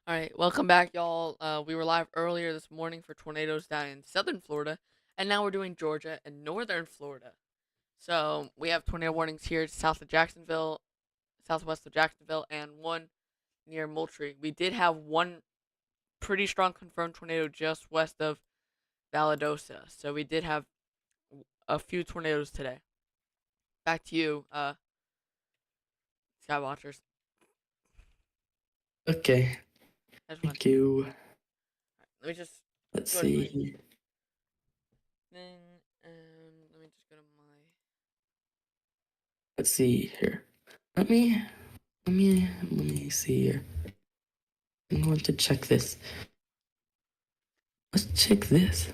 All right, welcome back, y'all. We were live earlier this morning for tornadoes down in southern Florida, and now we're doing Georgia and northern Florida. So we have tornado warnings here south of Jacksonville, southwest of Jacksonville, and one near Moultrie. We did have one pretty strong confirmed tornado just west of Valdosta, so we did have a few tornadoes today. Back to you, Skywatchers. Okay, I just want thank you. let me just Let's go to my see. thing, and let me just go to my. Let's see here. Let me see here. I'm going to check this. Let's check this.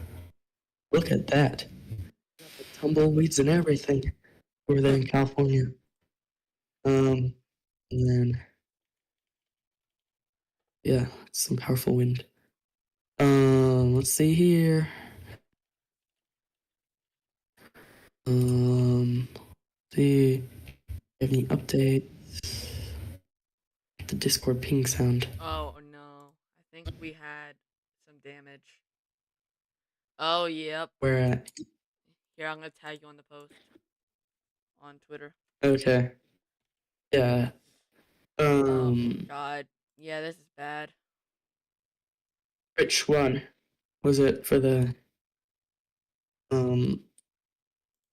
Look at that. Tumbleweeds and everything over there in California. And then yeah, some powerful wind. Let's see here. See, have any updates? The Discord ping sound. Oh no, I think we had some damage. Oh yep. Where at? Here, I'm gonna tag you on the post on Twitter. Okay. Yeah. Oh god. Yeah, this is bad. Which one was it for the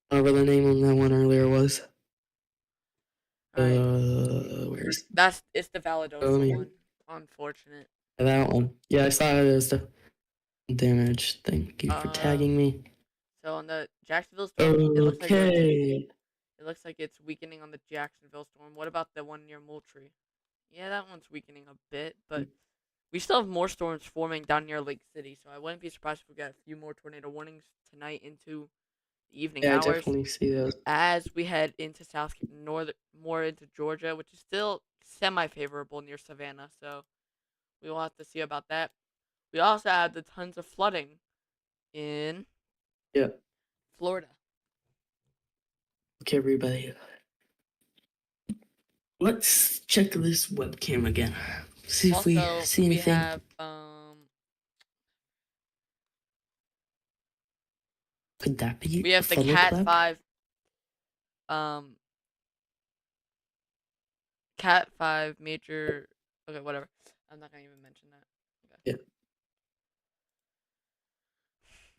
whatever the name on that one earlier was? Alright. Where's It's the let Valadosa me one. Unfortunate. that one. Yeah, I saw it as the damage. Thank you for Um tagging me. so on the Jacksonville storm, Okay. it looks like it's weakening on the Jacksonville storm. What about the one near Moultrie? Yeah, that one's weakening a bit, but we still have more storms forming down near Lake City, so I wouldn't be surprised if we get a few more tornado warnings tonight into the evening Yeah, I hours definitely see those. as we head into more into Georgia, which is still semi-favorable near Savannah. So we will have to see about that. We also have the tons of flooding in Yeah. Florida. Okay, everybody. Let's check this webcam again. See if we Also, see we anything. have Could that be a the funnel Cat cloud? 5 Cat 5 major. Okay, whatever. I'm not gonna even mention that. Okay. Yeah.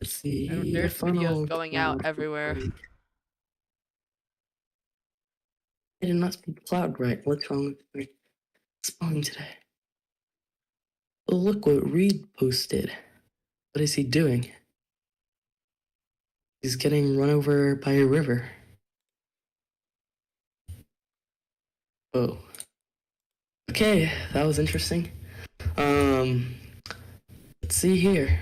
Let's see. A There's videos funnel going out cloud. everywhere. I did not speak cloud right. What's wrong with my spelling today? Oh, look what Reed posted. What is he doing? He's getting run over by a river. Oh. Okay, that was interesting. Um, let's see here.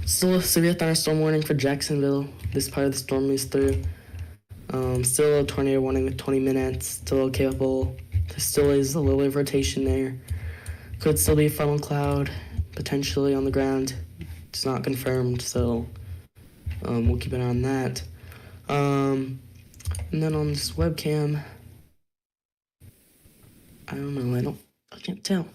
Still a severe thunderstorm warning for Jacksonville. This part of the storm is through. Still a tornado warning with 20 minutes. Still capable. There still is a little bit of rotation there. Could still be a funnel cloud, potentially on the ground. It's not confirmed, so we'll keep an eye on that. And then on this webcam, I don't know. I can't tell.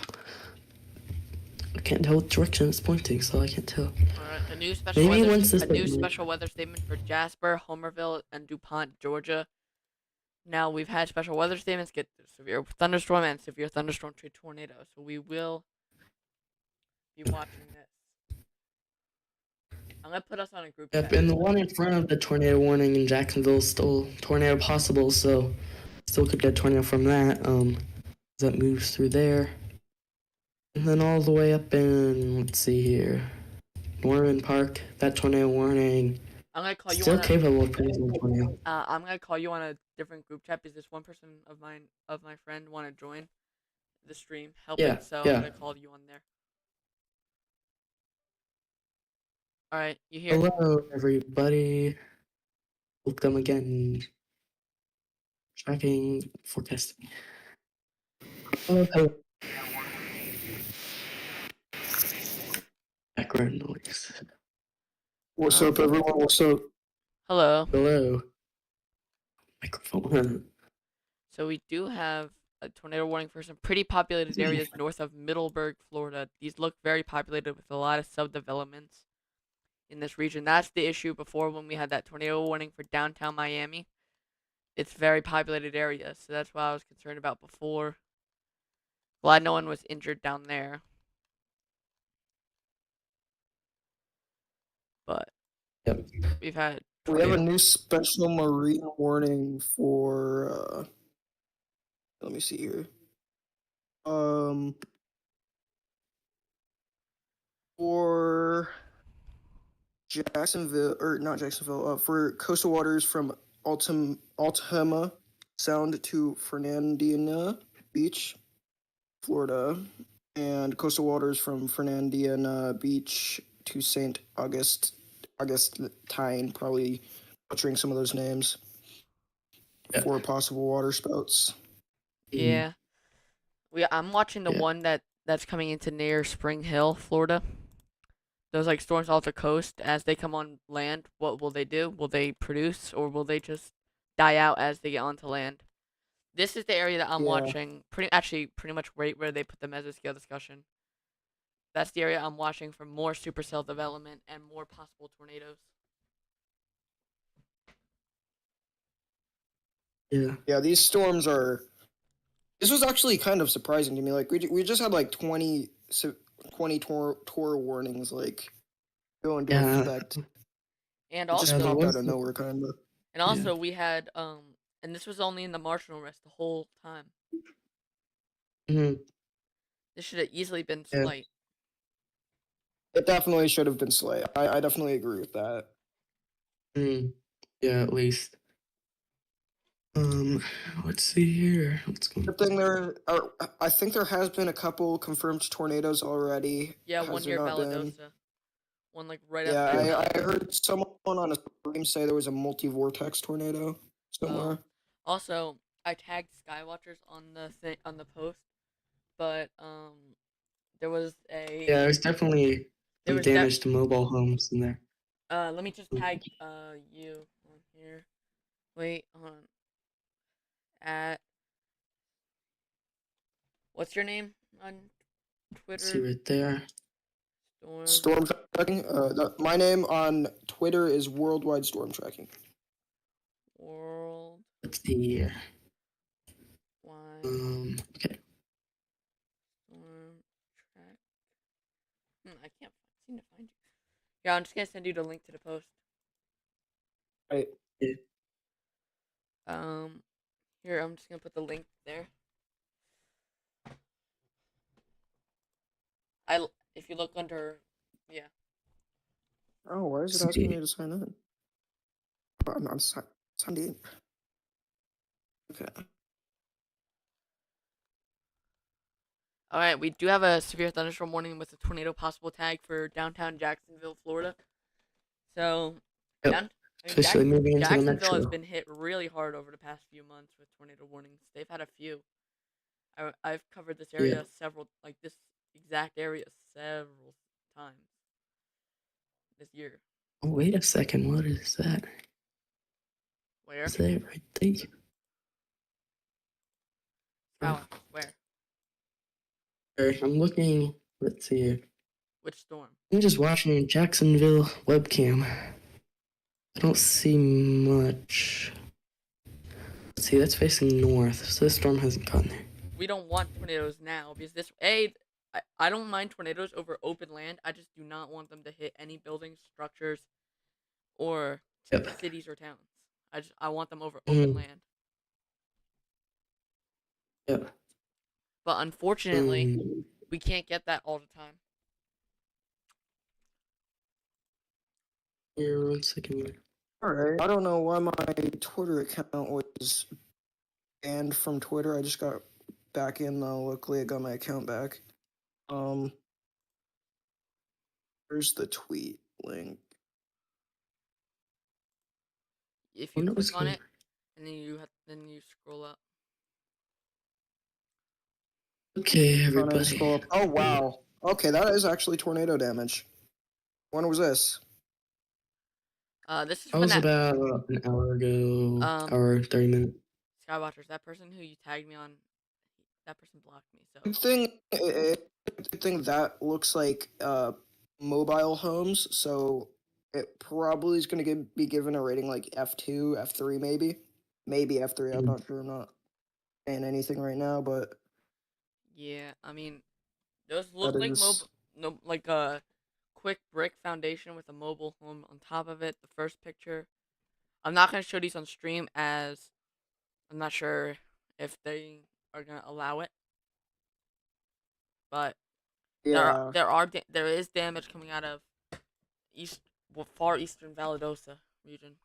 I can't tell what direction it's pointing, so I can't tell. Alright, Maybe once this a new special weather statement for Jasper, Homerville, and DuPont, Georgia. Now we've had special weather statements get severe thunderstorm and severe thunderstorm to tornado, so we will be watching this. I'm gonna put us on a group Yep, chat. and the one in front of the tornado warning in Jacksonville is still tornado possible, so still could get tornado from that. That moves through there. And then all the way up in, let's see here, Norman Park, that tornado warning. I'm gonna call you Still on a. capable of producing a tornado. I'm gonna call you on a different group chat because this one person of my friend, want to join the stream, help Yeah, it. So I'm yeah. gonna call you on there. All right, you here? Hello, everybody. Welcome again. Tracking forecasting. Oh, hello. Background noise. What's up, everyone? What's up? Hello. Hello. Microphone. So we do have a tornado warning for some pretty populated areas north of Middleburg, Florida. These look very populated with a lot of subdevelopments in this region. That's the issue before when we had that tornado warning for downtown Miami. It's very populated area, so that's what I was concerned about before. Glad no one was injured down there. But Yep. we've had We have a tornado. new special marine warning for, let me see here. For Jacksonville, or not Jacksonville, for coastal waters from Altima Sound to Fernandina Beach, Florida, and coastal waters from Fernandina Beach to St. Augustine, probably butchering some of those names, Yeah. for possible water spouts. Yeah. I'm watching the Yeah. one that's coming into near Spring Hill, Florida. Those like storms off the coast as they come on land, what will they do? Will they produce or will they just die out as they get onto land? This is the area that I'm Yeah. watching pretty much right where they put the mesoscale discussion. That's the area I'm watching for more supercell development and more possible tornadoes. Yeah. Yeah, these storms are. This was actually kind of surprising to me. Like we just had like 20 tour warnings like go into Yeah. effect. And It just Yeah, there also popped out was of nowhere, kind of. Yeah. we had and this was only in the Marshall Rest the whole time. Mhm. This should have easily been Yeah. slight. It definitely should have been Slay. I definitely agree with that. Mm. Yeah, at least. Let's see here. What's going Good thing there are. I think there has been a couple confirmed tornadoes already. Yeah, Has one there near not been? Valadosa. One like right Yeah, outside I Valadosa. heard someone on a stream say there was a multi-vortex tornado Oh. somewhere. Also, I tagged Skywatchers on the post, but there was Yeah, a there's definitely there some was def damage to mobile homes in there. let me just tag you on here. Wait, hold on. At what's your name on See Twitter? right there. Storm Storm tracking. My name on Twitter is Worldwide Storm Tracking. World Let's see here. Wide Okay. Storm Track. I can't seem to find you. Yeah, I'm just gonna send you the link to the post. Right. Yeah. Here I'm just gonna put the link there. If you look under, yeah. Oh, why is it asking me to sign in? Oh, I'm not signed in. Okay. All right, we do have a severe thunderstorm warning with a tornado possible tag for downtown Jacksonville, Florida. So, Yep. down, Officially moving into the Jacksonville has metro. been hit really hard over the past few months with tornado warnings. They've had a few. I've covered this area this exact area several times this year. Oh, wait a second. What is that? Where? Is that right there? How? Where? Alright, I'm looking. Let's see here. Which storm? I'm just watching Jacksonville webcam. I don't see much. Let's see, that's facing north, so this storm hasn't gotten there. We don't want tornadoes now because I don't mind tornadoes over open land. I just do not want them to hit any buildings, structures, or Yep. cities or towns. I want them over open land. Yep. But unfortunately, we can't get that all the time. Here, 1 second. All right. I don't know why my Twitter account was banned from Twitter. I just got back in though. Luckily, I got my account back. Here's the tweet link. If you click on it, and then you scroll up. Okay, everybody. Scroll up. Oh wow. Okay, that is actually tornado damage. When was this? This is That was about an hour ago. Hour 30 minutes. Skywatchers. That person who you tagged me on, that person blocked me. So Good thing that looks like mobile homes, so it probably is going to be given a rating like F2, F3, maybe F3. I'm not sure. I'm not saying anything right now, but yeah, I mean, those that look like is no, like a quick brick foundation with a mobile home on top of it. The first picture. I'm not gonna show these on stream as I'm not sure if they are gonna allow it, but yeah. there is damage coming out of east far eastern Valadosa region.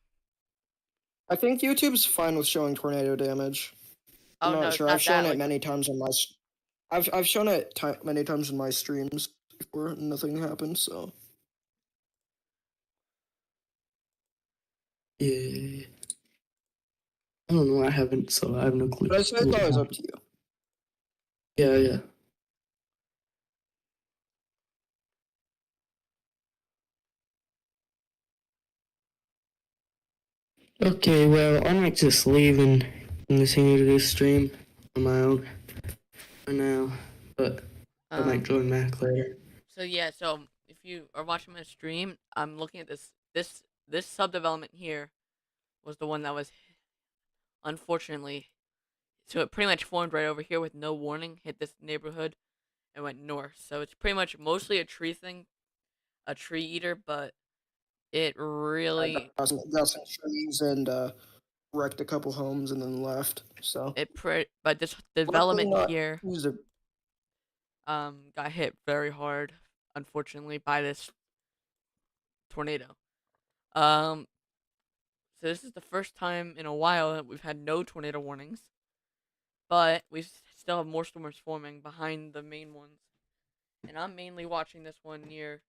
I think YouTube's fine with showing tornado damage. I'm Oh no, not it's sure. I've not shown that. it Like many times on my. I've shown it many times in my streams before. Nothing happened. So Yeah. I don't know. I haven't, so I have no clue but I say it's what always up happened. to you. Yeah, yeah. Okay, well, I might just leave and continue to this stream on my own for now, but I might um. join back later. So yeah. So if you are watching my stream, I'm looking at this subdevelopment here was the one that was unfortunately. So it pretty much formed right over here with no warning, hit this neighborhood, and went north. So it's pretty much mostly a tree thing, a tree eater, but it really Got some trees and wrecked a couple homes and then left. So but this luckily development not here user. got hit very hard, unfortunately, by this tornado. Um so this is the first time in a while that we've had no tornado warnings, but we still have more storms forming behind the main ones. And I'm mainly watching this one near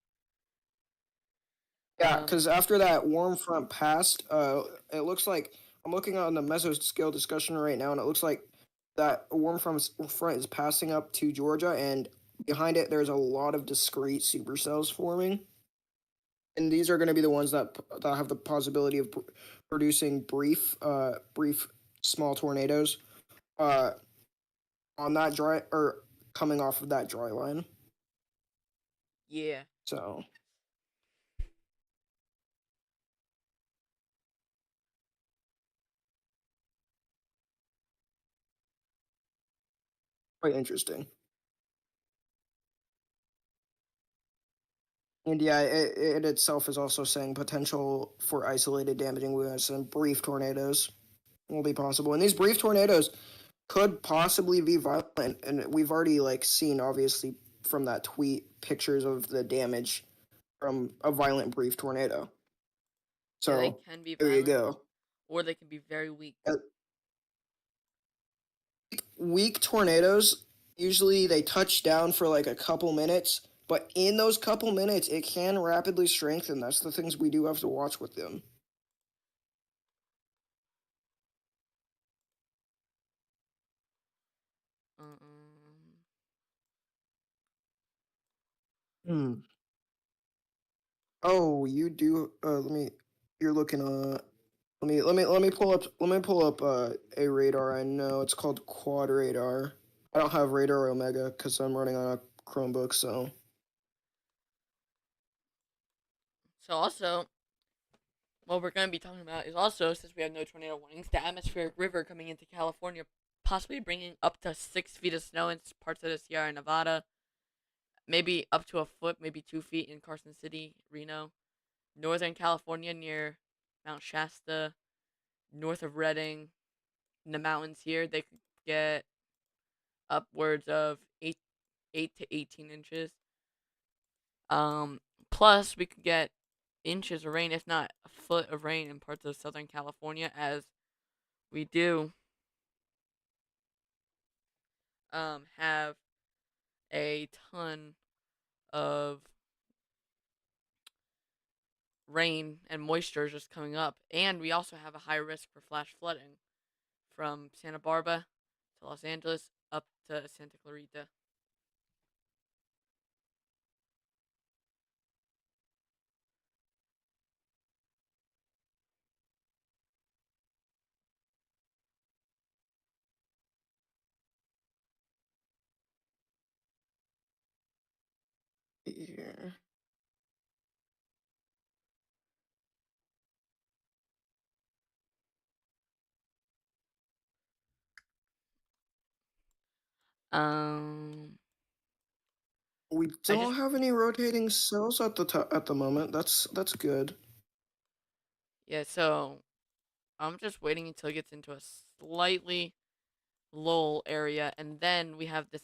Yeah, um because after that warm front passed, it looks like I'm looking on the mesoscale discussion right now, and it looks like that front is passing up to Georgia, and behind it there's a lot of discrete supercells forming, and these are going to be the ones that have the possibility of producing brief small tornadoes, uh, on that dry or coming off of that dry line. yeah. So quite interesting. And yeah, it itself is also saying potential for isolated damaging winds and brief tornadoes will be possible. And these brief tornadoes could possibly be violent. And we've already like seen obviously from that tweet pictures of the damage from a violent brief tornado. Yeah, they So can be there you violent go. or they can be very weak. Uh, Weak tornadoes usually they touch down for like a couple minutes, but in those couple minutes it can rapidly strengthen. That's the things we do have to watch with them. Um, Hmm. Oh, you do. Let me. You're looking. Let me pull up. A radar. I know it's called Quad Radar. I don't have Radar Omega because I'm running on a Chromebook. So so also, what we're going to be talking about is also, since we have no tornado warnings, the atmospheric river coming into California, possibly bringing up to 6 feet of snow in parts of the Sierra Nevada, maybe up to a foot, maybe 2 feet in Carson City, Reno, Northern California near Mount Shasta, north of Redding, in the mountains here, they could get upwards of 8 to 18 inches. Um, Plus we could get inches of rain, if not a foot of rain in parts of Southern California, as we do have a ton of rain and moisture just coming up, and we also have a high risk for flash flooding from Santa Barbara to Los Angeles up to Santa Clarita. Here. Um, We I just don't have any rotating cells at the moment. That's good. yeah. So I'm just waiting until it gets into a slightly lull area, and then we have this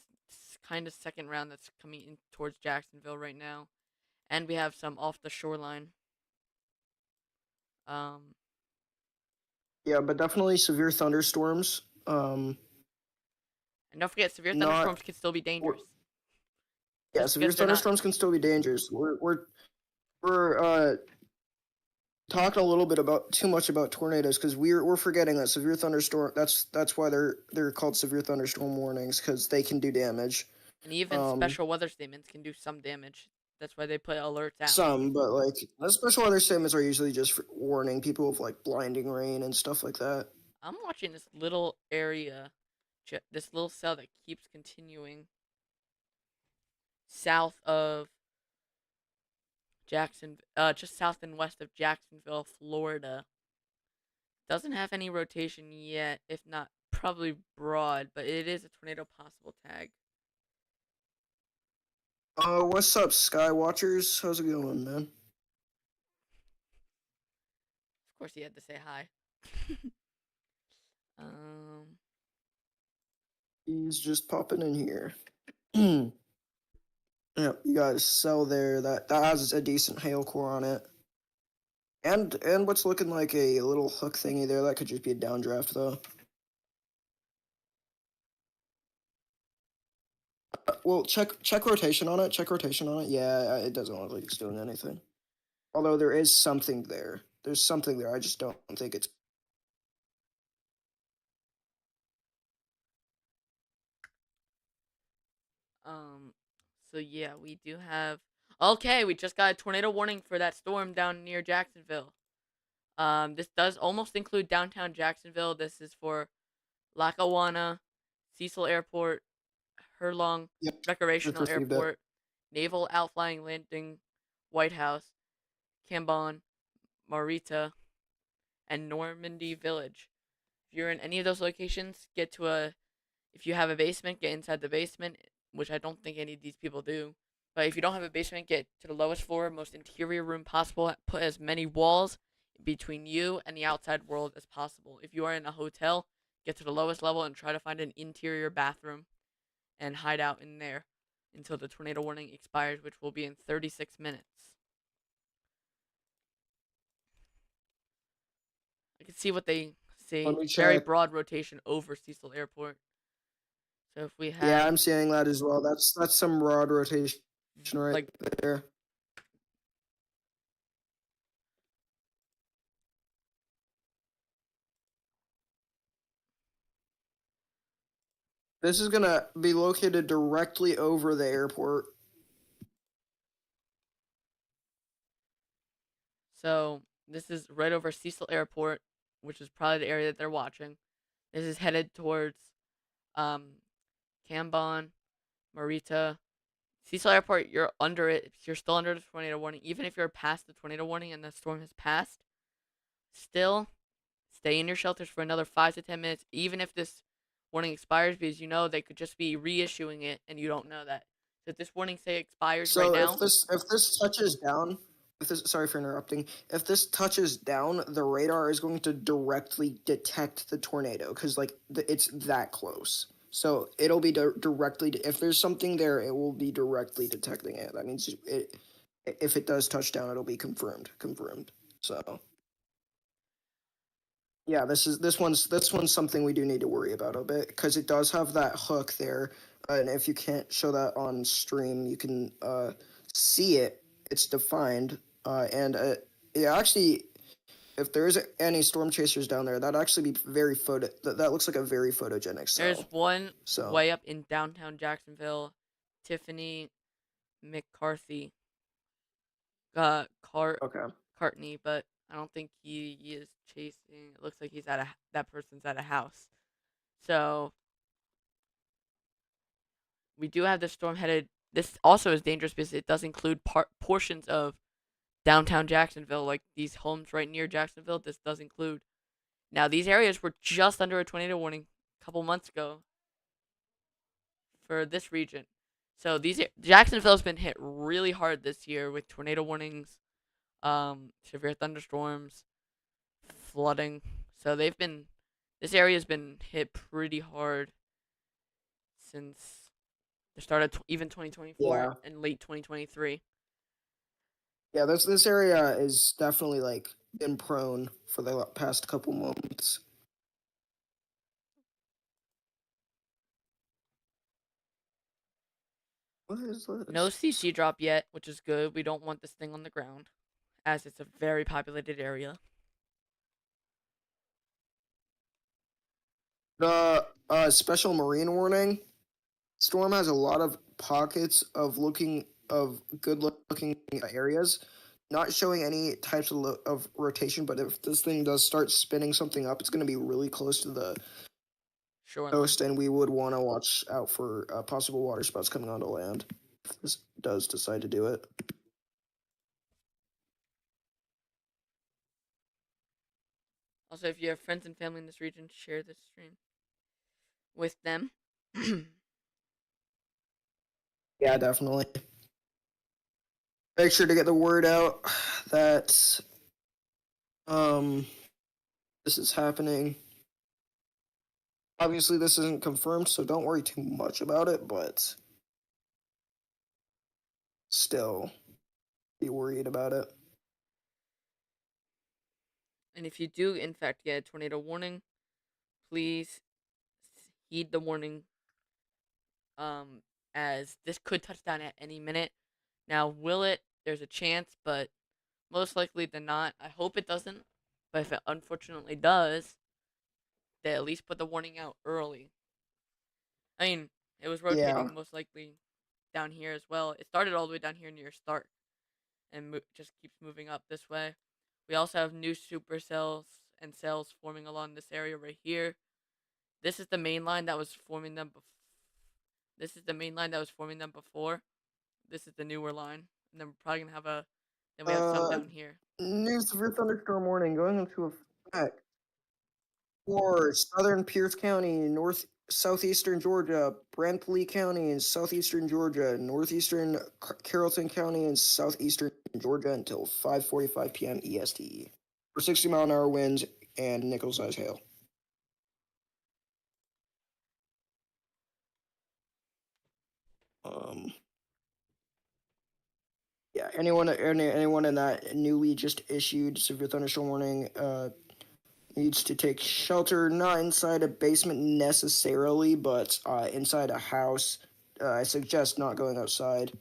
kind of second round that's coming in towards Jacksonville right now, and we have some off the shoreline. Um, Yeah, but definitely severe thunderstorms. and don't forget, severe Not thunderstorms can still be we're, dangerous yeah, just severe because they're not. thunderstorms can still be dangerous. We're talking a little bit about too much about tornadoes because we're forgetting that severe thunderstorm. That's why they're called severe thunderstorm warnings because they can do damage. And even Um, special weather statements can do some damage. That's why they put alerts out. some, but like the special weather statements are usually just for warning people of like blinding rain and stuff like that. I'm watching this little area, this little cell that keeps continuing south of just south and west of Jacksonville, Florida. Doesn't have any rotation yet, if not probably broad, but it is a tornado possible tag. What's up, Skywatchers? How's it going, man? Of course, he had to say hi. um, He's just popping in here. Yep, you got a cell there that has a decent hail core on it. And what's looking like a little hook thingy there, that could just be a downdraft though. Well, check rotation on it. Check rotation on it. Yeah, it doesn't look like it's doing anything. Although there is something there. There's something there. I just don't think it's. um, so yeah, we do have. Okay, we just got a tornado warning for that storm down near Jacksonville. This does almost include downtown Jacksonville. This is for Lackawanna, Cecil Airport, Hurlong Yep, just Recreational received it. Airport, Naval Outflying Landing, White House, Cambon, Marita, and Normandy Village. If you're in any of those locations, get to a. If you have a basement, get inside the basement, which I don't think any of these people do. But if you don't have a basement, get to the lowest floor, most interior room possible. Put as many walls between you and the outside world as possible. If you are in a hotel, get to the lowest level and try to find an interior bathroom and hide out in there until the tornado warning expires, which will be in 36 minutes. I can see what they Let see. me Very check. broad rotation over Cecil Airport. So if we Yeah, had I'm seeing that as well. That's some rod rotation right like there. This is gonna be located directly over the airport. so this is right over Cecil Airport, which is probably the area that they're watching. This is headed towards um Cambon, Marita, Cecil Airport. You're under it. You're still under the tornado warning. Even if you're past the tornado warning and the storm has passed, still stay in your shelters for another 5 to 10 minutes, even if this warning expires, because you know they could just be reissuing it and you don't know that. So if this warning say expires right So now, if this touches down, if this sorry for interrupting. If this touches down, the radar is going to directly detect the tornado because like it's that close. So it'll be directly if there's something there, it will be directly detecting it. That means if it does touch down, it'll be confirmed. So yeah, this one's something we do need to worry about a bit because it does have that hook there, and if you can't show that on stream, you can see it. It's defined, and yeah, actually, if there is any storm chasers down there, that'd actually be very that looks like a very photogenic there's cell. one So way up in downtown Jacksonville, Tiffany McCarthy, Cart okay, Cartney, but I don't think he is chasing. It looks like he's at a that person's at a house. So we do have the storm headed this also is dangerous because it does include portions of downtown Jacksonville, like these homes right near Jacksonville. This does include. Now, these areas were just under a tornado warning a couple months ago for this region. So Jacksonville's been hit really hard this year with tornado warnings, severe thunderstorms, flooding. So this area's been hit pretty hard since the start of even 2024 Yeah, and late 2023. yeah. This area is definitely like been prone for the past couple months. What is No this? CC drop yet, which is good. We don't want this thing on the ground, as it's a very populated area. The special marine warning storm has a lot of pockets of good looking areas, not showing any types of rotation. But if this thing does start spinning something up, it's going to be really close to the Shoreline. coast, and we would want to watch out for possible water spouts coming onto land if this does decide to do it. Also, if you have friends and family in this region, share this stream with them. Yeah, definitely. Make sure to get the word out that um this is happening. Obviously, this isn't confirmed, so don't worry too much about it, but still be worried about it. And if you do, in fact, get a tornado warning, please heed the warning, um, as this could touch down at any minute. Now, will it? There's a chance, but most likely than not. I hope it doesn't, but if it unfortunately does, they at least put the warning out early. I mean, it was Yeah. rotating most likely down here as well. It started all the way down here near Stark and just keeps moving up this way. We also have new supercells and cells forming along this area right here. This is the main line that was forming them. This is the main line that was forming them before. This is the newer line, and then we're probably gonna have a. Then we have some Uh, down here. New severe thunderstorm warning going into effect for southern Pierce County, southeastern Georgia, Brantley County, and southeastern Georgia, northeastern Carrollton County, and southeastern Georgia until 5:45 p.m. EST for 60-mile-an-hour winds and nickel-size hail. Um, yeah, anyone in that newly just issued severe thunderstorm warning needs to take shelter, not inside a basement necessarily, but inside a house. I suggest not going outside.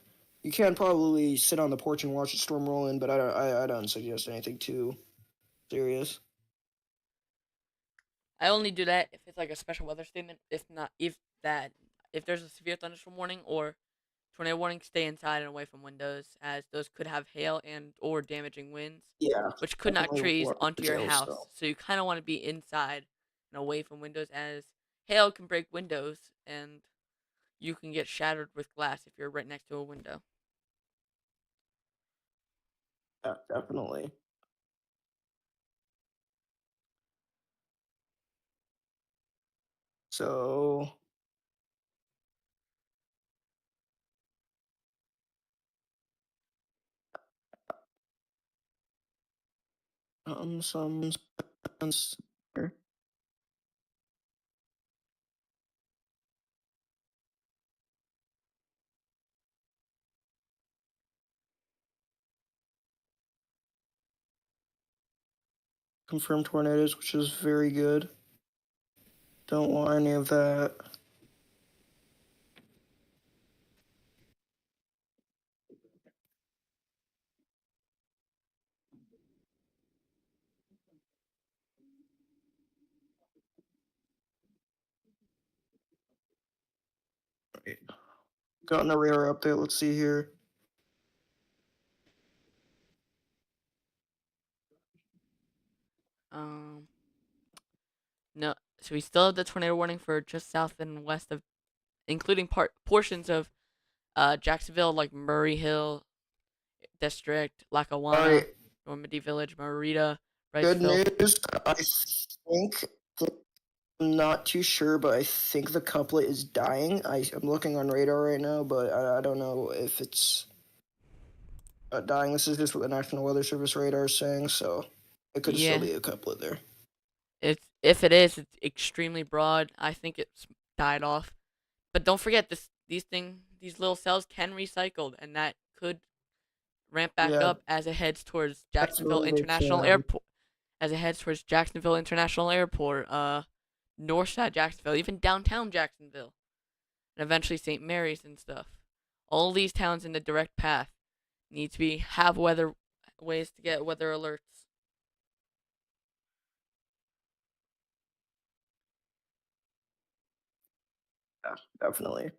You can probably sit on the porch and watch the storm roll in, but I don't suggest anything too serious. I only do that if it's like a special weather statement. If not, if there's a severe thunderstorm warning or tornado warning, stay inside and away from windows, as those could have hail and or damaging winds, Yeah, which could knock definitely trees onto large your house. hailstones. So you kind of want to be inside and away from windows, as hail can break windows and you can get shattered with glass if you're right next to a window. Yeah, definitely. So, some sense here. Confirmed tornadoes, which is very good. Don't want any of that. Got an radar update. Let's see here. Um, no, so we still have the tornado warning for just south and west of, including portions of Jacksonville, like Murray Hill District, All Lackawanna, right, Normandy Village, Marita, good Wrightsville. news. I think I'm not too sure, but I think the couplet is dying. I'm looking on radar right now, but I don't know if it's dying. This is just what the National Weather Service radar is saying, so it could still Yeah, be a couplet there. it's if it is, it's extremely broad. I think it's died off. But don't forget these little cells can recycled, and that could ramp back Yeah, up as it heads towards absolutely they can. Jacksonville International Airport, North Side Jacksonville, even downtown Jacksonville, and eventually St. Mary's and stuff. All these towns in the direct path need to be have weather ways to get weather alerts. Yeah, definitely.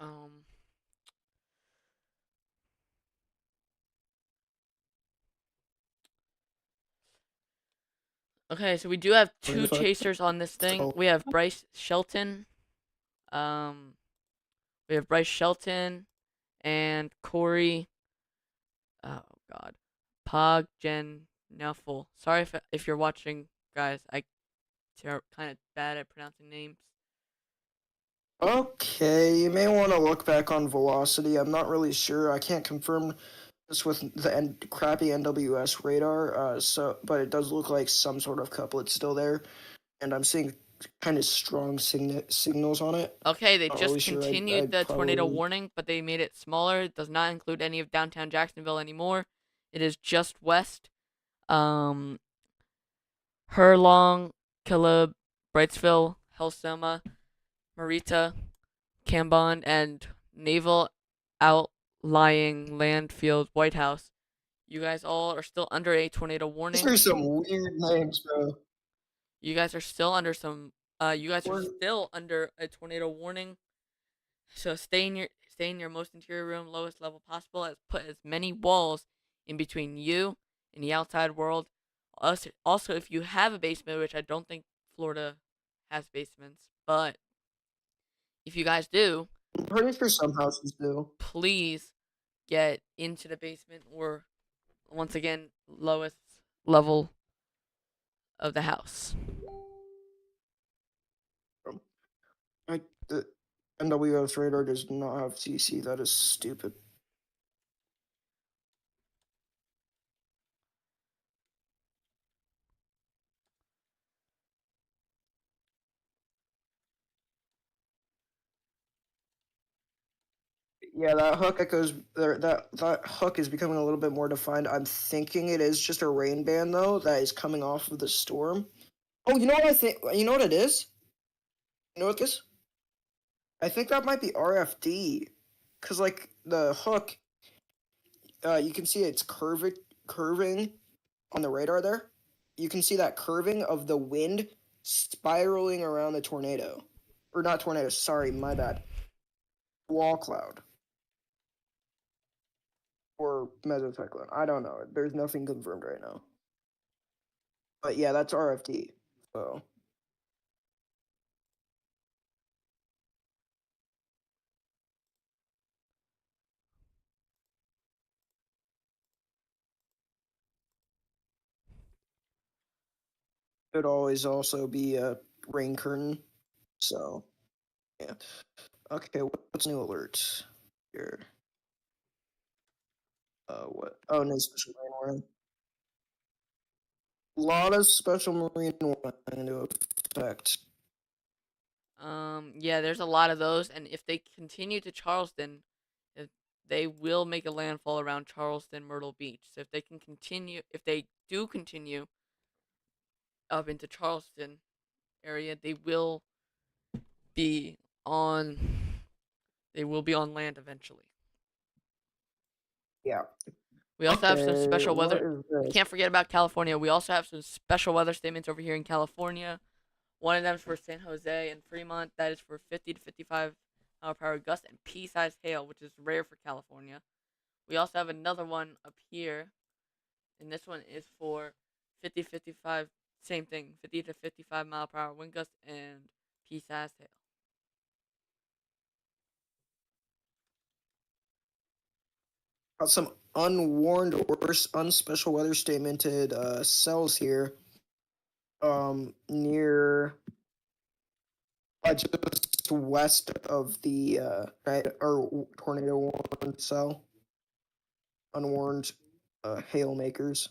Um, okay, so we do have two If I chasers on this thing. tell- We have Bryce Shelton. Um, we have Bryce Shelton and Corey. Oh God, Poggen Nuffle. Sorry if you're watching, guys. I kind of bad at pronouncing names. Okay, you may want to look back on velocity. I'm not really sure. I can't confirm this with the crappy NWS radar. But it does look like some sort of couplet's still there, and I'm seeing kind of strong signals on it. Okay, they Not just really sure. continued I'd the tornado probably. warning, but they made it smaller. It does not include any of downtown Jacksonville anymore. It is just west. Um, Herlong, Caleb, Brightsville, Helsema, Marita, Cambon, and Naval Outlying Landfield White House. You guys all are still under a tornado These warning. are some weird names, bro. You guys are still under you guys are We're still under a tornado warning. So stay in your most interior room, lowest level possible. As put as many walls in between you and the outside world. Also, if you have a basement, which I don't think Florida has basements, but if you guys do, pretty sure some houses do. please get into the basement or once again lowest level of the house. I, the NWS radar does not have CC. That is stupid. Yeah, that hook echoes there. That hook is becoming a little bit more defined. I'm thinking it is just a rain band though that is coming off of the storm. Oh, you know what I think? You know what it is? You know what this? I think that might be RFD, cause like the hook, you can see it's curving on the radar there. You can see that curving of the wind spiraling around the tornado, or not tornado. Sorry, my bad. Wall cloud or mesocyclone. I don't know. There's nothing confirmed right now. But yeah, that's RFD. So could always also be a rain curtain. So yeah. Okay, what's new alerts here? What? Oh, no special marine warning. A lot of special marine warning into effect. Yeah, there's a lot of those, and if they continue to Charleston, if they will make a landfall around Charleston, Myrtle Beach. So if they do continue up into Charleston area, they will be on They will be on land eventually. Yeah. We also have some Okay, special what weather. is We this? can't forget about California. We also have some special weather statements over here in California. One of them is for San Jose and Fremont. That is for 50 to 55 mile per hour gust and pea-sized hail, which is rare for California. We also have another one up here, and this one is for 50 55, same thing, 50 to 55 mile per hour wind gust and pea-sized hail. Got some unwarned or unspecial weather statemented cells here. Near just west of the right or tornado warned cell. Unwarned hail makers.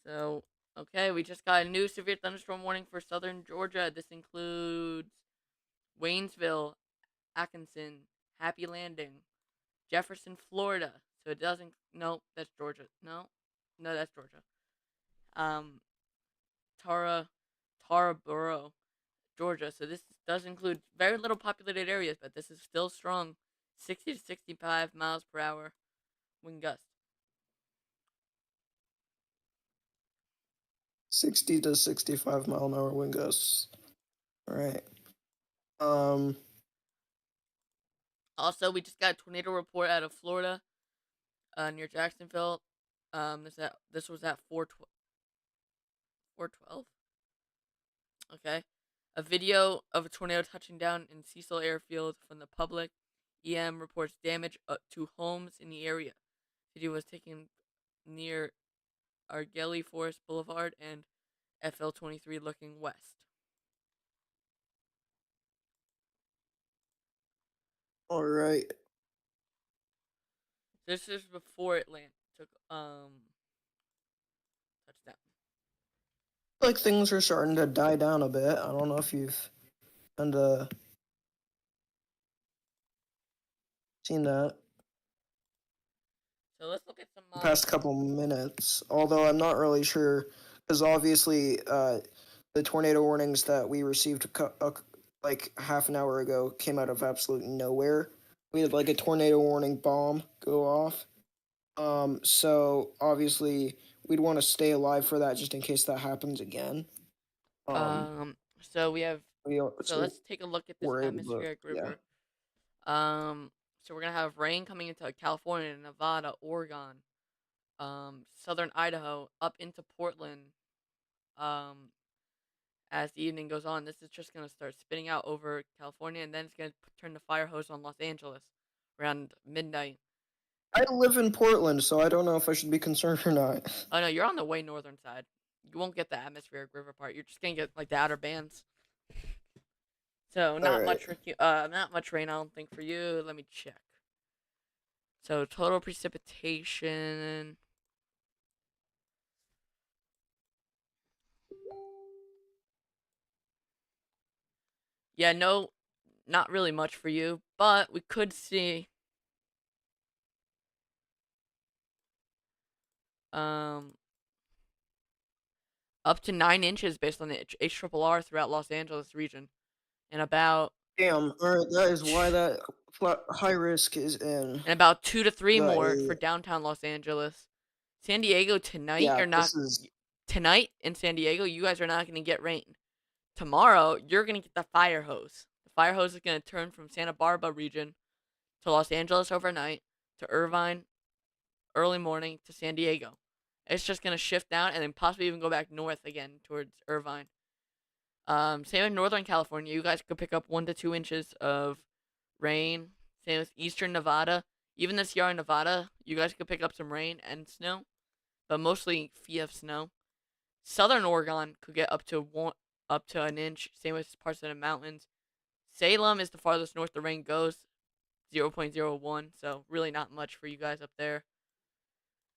So, okay, we just got a new severe thunderstorm warning for southern Georgia. This includes Waynesville, Atkinson, Happy Landing, Jefferson, Florida. So it doesn't. No, that's Georgia. No, no, that's Georgia. Um, Tara, Taraboro, Georgia. So this does include very little populated areas, but this is still strong. 60 to 65 miles per hour wind gust. 60 to 65 mile an hour wind gusts. All right. Um, Also, we just got a tornado report out of Florida, near Jacksonville. This was at 412. Okay. A video of a tornado touching down in Cecil Airfield from the public. EM reports damage to homes in the area. Video was taken near Argelli Forest Boulevard and FL 23 looking west. all right. This is before it took touchdown. Like things are starting to die down a bit. I don't know if you've kind of seen that So let's look at some the model past changes. couple minutes. Although I'm not really sure, because obviously the tornado warnings that we received like half an hour ago came out of absolute nowhere. We had like a tornado warning bomb go off. So obviously we'd want to stay alive for that just in case that happens again. Um, So we have. we So so let's take a look at this we're able to, atmospheric yeah. river. So we're gonna have rain coming into California, Nevada, Oregon, southern Idaho, up into Portland. Um, as the evening goes on, this is just gonna start spitting out over California, and then it's gonna turn the fire hose on Los Angeles around midnight. I live in Portland, so I don't know if I should be concerned or not. Oh no, you're on the way northern side. You won't get the atmospheric river part. You're just gonna get like the outer bands. So All right. not much rain. I don't think for you. Let me check. So total precipitation. Yeah, no, not really much for you, but we could see um up to 9 inches based on the HRRR throughout Los Angeles region, and about Damn. All right. That is why that high risk is in 2 to 3 the more for area. downtown Los Angeles. San Diego tonight, Yeah, you're not this is tonight in San Diego. You guys are not going to get rain. Tomorrow, you're going to get the fire hose. The fire hose is going to turn from Santa Barbara region to Los Angeles overnight to Irvine early morning to San Diego. It's just going to shift down and then possibly even go back north again towards Irvine. Same in Northern California. You guys could pick up 1 to 2 inches of rain. Same with Eastern Nevada. Even this Sierra Nevada, you guys could pick up some rain and snow, but mostly FIF snow. Southern Oregon could get up to an inch. Same with parts of the mountains. Salem is the farthest north the rain goes, 0.01. So really not much for you guys up there.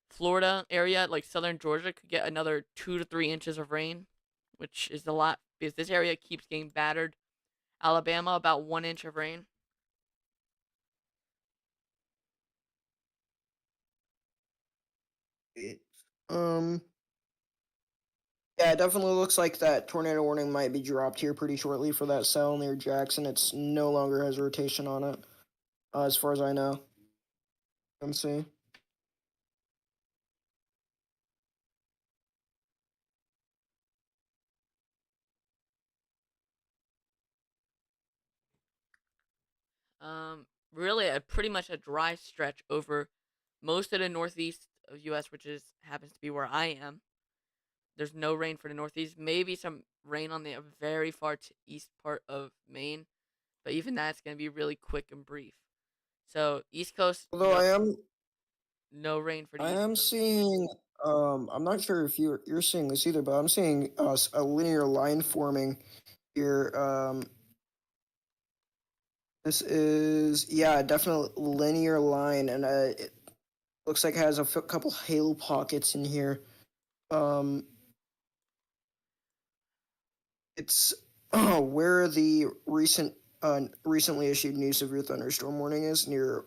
Florida area, like southern Georgia, could get another 2 to 3 inches of rain, which is a lot because this area keeps getting battered. Alabama, about 1 inch of rain. it. Yeah, it definitely looks like that tornado warning might be dropped here pretty shortly for that cell near Jackson. It's no longer has rotation on it, as far as I know. MC. Really, pretty much a dry stretch over most of the northeast of U.S., which is happens to be where I am. There's no rain for the northeast. Maybe some rain on the very far east part of Maine, but even that's gonna be really quick and brief. So East Coast, Although no rain for the I East am Coast. seeing, I'm not sure if you're seeing this either, but I'm seeing a linear line forming here. This is, yeah, definitely linear line, and it looks like it has a couple hail pockets in here. Um, it's where the recently issued new severe thunderstorm warning is near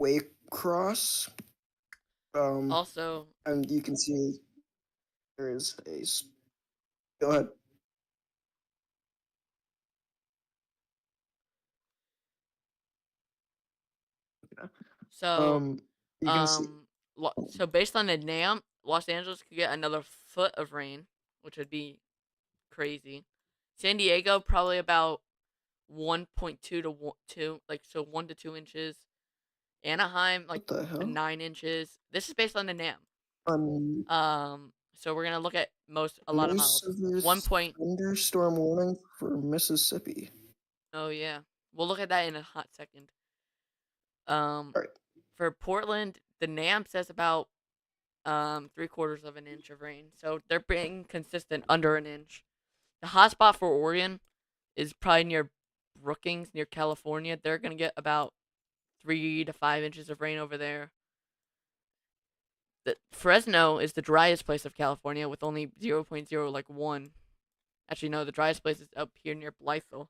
Waycross. Um, Also, and you can see there is go ahead. so Um, you can see. um, so based on the NAM, Los Angeles could get another foot of rain, which would be crazy. San Diego probably about 1.2 to 2, like so 1 to 2 inches. Anaheim like What the hell? 9 inches. This is based on the NAM. Um, So we're gonna look at a lot of New models. severe 1 point. thunderstorm warning for Mississippi. Oh yeah, we'll look at that in a hot second. Um, All right. for Portland, the NAM says about 3/4 of an inch of rain. So they're being consistent under an inch. The hotspot for Oregon is probably near Brookings, near California. They're gonna get about 3 to 5 inches of rain over there. Fresno is the driest place of California with only 0.0 like 1. Actually no, the driest place is up here near Blytheville.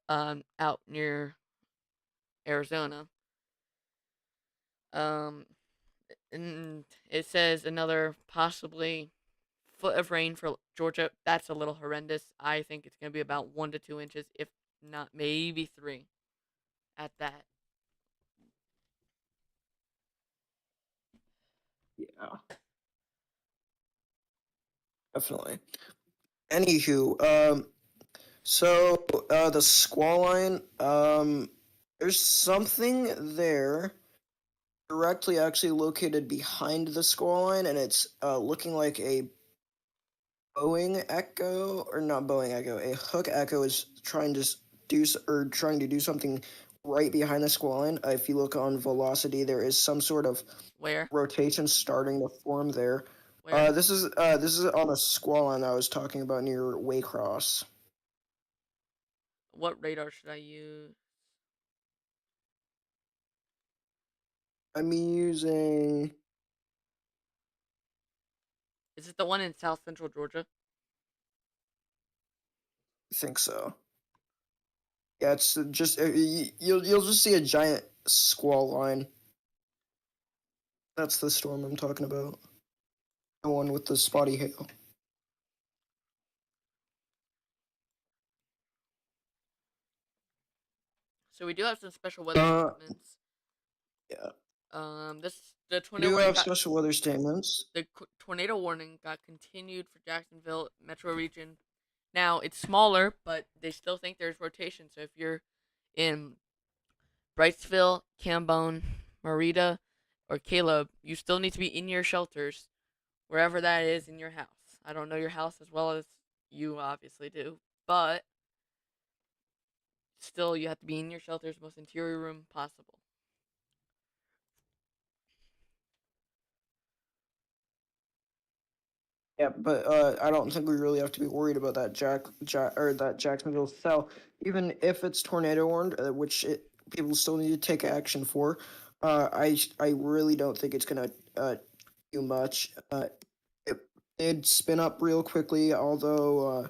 Out near Arizona. Um and it says another possibly foot of rain for Georgia. That's a little horrendous. I think it's going to be about 1 to 2 inches, if not maybe 3 at that. Yeah, definitely. Anywho, so the squall line, there's something there directly actually located behind the squall line, and it's looking like a Boeing Echo, or not Boeing Echo, a Hook Echo is trying to do something right behind the squall line. If you look on velocity, there is some sort of Where? rotation starting to form there. Where? This is on a squall line I was talking about near Waycross. What radar should I use? I'm using. Is it the one in South Central Georgia? I think so. Yeah, it's just you'll just see a giant squall line. That's the storm I'm talking about. The one with the spotty hail. So we do have some special weather Uh, statements. yeah. This the We tornado do warning have got special weather statements. the tornado warning got continued for Jacksonville metro region. Now it's smaller, but they still think there's rotation. So if you're in Brightsville, Cambone, Marita, or Caleb, you still need to be in your shelters, wherever that is in your house. I don't know your house as well as you obviously do, but still, you have to be in your shelters, most interior room possible. Yeah, but I don't think we really have to be worried about that or that Jacksonville cell, even if it's tornado warned, people still need to take action for. I really don't think it's gonna do much. It did spin up real quickly, although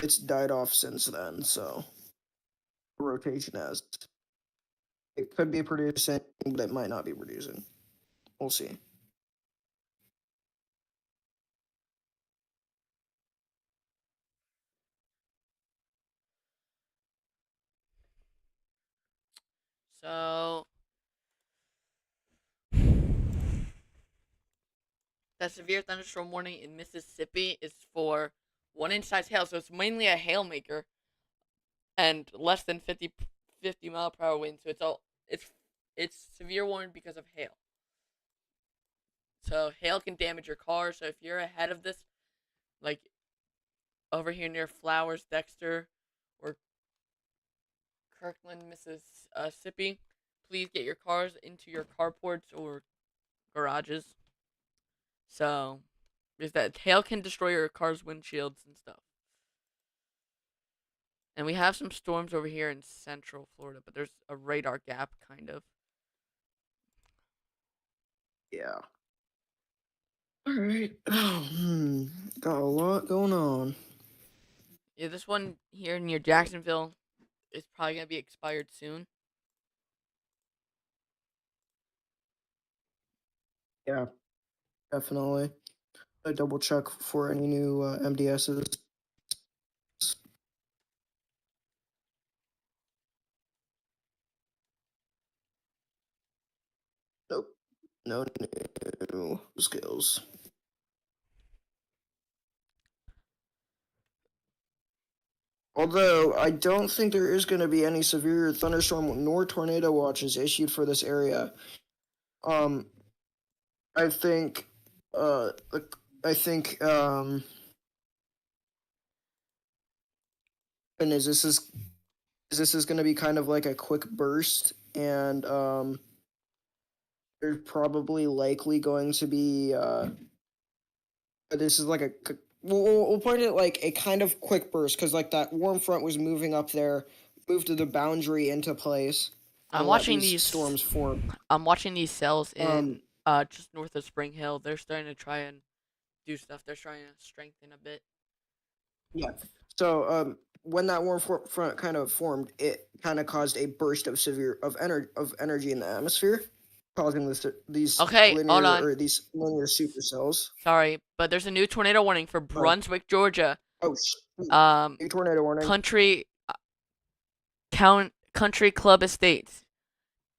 it's died off since then. So rotation has it could be producing, but it might not be producing. We'll see. So that severe thunderstorm warning in Mississippi is for 1 inch size hail, so it's mainly a hail maker and less than 50 mile per hour wind. So it's severe warning because of hail. So hail can damage your car. So if you're ahead of this, like over here near Flowers, Dexter, or Kirkland, Mississippi, please get your cars into your carports or garages. So, because that hail can destroy your car's windshields and stuff. And we have some storms over here in central Florida, but there's a radar gap, kind of. Yeah. All right. Got a lot going on. Yeah, this one here near Jacksonville is probably going to be expired soon. Yeah, definitely. I double check for any new MDSs. Nope. No new skills. Although I don't think there is going to be any severe thunderstorm nor tornado watches issued for this area. Um, I think, uh, I think, and is this is going to be kind of like a quick burst, and there's probably likely going to be this is like a we'll point it like a kind of quick burst because like that warm front was moving up there, moved to the boundary into place I'm to let watching these these. storms form. I'm watching these cells Um, in just north of Spring Hill. They're starting to try and do stuff. They're trying to strengthen a bit. yeah. So when that warm front kind of formed, it kind of caused a burst of energy in the atmosphere, causing these Okay, hold on. these linear supercells. Sorry, but there's a new tornado warning for Oh, Brunswick, Georgia. oh, Um, new tornado warning. Country Club Estates,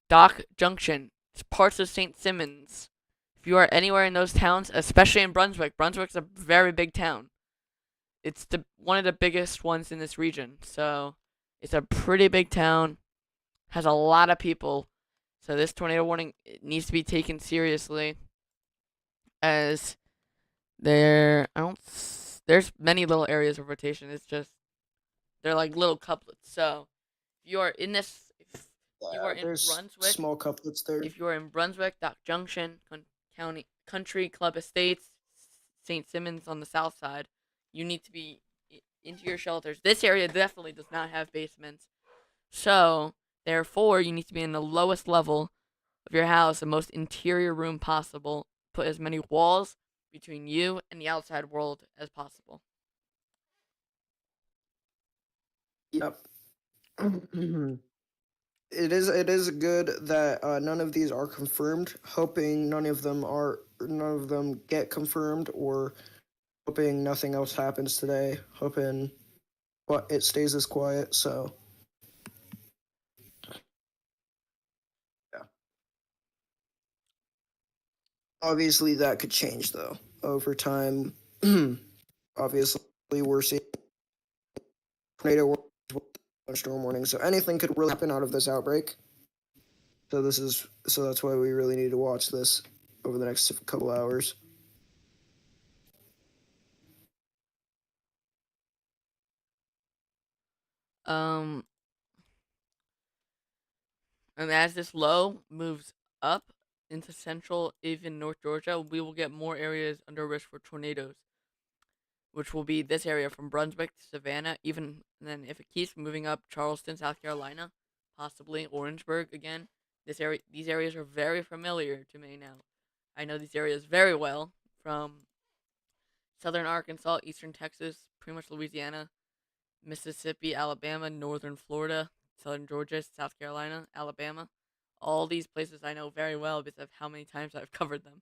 Dock Junction, parts of St. Simons. If you are anywhere in those towns, especially in Brunswick, Brunswick's a very big town. It's the one of the biggest ones in this region, so it's a pretty big town. Has a lot of people, so this tornado warning needs to be taken seriously. As there's many little areas of rotation. It's just they're like little couplets. So if you are in this, if you are in There's Brunswick, small couplets there. if you are in Brunswick, Dock Junction, County, Country Club Estates, St. Simons on the south side, you need to be into your shelters. This area definitely does not have basements. So, therefore, you need to be in the lowest level of your house, the most interior room possible. Put as many walls between you and the outside world as possible. Yep. It is good that none of these are confirmed. Hoping none of them get confirmed, or hoping nothing else happens today. Hoping but it stays as quiet. So yeah, obviously that could change though over time. Obviously, we're seeing tornado storm warning, so anything could really happen out of this outbreak. So that's why we really need to watch this over the next couple hours. Um, and as this low moves up into central, even North Georgia, we will get more areas under risk for tornadoes, which will be this area from Brunswick to Savannah. Even then, if it keeps moving up, Charleston, South Carolina, possibly Orangeburg again. These areas are very familiar to me now. I know these areas very well from southern Arkansas, eastern Texas, pretty much Louisiana, Mississippi, Alabama, northern Florida, southern Georgia, South Carolina, Alabama. All these places I know very well because of how many times I've covered them.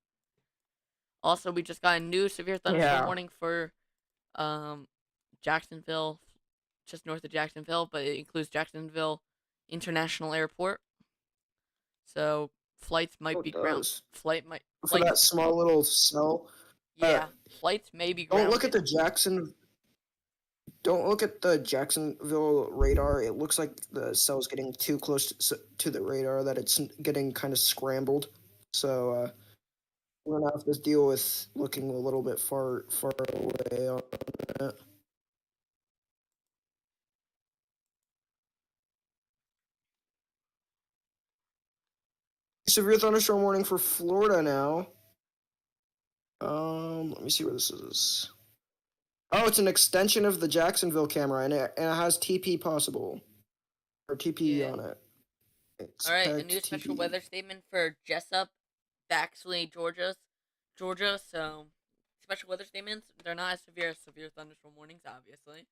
Also, we just got a new severe thunderstorm Yeah. warning for Jacksonville, just north of Jacksonville, but it includes Jacksonville International Airport. So flights Oh, might it be ground. does. For Flights. that small little cell. Uh, Yeah, flights may be don't look at grounded. the Jackson. Don't look at the Jacksonville radar. It looks like the cell's getting too close to the radar that it's getting kind of scrambled. So we're gonna have to deal with looking a little bit far away on it. Severe thunderstorm warning for Florida now. Let me see where this is. Oh, it's an extension of the Jacksonville camera, and it has TP possible or TP Yeah. on it. All right, a new Expect special TP. weather statement for Jessup, Baxley, Georgia. So, special weather statements, they're not as severe as severe thunderstorm warnings, obviously,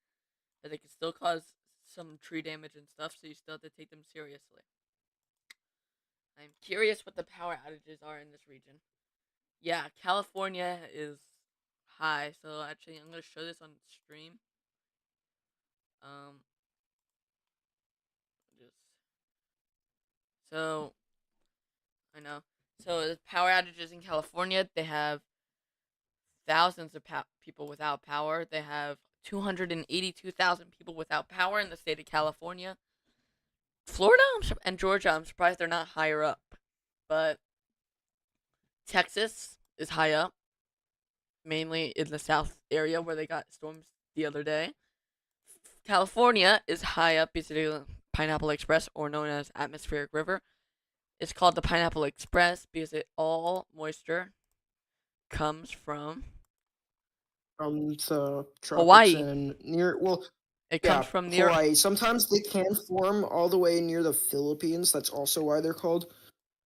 but they can still cause some tree damage and stuff, so you still have to take them seriously. I'm curious what the power outages are in this region. Yeah, California is high, so actually, I'm going to show this on stream. Um, just so I know. So the power outages in California, they have thousands of people without power. They have 282,000 people without power in the state of California. Florida and Georgia, I'm surprised they're not higher up. But Texas is high up, mainly in the south area where they got storms the other day. California is high up because of the Pineapple Express, or known as Atmospheric River. It's called the Pineapple Express because all moisture comes from From the tropics Hawaii. and near, well, It comes yeah, from near. Hawaii. Sometimes they can form all the way near the Philippines. That's also why they're called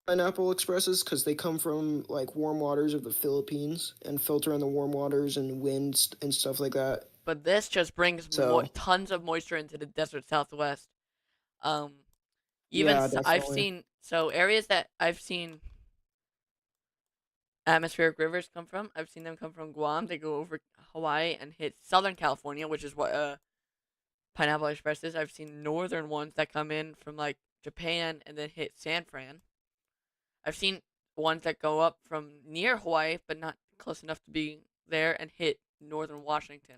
pineapple expresses, because they come from like warm waters of the Philippines and filter in the warm waters and winds and stuff like that. But this just brings So tons of moisture into the desert Southwest. Um, yeah, I've definitely. seen areas that I've seen atmospheric rivers come from. I've seen them come from Guam. They go over Hawaii and hit Southern California, which is what Pineapple Express is. I've seen northern ones that come in from like Japan and then hit San Fran. I've seen ones that go up from near Hawaii but not close enough to be there and hit northern Washington.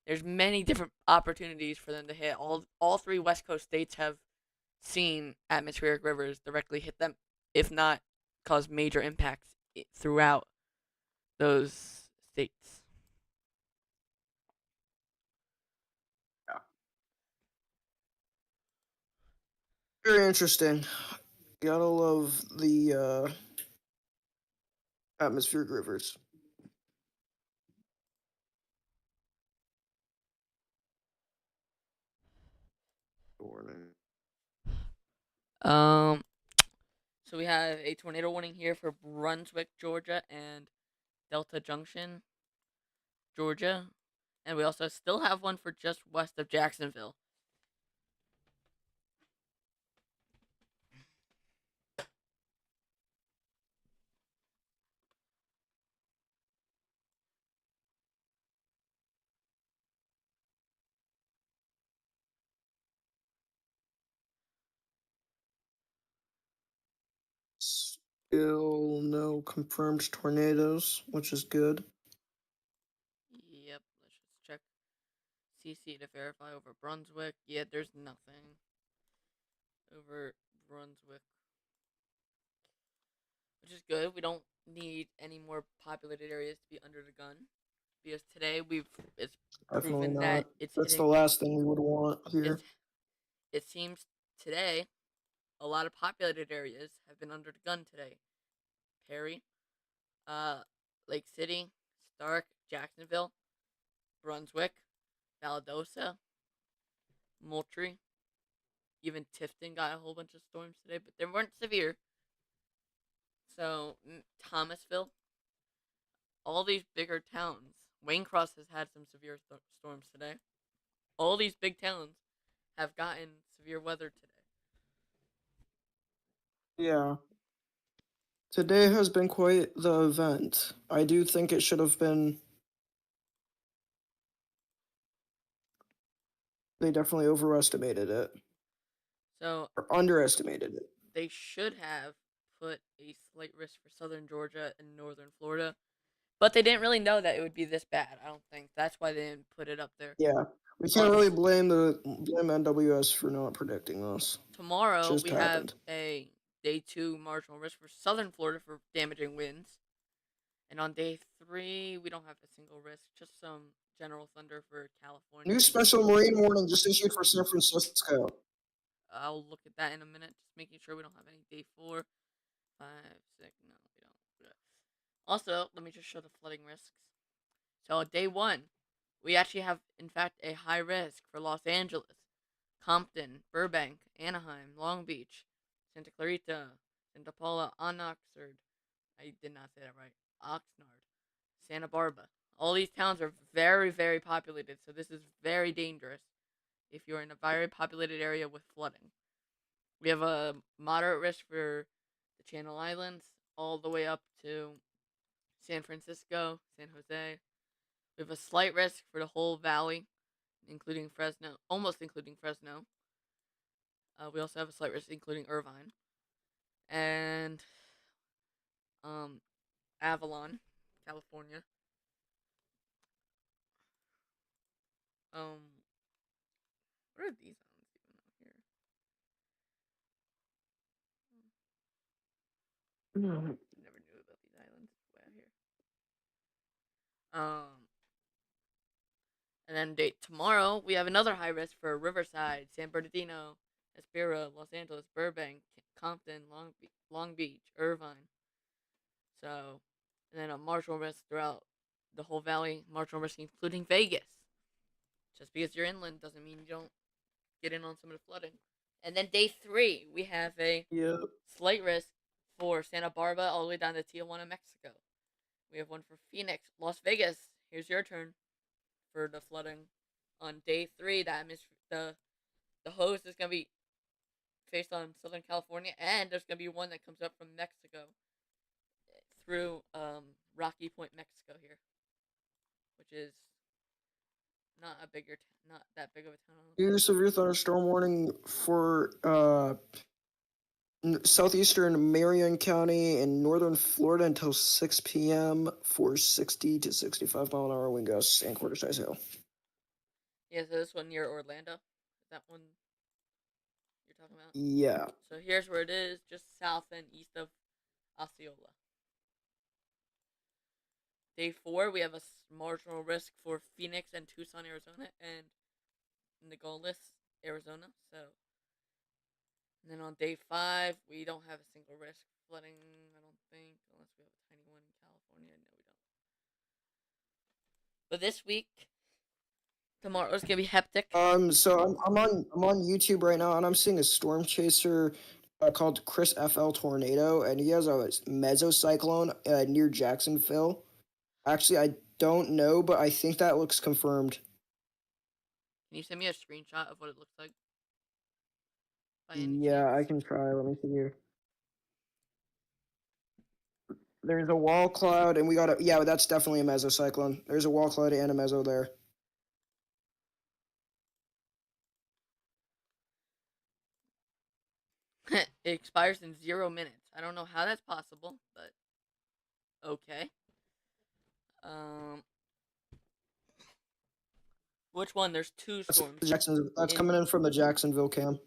There's many different opportunities for them to hit. All three West Coast states have seen atmospheric rivers directly hit them, if not cause major impacts throughout those states. Yeah. Very interesting. Gotta love the atmospheric rivers. Warning. Um, so we have a tornado warning here for Brunswick, Georgia, and Delta Junction, Georgia, and we also still have one for just west of Jacksonville. Still no confirmed tornadoes, which is good. Yep, let's just check CC to verify over Brunswick. Yeah, there's nothing over Brunswick, which is good. We don't need any more populated areas to be under the gun because today it's Definitely proven that not. That's the last thing we would want here. it's it seems today a lot of populated areas have been under the gun today. Perry, uh, Lake City, Stark, Jacksonville, Brunswick, Valdosta, Moultrie, even Tifton got a whole bunch of storms today, but they weren't severe. So Thomasville, all these bigger towns. Wayne Cross has had some severe storms today. All these big towns have gotten severe weather today. Yeah. Today has been quite the event. I do think it should have been. They definitely overestimated it So or underestimated it. they should have put a slight risk for southern Georgia and northern Florida, but they didn't really know that it would be this bad. I don't think that's why they didn't put it up there. Yeah, we can't On really blame NWS for not predicting this. tomorrow, Just we have happened. a day 2 marginal risk for southern Florida for damaging winds. And on day 3, we don't have a single risk, just some general thunder for California. New special marine warning just issued for San Francisco. I'll look at that in a minute, just making sure we don't have any day 4, 5, 6. No, we don't. Also, let me just show the flooding risks. So, day 1, we actually have, in fact, a high risk for Los Angeles, Compton, Burbank, Anaheim, Long Beach, Santa Clarita, Santa Paula, Oxnard. I did not say that right. Oxnard, Santa Barbara. All these towns are very, very populated, so this is very dangerous if you're in a very populated area with flooding. We have a moderate risk for the Channel Islands, all the way up to San Francisco, San Jose. We have a slight risk for the whole valley, including Fresno, almost including Fresno. We also have a slight risk including Irvine. And Avalon, California. What are these islands even out here? Never knew about these islands way out here. And then date tomorrow we have another high risk for Riverside, San Bernardino, Espira, Los Angeles, Burbank, Compton, Long Beach, Irvine. So, and then a marginal risk throughout the whole valley, marginal risk including Vegas. Just because you're inland doesn't mean you don't get in on some of the flooding. And then day 3, we have a slight risk for Santa Barbara all the way down to Tijuana, Mexico. We have one for Phoenix, Las Vegas. Here's your turn for the flooding. On day 3, the hose is gonna be faced on Southern California, and there's gonna be one that comes up from Mexico through Rocky Point, Mexico here, which is not that big of a town. New severe thunderstorm warning for southeastern Marion County and northern Florida until 6 p.m. for 60 to 65 mile an hour wind gusts and quarter size hail. Yeah, so this one near Orlando. Is that one you're talking about? Yeah. So here's where it is, just south and east of Osceola. Day 4, we have a marginal risk for Phoenix and Tucson, Arizona, and Nogales, Arizona. So, and then on day 5, we don't have a single risk flooding. I don't think, unless we have a tiny one in California. No, we don't. But this week, tomorrow's gonna be hectic. So I'm on YouTube right now, and I'm seeing a storm chaser called Chris FL Tornado, and he has a mesocyclone near Jacksonville. Actually, I don't know, but I think that looks confirmed. Can you send me a screenshot of what it looks like? Yeah, I can try. Let me see here. There's a wall cloud, and we got a yeah. That's definitely a mesocyclone. There's a wall cloud and a meso there. It expires in 0 minutes. I don't know how that's possible, but okay. Which one? There's 2 storms. That's coming in from the Jacksonville cam.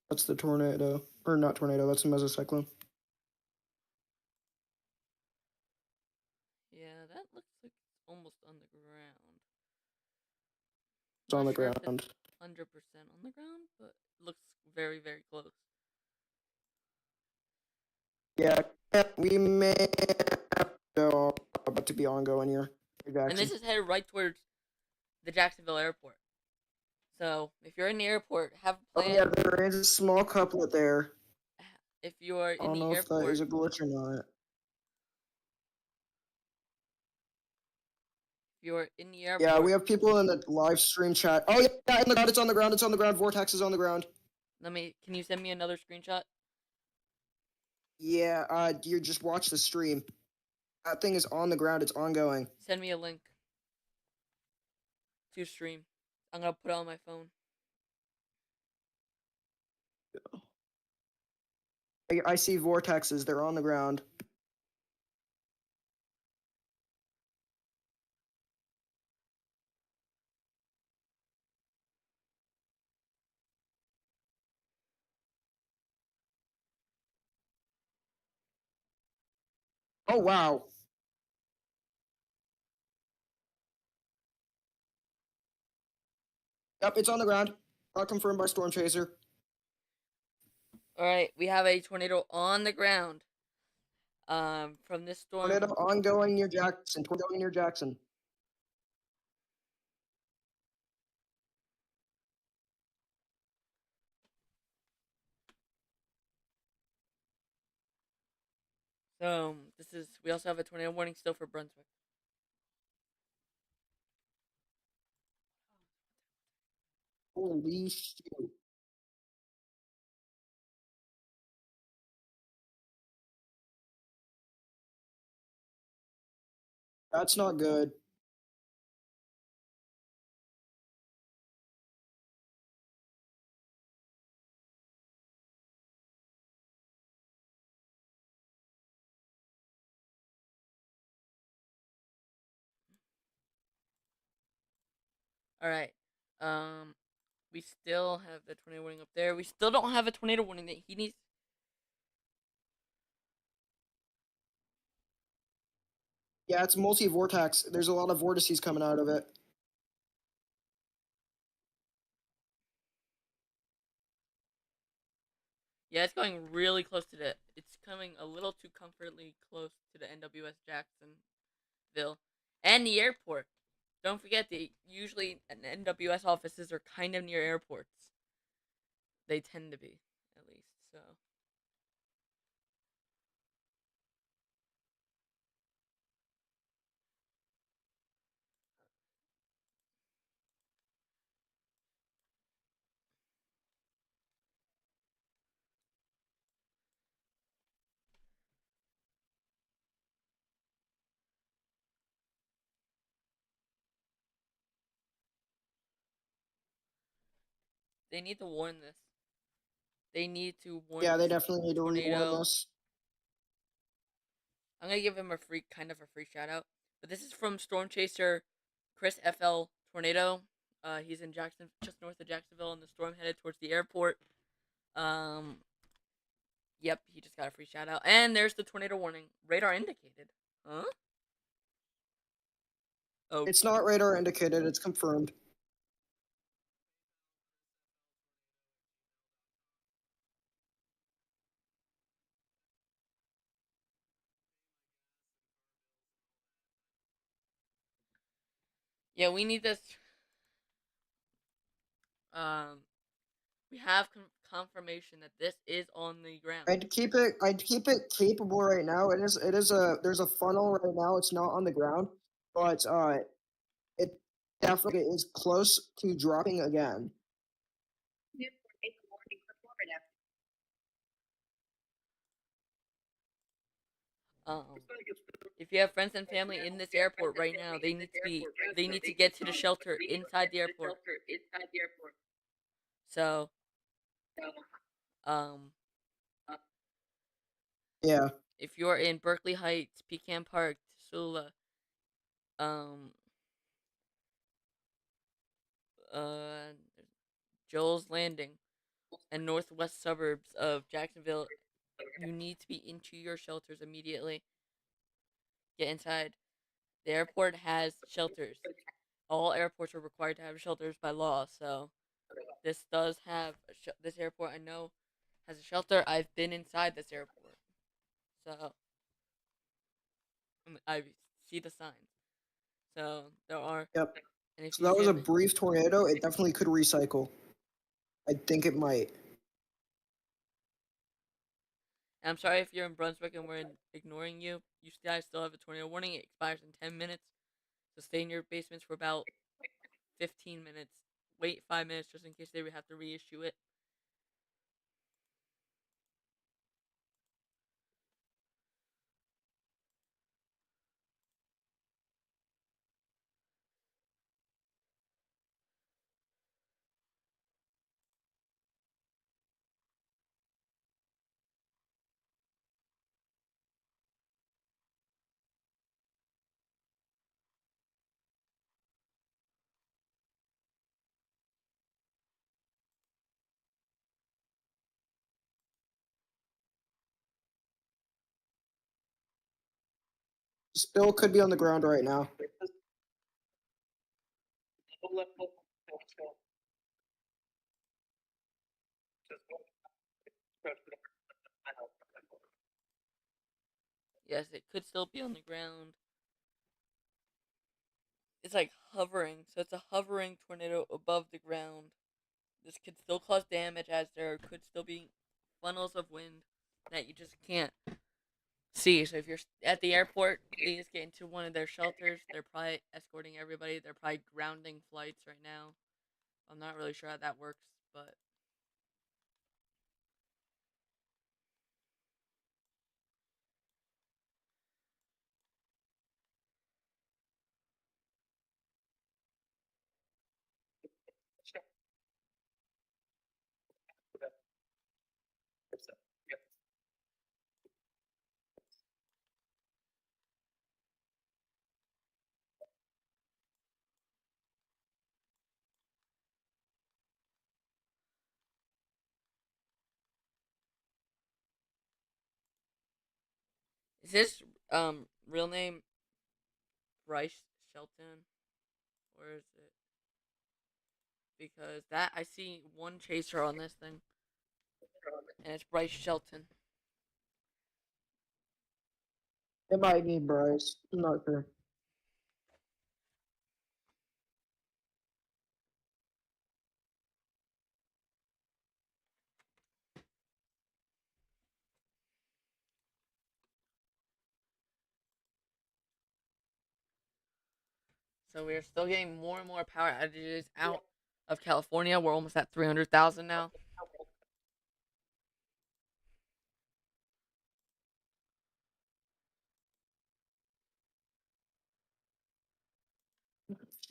That's the tornado, or not tornado. That's a mesocyclone. Yeah, that looks like it's almost on the ground. It's on the ground. 100% on the ground, but it looks very, very close. Yeah, we may go about to be ongoing here. And this is headed right towards the Jacksonville airport. So if you're in the airport, have a plan. Oh yeah, there is a small couplet there. If you are in the airport, I don't know if that is a glitch or not. If you're in the airport. Yeah, we have people in the live stream chat. Oh yeah, in the ground. It's on the ground. It's on the ground. Vortex is on the ground. Can you send me another screenshot? Yeah, you just watch the stream. That thing is on the ground. It's ongoing. Send me a link to stream. I'm gonna put it on my phone. I see vortexes. They're on the ground. Oh wow. Yep, it's on the ground. Confirmed by Storm Chaser. All right, we have a tornado on the ground. From this storm. Tornado ongoing near Jackson. Tornado near Jackson. So this is. We also have a tornado warning still for Brunswick. Holy shoot. That's not good. All right. We still have the tornado warning up there. We still don't have a tornado warning that he needs. Yeah, it's multi vortex. There's a lot of vortices coming out of it. Yeah, it's going really close to the. It's coming a little too comfortably close to the NWS Jacksonville and the airport. Don't forget, usually NWS offices are kind of near airports. They tend to be, at least. So they need to warn this. They need to warn Yeah, this they definitely need to rewarn tornado. this. I'm gonna give him a free shout out. But this is from Storm Chaser Chris FL Tornado. He's in Jackson, just north of Jacksonville, and the storm headed towards the airport. Um, yep, he just got a free shout out. And there's the tornado warning. Radar indicated. Huh? Oh, It's not radar indicated, it's confirmed. yeah, we need this. Um, we have confirmation that this is on the ground. I'd keep it capable right now. It is a there's a funnel right now, it's not on the ground, but it definitely is close to dropping again. Um, if you have friends and family in this airport right now, they need to get to the shelter inside the airport. So, um, Yeah. if you're in Berkeley Heights, Pecan Park, Sula, um, uh, Joel's Landing, and northwest suburbs of Jacksonville, you need to be into your shelters immediately. Get inside. The airport has shelters. All airports are required to have shelters by law. So this does have this airport. I know has a shelter. I've been inside this airport, so I see the signs. So there are, Yep. and if So you that see was a them, brief tornado. It definitely could recycle. I think it might. and I'm sorry if you're in Brunswick and we're ignoring you. You guys still have a tornado warning. It expires in 10 minutes. So stay in your basements for about 15 minutes. Wait 5 minutes just in case they would have to reissue it. Still could be on the ground right now. Yes, it could still be on the ground. It's like hovering, so it's a hovering tornado above the ground. This could still cause damage, as there could still be funnels of wind that you just can't see. So if you're at the airport, please get into one of their shelters. They're probably escorting everybody. They're probably grounding flights right now. I'm not really sure how that works, but is this real name Bryce Shelton, or is it because that I see one chaser on this thing, and it's Bryce Shelton. It might be Bryce. I'm not sure. So we are still getting more and more power outages out of California. We're almost at 300,000 now.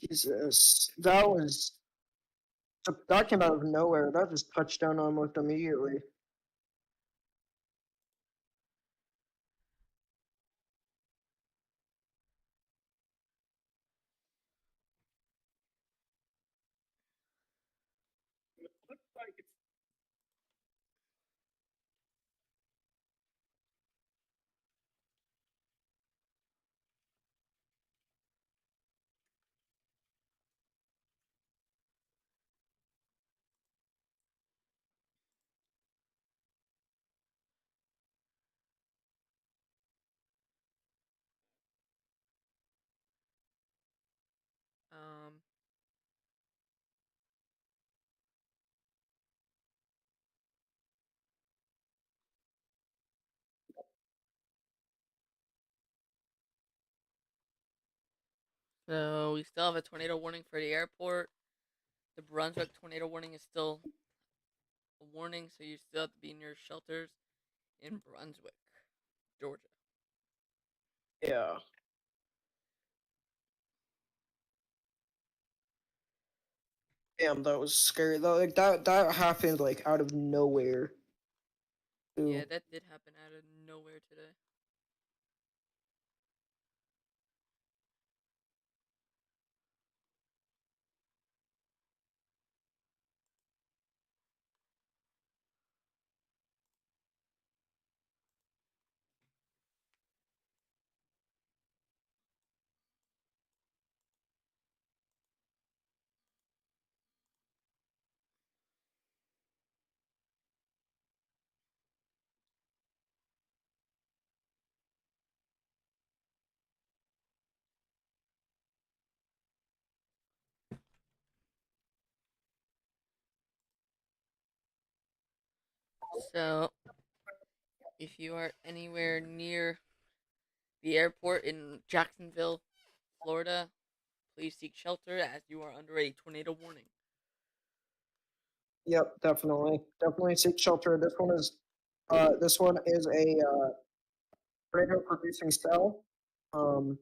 Jesus, that came out of nowhere. That just touched down almost immediately. Um, so we still have a tornado warning for the airport. The Brunswick tornado warning is still a warning, so you still have to be in your shelters in Brunswick, Georgia. Yeah. Damn, that was scary. Like that happened like out of nowhere. Yeah, Too. that did happen out of nowhere today. So if you are anywhere near the airport in Jacksonville, Florida, please seek shelter as you are under a tornado warning. Yep, definitely seek shelter. This one is a tornado producing cell. Um,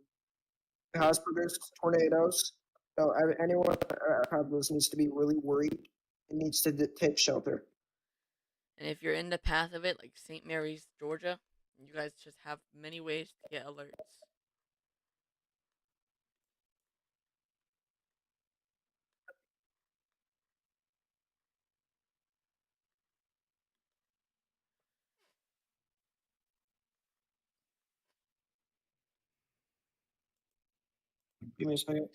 it has produced tornadoes. So anyone have this needs to be really worried. It needs to take shelter. And if you're in the path of it, like St. Mary's, Georgia, you guys just have many ways to get alerts. Give me a second.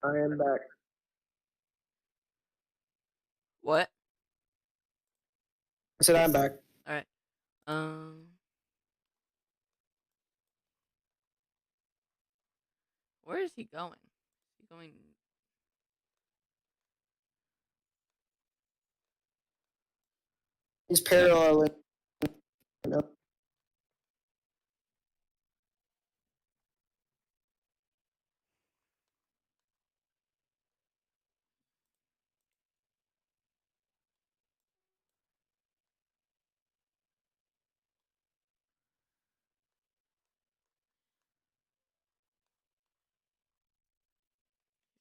I am back. What? I said I'm back. All right. Where is he going? Is he going? He's paralleling. No.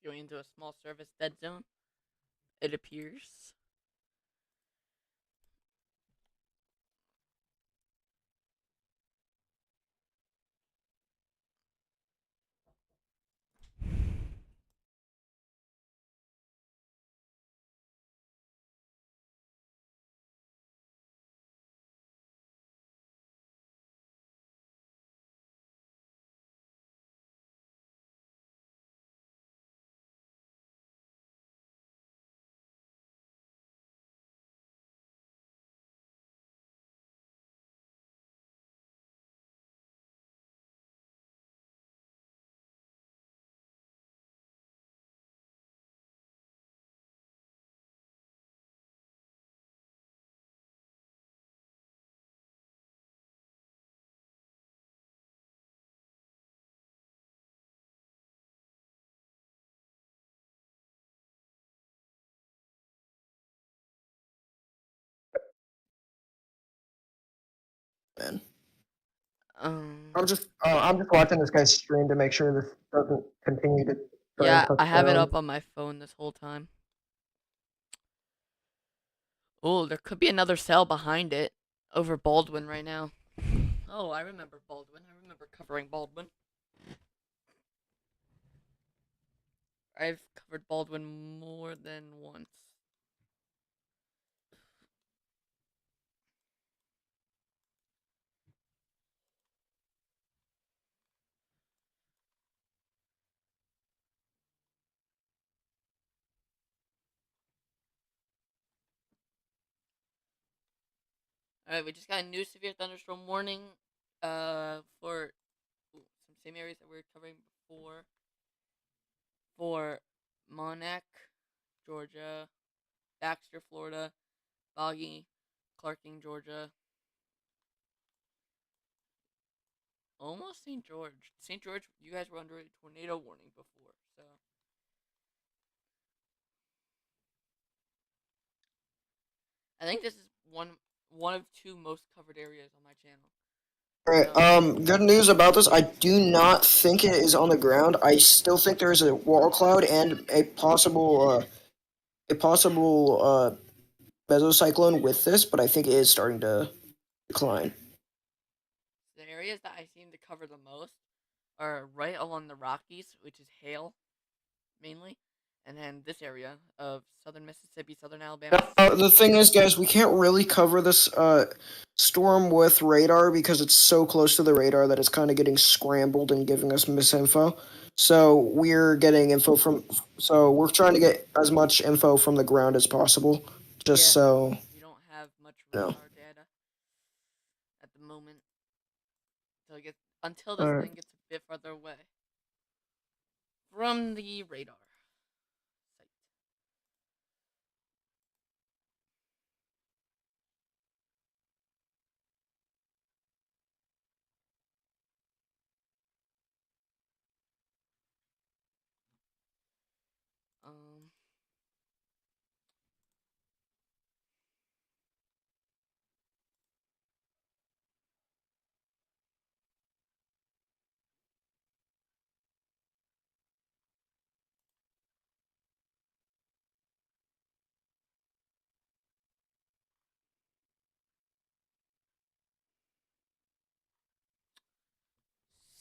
Going into a small service dead zone. It appears. Man. Um. I'm just watching this guy's stream to make sure this doesn't continue to try and Yeah, touch I have it down. up on my phone this whole time. Oh, there could be another cell behind it over Baldwin right now. Oh, I remember Baldwin. I remember covering Baldwin. I've covered Baldwin more than once. Alright, we just got a new severe thunderstorm warning for some same areas that we were covering before. For Monac, Georgia, Baxter, Florida, Boggy, Clarking, Georgia, almost St. George. St. George, you guys were under a tornado warning before, so I think this is one of two most covered areas on my channel. All right. So Good news about this. I do not think it is on the ground. I still think there is a wall cloud and a possible mesocyclone with this, but I think it is starting to decline. the areas that I seem to cover the most are right along the Rockies, which is hail mainly, and then this area of southern Mississippi, southern Alabama. The thing is, guys, we can't really cover this storm with radar because it's so close to the radar that it's kind of getting scrambled and giving us misinfo. So we're getting info from. So we're trying to get as much info from the ground as possible, just Yeah, so we don't have much you know. radar data at the moment until this All right. thing gets a bit further away from the radar site. Um,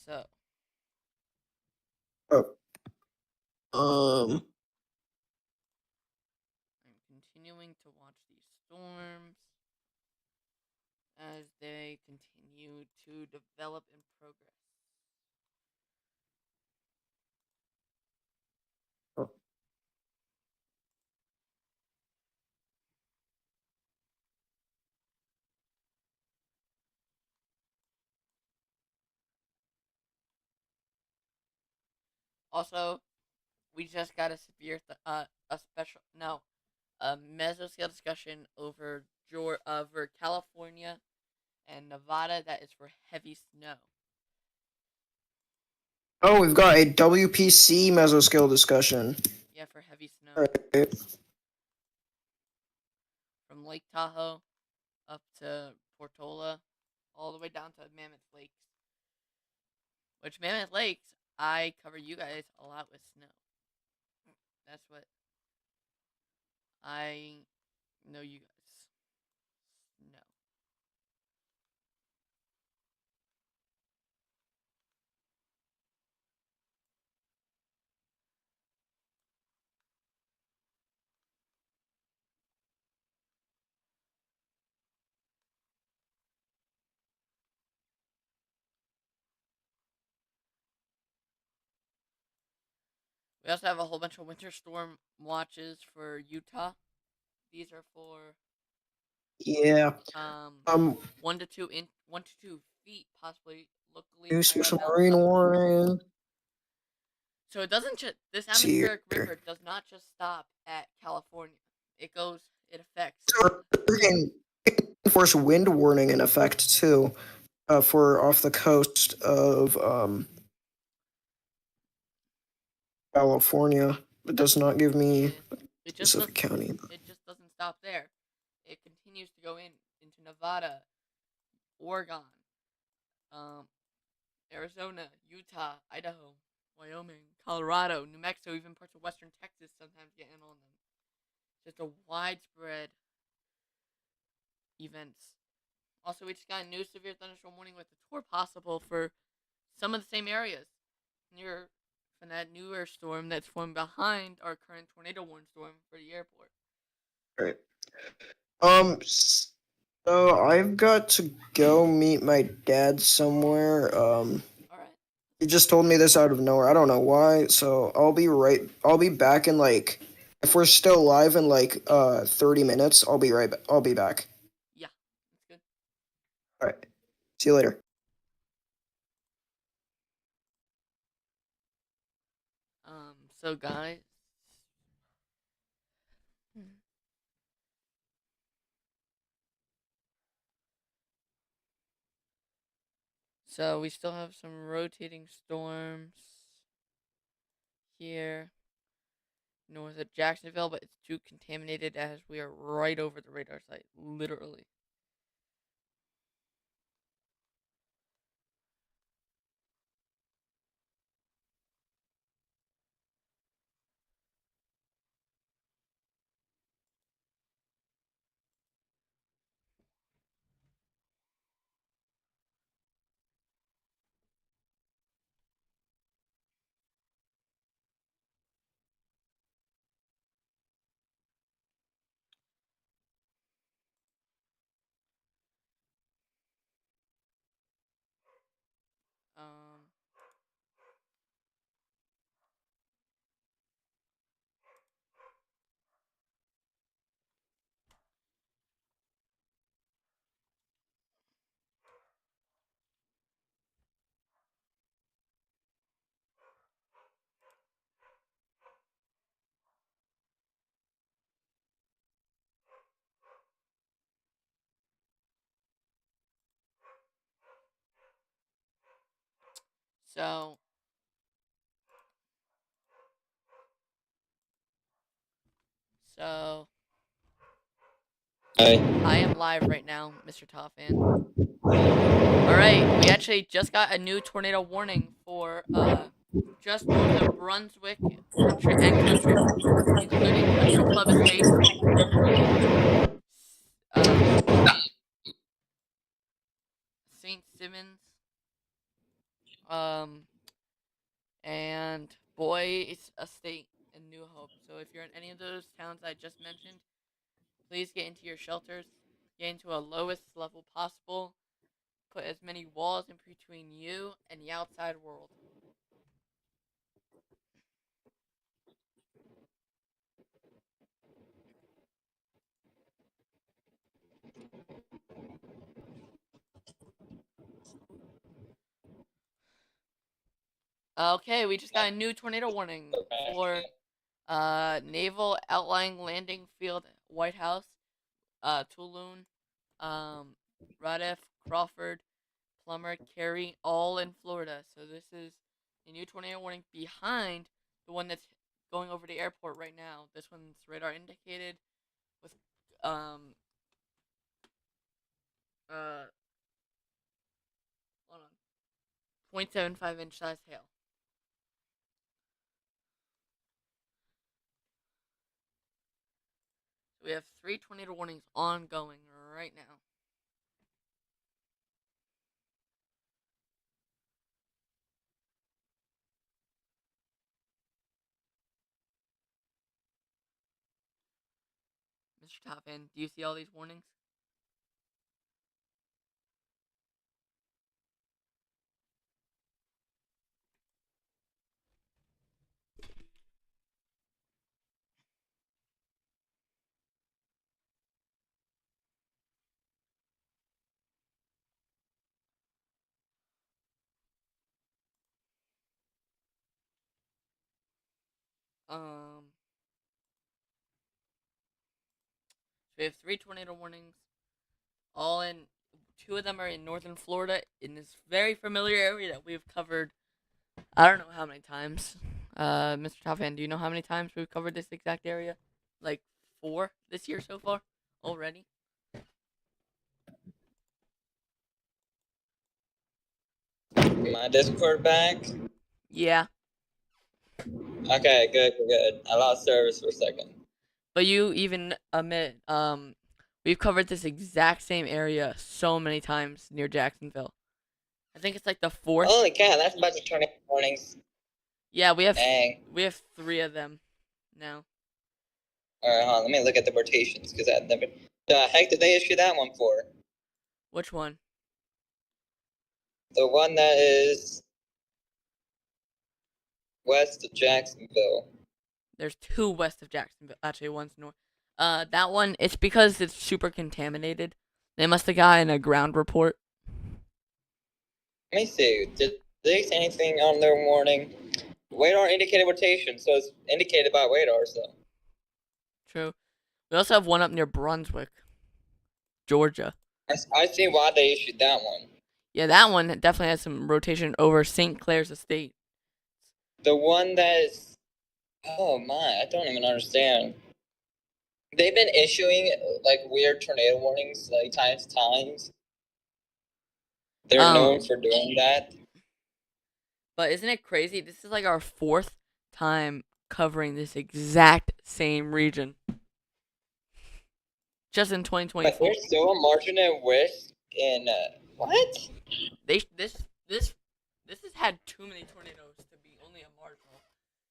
So, Oh. I'm continuing to watch these storms as they continue to develop and progress. Oh. Also, we just got a special no, a mesoscale discussion over California and Nevada that is for heavy snow. Oh, we've got a WPC mesoscale discussion. Yeah, for heavy snow. Alright. From Lake Tahoe up to Portola, all the way down to Mammoth Lakes. Which Mammoth Lakes, I cover you guys a lot with snow. That's what I know you guys know. We also have a whole bunch of winter storm watches for Utah. These are for Yeah. 1 to 2 feet, possibly locally New higher up special mountains marine up. warning. So it doesn't just this See here. atmospheric river does not just stop at California. It affects. Force wind warning in effect too, for off the coast of California. It does not give me It just specific county. It just doesn't stop there. It continues to go into Nevada, Oregon, Arizona, Utah, Idaho, Wyoming, Colorado, New Mexico, even parts of western Texas sometimes get in on them. Just a widespread events. Also, we just got a new severe thunderstorm warning with a tour possible for some of the same areas near from that newer storm that's formed behind our current tornado warning storm for the airport. Right. So I've got to go meet my dad somewhere. All right. He just told me this out of nowhere. I don't know why. So I'll be back in like, if we're still live in like 30 minutes, I'll be back. Yeah, that's good. All right. See you later. So guys. So we still have some rotating storms here north of Jacksonville, but it's too contaminated as we are right over the radar site, literally. Um, so so I am live right now, Mr. Toffan. Alright, we actually just got a new tornado warning for just north of Brunswick and Country, including Country Club Estates, St. Simons, um, and Boise State and New Hope. So if you're in any of those towns I just mentioned, please get into your shelters, get into a lowest level possible, put as many walls in between you and the outside world. Okay, we just got a new tornado warning for Naval Outlying Landing Field, White House, Tulum, um, Radef, Crawford, Plummer, Cary, all in Florida. So this is a new tornado warning behind the one that's going over the airport right now. This one's radar indicated with um uh hold on 0.75-inch size hail. So we have 3 tornado warnings ongoing right now. Mr. Topham, do you see all these warnings? Um, so we have 3 tornado warnings, all in. 2 of them are in northern Florida, in this very familiar area that we've covered. I don't know how many times. Mr. Topham, do you know how many times we've covered this exact area? Like 4 this year so far already. My Discord back? Yeah, Okay, good. I lost service for a second. but you even admit we've covered this exact same area so many times near Jacksonville. I think it's like the 4th. Holy cow, that's a bunch of tornado warnings. Yeah, Dang. we have 3 of them now. Alright, hold on, let me look at the rotations, because I've never... The heck did they issue that one for? Which one? The one that is west of Jacksonville. There's 2 west of Jacksonville. Actually, one's north. That one, it's because it's super contaminated. They must have gotten a ground report. Let me see, did they say anything on their warning? Radar indicated rotation, so it's indicated by radar, so... True. We also have one up near Brunswick, Georgia. I see why they issued that one. Yeah, that one definitely has some rotation over St. Clair's estate. The one that is... Oh my, I don't even understand. They've been issuing like weird tornado warnings like times. They're known for doing that. But isn't it crazy? This is like our 4th time covering this exact same region. Just in 2024. But there's still a margin of risk in what? This has had too many tornadoes to be only a marginal.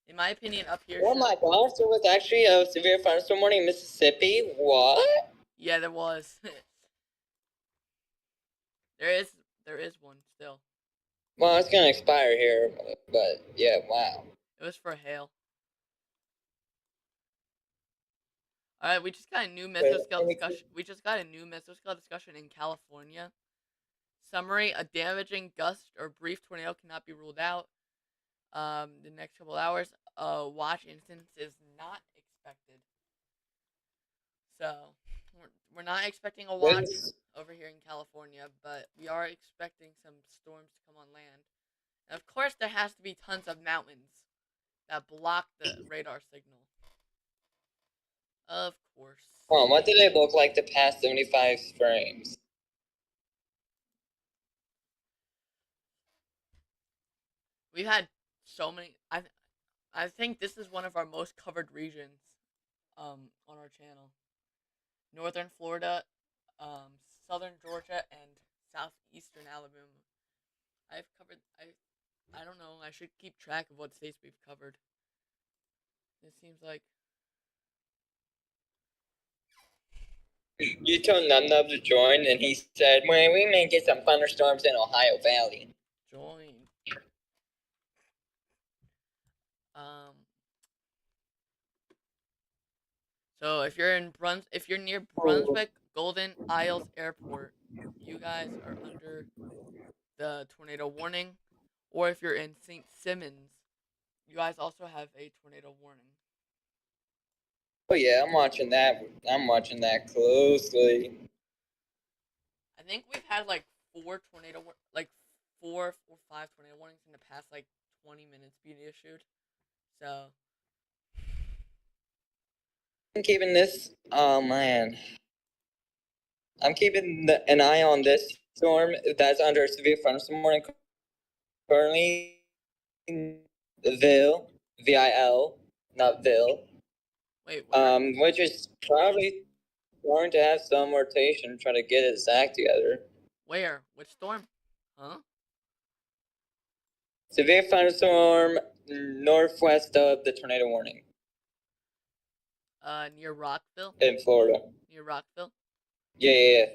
In my opinion, up here. Oh my gosh, there was actually a severe thunderstorm warning in Mississippi. What? Yeah, there was. there is one still. Well, it's gonna expire here, but yeah, wow. It was for hail. All right, we just got a new mesoscale discussion. We just got a new mesoscale discussion in California. Summary: a damaging gust or brief tornado cannot be ruled out. The next couple hours, a watch instance is not expected. So we're not expecting a watch over here in California, but we are expecting some storms to come on land. And of course, there has to be tons of mountains that block the radar signal. Of course. What did it look like the past 75 frames? We've had so many. I think this is one of our most covered regions on our channel. Northern Florida, southern Georgia, and southeastern Alabama. I've covered I don't know. I should keep track of what states we've covered. It seems like You told Num Nub to join, and he said, "Well, we may get some thunderstorms in Ohio Valley." join. Um. So if you're near Brunswick Golden Isles Airport, you guys are under the tornado warning. Or if you're in St. Simons, you guys also have a tornado warning. Oh yeah, I'm watching that. I'm watching that closely. I think we've had like like 4 or 5 tornado warnings in the past like 20 minutes being issued. So I'm keeping this. Oh man, I'm keeping an eye on this storm that's under severe thunderstorm warning currently. VIL, not Vil. wait, where? Which is probably going to have some rotation, try to get its act together. Where? Which storm? Huh? Severe thunderstorm northwest of the tornado warning Near Rockville. in Florida. Near Rockville. Yeah.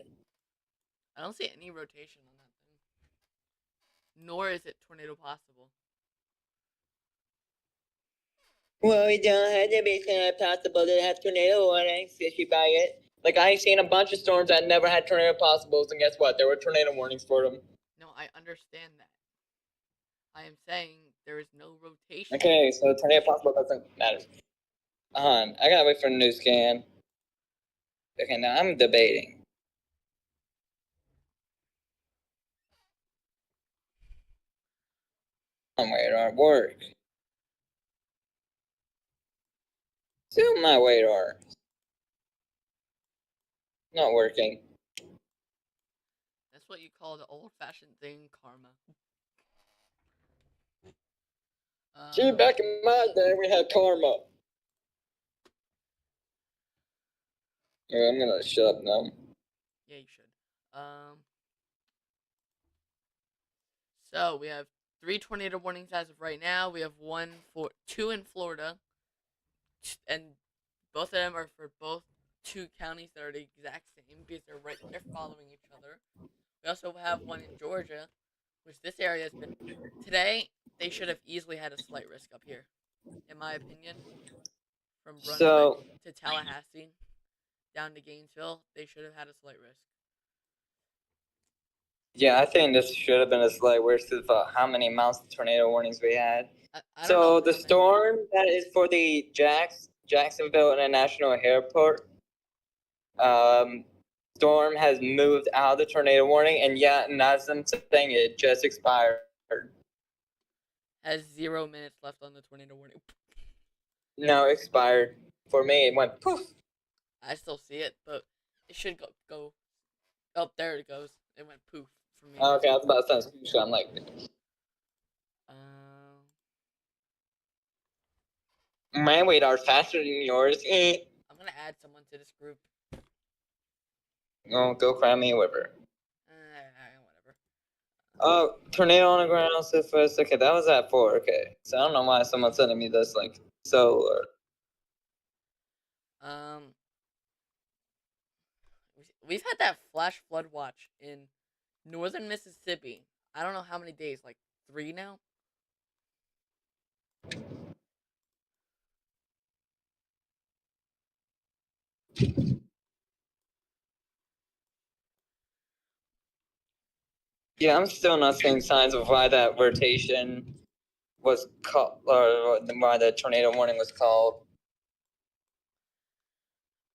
I don't see any rotation on that thing. Nor is it tornado possible. Well, we don't have to be possible to have tornado warnings issued by it. Like, I've seen a bunch of storms that never had tornado possibles, and guess what? There were tornado warnings for them. No, I understand that. I am saying there is no rotation. Okay, so tornado possible doesn't matter. I gotta wait for the new scan. Okay, now I'm debating. Radar work. Still my radar. Not working. That's what you call the old-fashioned thing, karma. See, back in my day, we had karma. Yeah, I'm gonna shut up now. Yeah, you should. So we have 3 tornado warnings as of right now. We have 2 in Florida, and both of them are for both 2 counties that are the exact same because they're following each other. We also have 1 in Georgia, which this area has been today. They should have easily had a slight risk up here, in my opinion. From Brunswick to Tallahassee, down to Gainesville, they should have had a slight risk. Yeah, I think this should have been a slight worse to how many amounts of tornado warnings we had. I don't know the storm that is for the Jacksonville International Airport storm has moved out of the tornado warning, and as I'm saying, it just expired. Has 0 minutes left on the tornado warning. No, expired. For me, it went poof. I still see it, but it should go. Oh, there it goes. It went poof for me. Okay, I was about to send a screenshot. I'm like, my radar faster than yours. I'm gonna add someone to this group. Oh, go cry me a river. Whatever. Oh, tornado on the ground. So first, okay, that was at 4. Okay, so I don't know why someone's sending me this like so. We've had that flash flood watch in northern Mississippi. I don't know how many days, like 3 now. Yeah, I'm still not seeing signs of why that rotation was called, or why the tornado warning was called.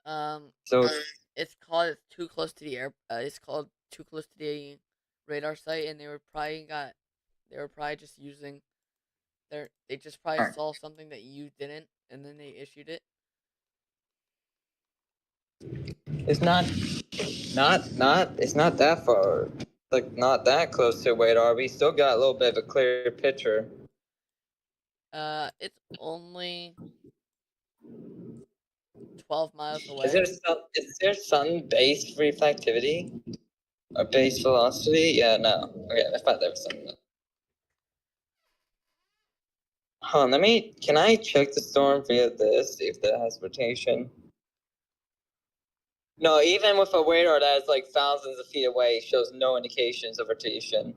So it's called too close to the air. It's called too close to the radar site, and they were probably just using they just probably saw something that you didn't, and then they issued it. It's not that far, like not that close to radar. We still got a little bit of a clear picture. It's only 12 miles away. Is there some base reflectivity or base velocity? Yeah, no. Okay, I thought there was something. Hold on, can I check the storm via this, see if that has rotation? No, even with a radar that is like thousands of feet away, it shows no indications of rotation.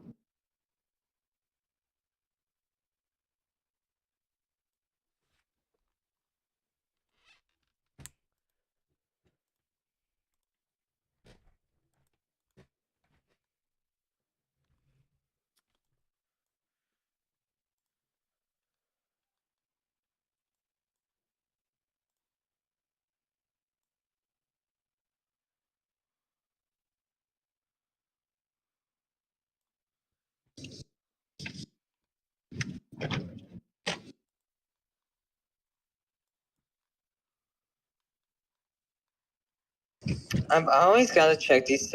I've always got to check these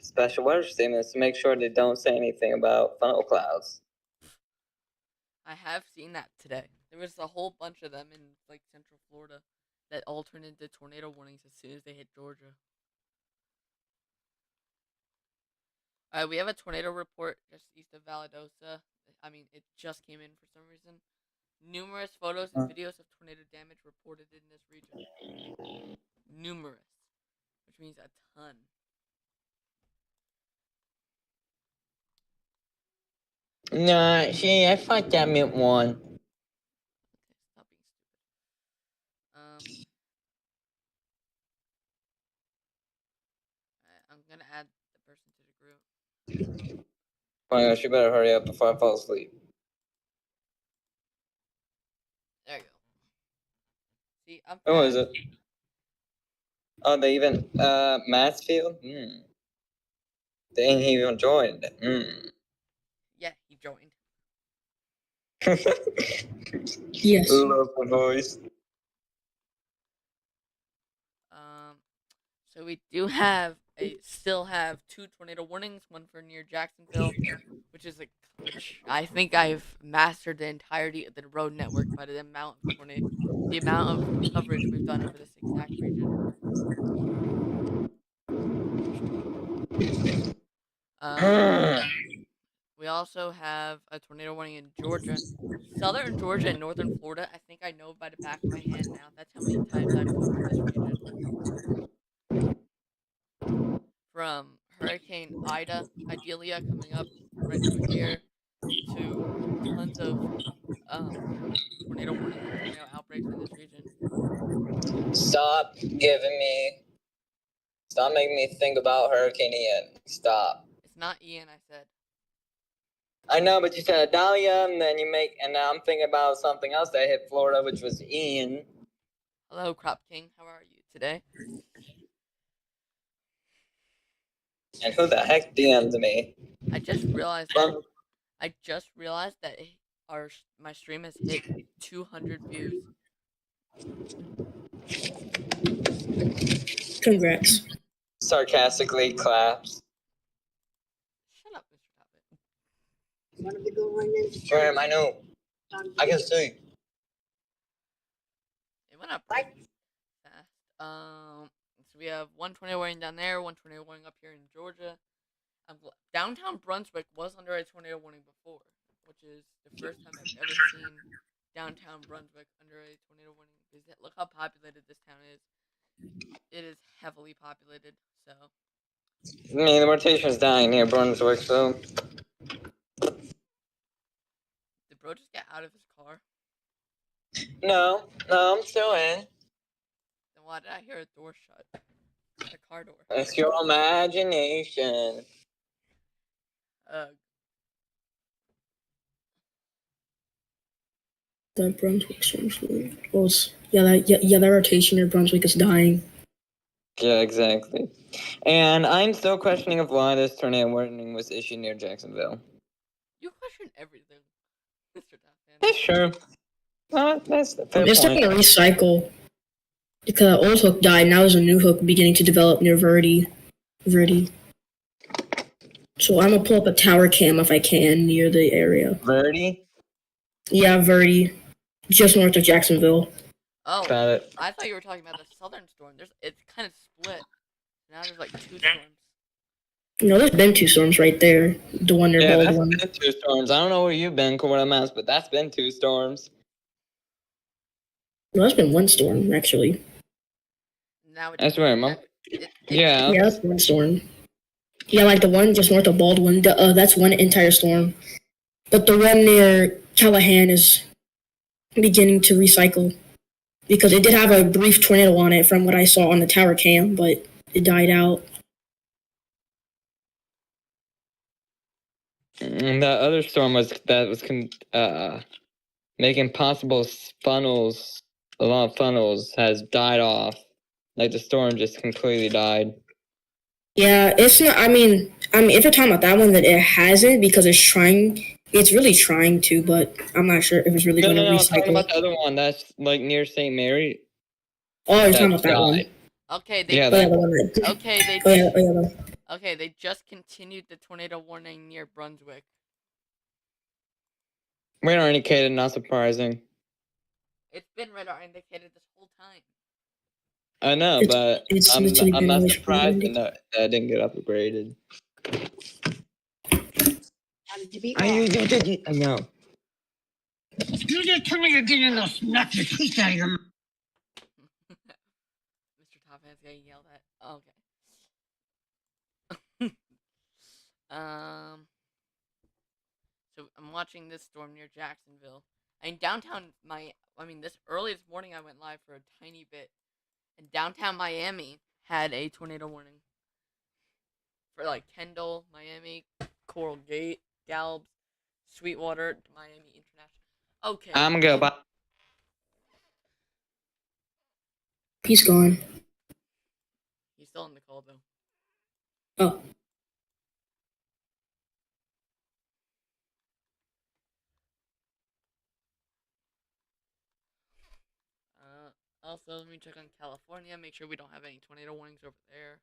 special weather statements to make sure they don't say anything about funnel clouds. I have seen that today. There was a whole bunch of them in like Central Florida that all turned into tornado warnings as soon as they hit Georgia. We have a tornado report just east of Valdosta. I mean, it just came in for some reason. Numerous photos and videos of tornado damage reported in this region. Numerous, which means a ton. Nah, see, I thought that meant one. Okay, stop being stupid. I'm gonna add the person to the group. Oh my gosh, you better hurry up before I fall asleep. There you go. See, I'm Who fast. is it? Oh, they even, Mansfield? Dang, he even joined. Yeah, he joined. Yes. Love the voice. So we do still have 2 tornado warnings, one for near Jacksonville, which I think I've mastered the entirety of the road network by the amount of coverage we've done over this exact region. We also have a tornado warning in Georgia, southern Georgia and northern Florida. I think I know by the back of my hand now. That's how many times I've covered this region. From Hurricane Idalia coming up right through here, to tons of tornado warnings and tornado outbreaks in this region. Stop making me think about Hurricane Ian. Stop. It's not Ian, I said. I know, but you said Adalia, and now I'm thinking about something else that hit Florida, which was Ian. Hello, Crop King. How are you today? And who the heck DM'd me? I just realized that my stream has hit 200 views. Congrats. Sarcastically claps. Shut up, Mr. Toppet. Graham, I know. I can see. It went up pretty fast. So we have 1 tornado warning down there, 1 tornado warning up here in Georgia. Downtown Brunswick was under a tornado warning before, which is the first time I've ever seen downtown Brunswick under a tornado warning. Look how populated this town is. It is heavily populated, so. I mean, the rotation's dying near Brunswick, so. Did bro just get out of his car? No, I'm still in. Then why did I hear a door shut? The car door. It's your imagination. The Brunswick storm's that rotation near Brunswick is dying. Yeah, exactly. And I'm still questioning of why this tornado warning was issued near Jacksonville. You question everything, Mr. Topman. Yeah, sure. That's the fair I'm just point. trying to recycle. Because the old hook died, now there's a new hook beginning to develop near Verde. So I'm gonna pull up a tower cam if I can near the area. Verde? Yeah, Verde. Just north of Jacksonville. Oh, Got it. I thought you were talking about the southern storm. It's kind of split. Now there's like 2 storms. No, there's been 2 storms right there. The one near Yeah, that's Baldwin. been 2 storms. I don't know where you've been, Cordamas, but that's been 2 storms. No, it's been one storm actually. Now it's That's right, Mom. Yeah. Yeah, that's one storm. Yeah, like the one just north of Baldwin. That's one entire storm. But the one near Callahan is beginning to recycle because it did have a brief tornado on it from what I saw on the tower cam, but it died out. And that other storm was making possible funnels. A lot of funnels has died off. Like the storm just completely died. Yeah, it's not. I mean, if you're talking about that one, that it hasn't because it's trying. It's really trying to, but I'm not sure if it's really going to I'm talking recycle. about the other one that's like near St. Mary. Oh, you're talking about that one. Okay, Oh, yeah, the one that. okay, they okay, they just continued the tornado warning near Brunswick. Radar indicated, not surprising. It's been radar indicated this whole time. I know, but I'm not surprised that it didn't get upgraded. I know. You just told me you're getting those nuts and teeth out of your mouth. Mr. Top Hat's getting yelled at. Oh, okay. So I'm watching this storm near Jacksonville. And downtown this early this morning I went live for a tiny bit. And downtown Miami had a tornado warning. For like Kendall, Miami, Coral Gate, Gallups, Sweetwater, Miami International. Okay. I'm gonna go. Bye. He's gone. He's still on the call though. Oh. Also, let me check on California. Make sure we don't have any tornado warnings over there.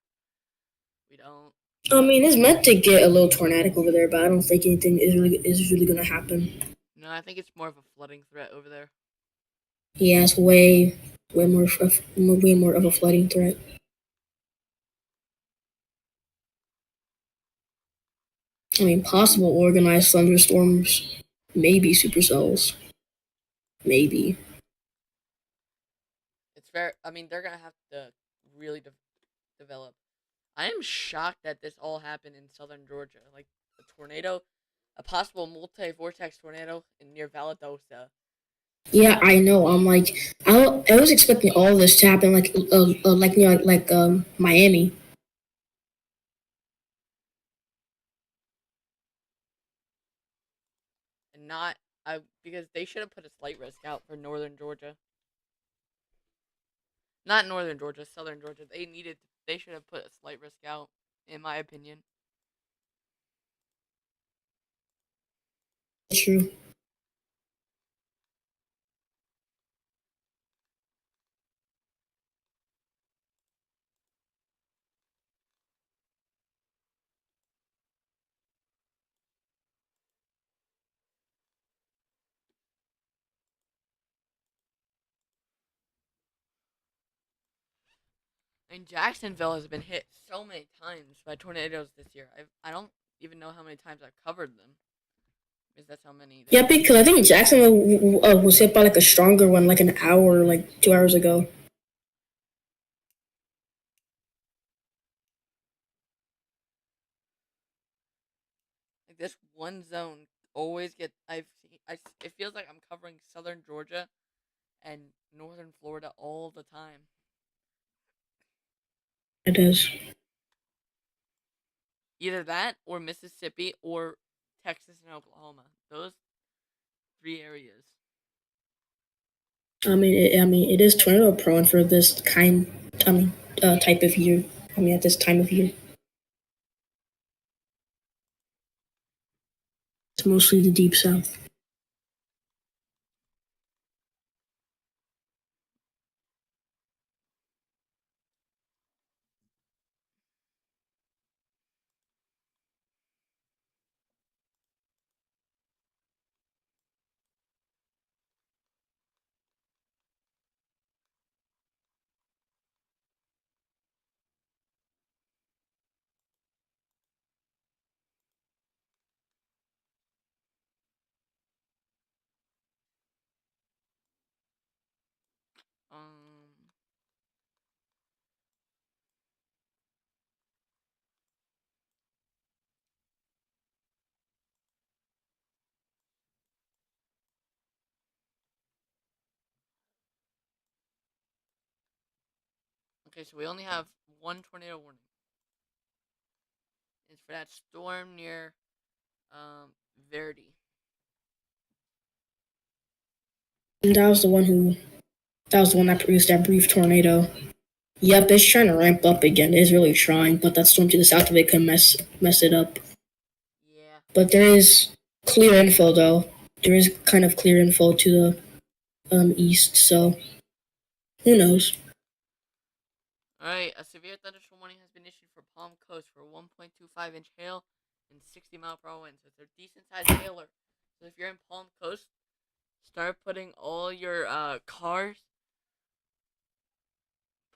We don't. I mean, it's meant to get a little tornadic over there, but I don't think anything is really gonna happen. No, I think it's more of a flooding threat over there. Yeah, it's way more of a flooding threat. I mean, possible organized thunderstorms, maybe supercells, maybe. It's fair. I mean, they're gonna have to really develop. I am shocked that this all happened in southern Georgia. Like a tornado, a possible multi-vortex tornado near Valdosta. Yeah, I know. I'm like, I was expecting all this to happen, like near Miami. And not because they should have put a slight risk out for northern Georgia. Not northern Georgia, southern Georgia. They should have put a slight risk out, in my opinion. True. And Jacksonville has been hit so many times by tornadoes this year. I don't even know how many times I've covered them. Because that's how many. Yeah, because I think Jacksonville was hit by like a stronger one, like an hour, like 2 hours ago. Like this one zone always gets. It feels like I'm covering southern Georgia and northern Florida all the time. It does. Either that or Mississippi or Texas and Oklahoma. Those three areas. I mean, it is tornado prone for this type of year. I mean, at this time of year, it's mostly the deep south. Um. Okay, so we only have one tornado warning. It's for that storm near Verdi. And that was the one that produced that brief tornado. Yep, it's trying to ramp up again. It's really trying, but that storm to the south of it could mess it up. Yeah. But there is clear info though. There is kind of clear info to the east, so who knows? Alright, a severe thunderstorm warning has been issued for Palm Coast for 1.25-inch hail and 60-mile-per-hour winds. It's a decent-sized hailer. So if you're in Palm Coast, start putting all your cars.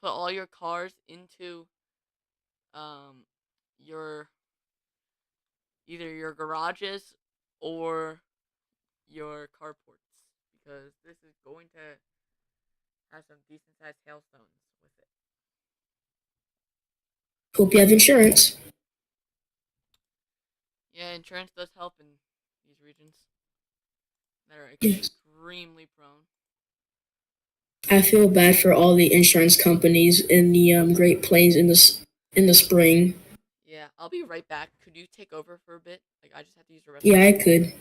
Put all your cars into your either your garages or your carports, because this is going to have some decent sized hailstones with it. Hope you have insurance. Yeah, insurance does help in these regions that are Yes. extremely prone. I feel bad for all the insurance companies in the Great Plains in the spring. Yeah, I'll be right back. Could you take over for a bit? Like, I just have to use the restroom. Yeah, I could.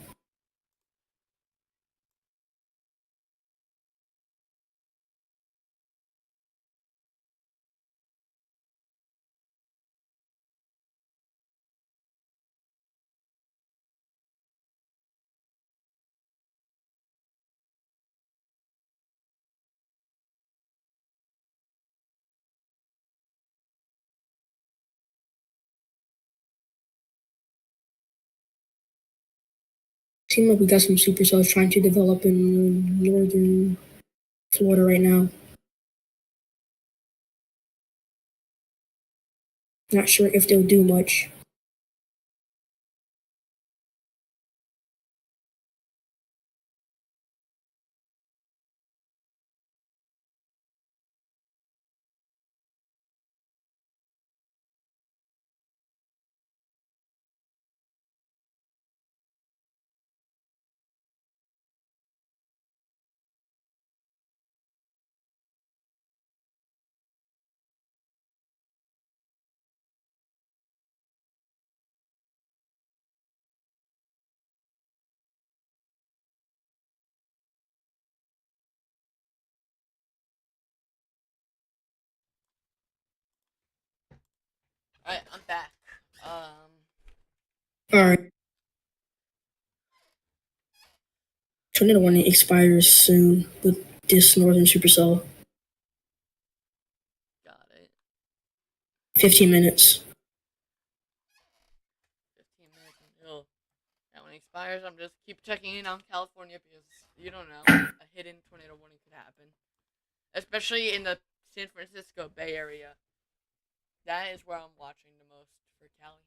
Seems like we got some supercells trying to develop in northern Florida right now. Not sure if they'll do much. Alright, I'm back. Alright. Tornado warning expires soon with this northern supercell. Got it. 15 minutes. 15 minutes until that one expires. I'm just keep checking in on California because you don't know, a hidden tornado warning could happen, especially in the San Francisco Bay Area. That is where I'm watching the most for Cali.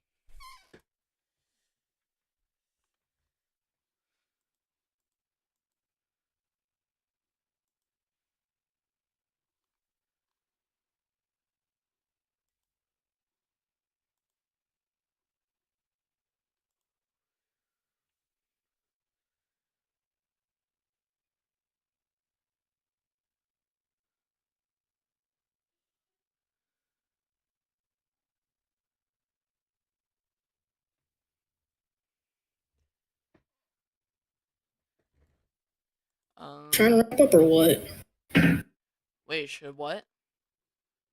Trying to wrap up or what? Wait, should what?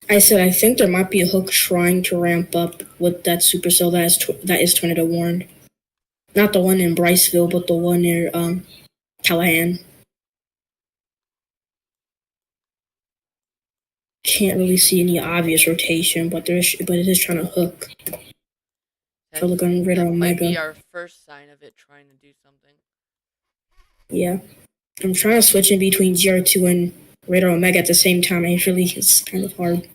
I said I think there might be a hook trying to ramp up with that supercell that is tornado warned. Not the one in Bryceville, but the one near Callahan. Can't really see any obvious rotation, but it is trying to hook. So look on radar That might be Omega. our first sign of it trying to do something. Yeah, I'm trying to switch in between GR2 and radar Omega at the same time. And it's kind of hard.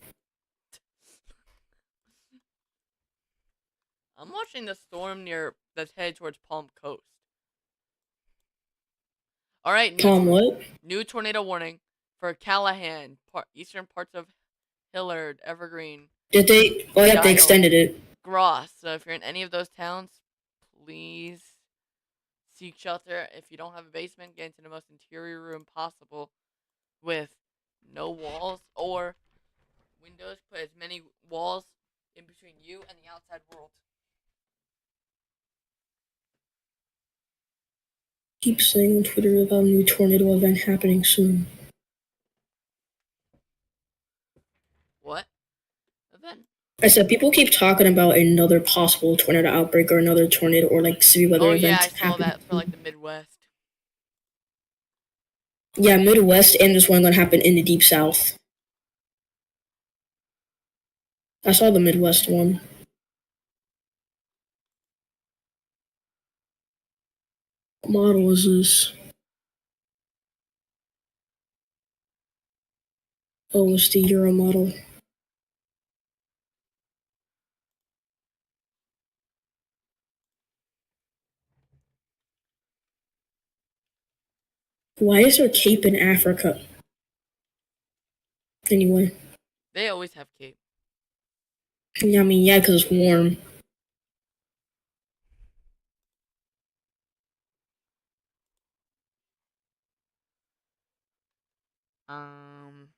I'm watching the storm that's headed towards Palm Coast. All right, Palm what? new tornado warning for Callahan, eastern parts of Hillard, Evergreen, Did they? Oh, yeah, they Dial, extended it. Gross. So if you're in any of those towns, please seek shelter. If you don't have a basement, get into the most interior room possible with no walls or windows. Put as many walls in between you and the outside world. Keep saying on Twitter about a new tornado event happening soon. What event? I said people keep talking about another possible tornado outbreak or another tornado or like severe weather Oh yeah, event I saw happening. that for like the Midwest. Yeah, Midwest, and there's one gonna happen in the Deep South. I saw the Midwest one. What model is this? Oh, it's the Euro model. Why is there Cape in Africa? Anyway, They always have Cape. yeah, I mean, yeah, because it's warm. Um.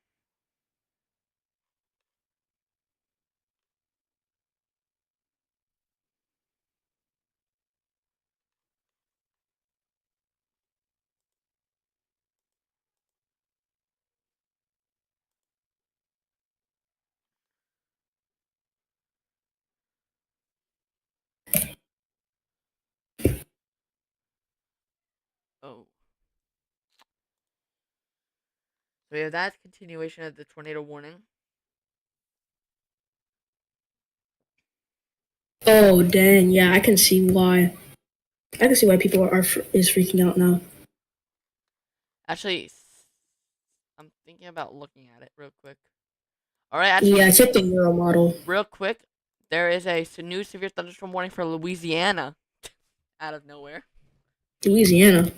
Oh. So yeah, that's continuation of the tornado warning. Oh, dang, yeah, I can see why. I can see why people is freaking out now. Actually, I'm thinking about looking at it real quick. All right, Yeah, actually, I took the Euro model. real quick, there is a new severe thunderstorm warning for Louisiana, out of nowhere. Louisiana.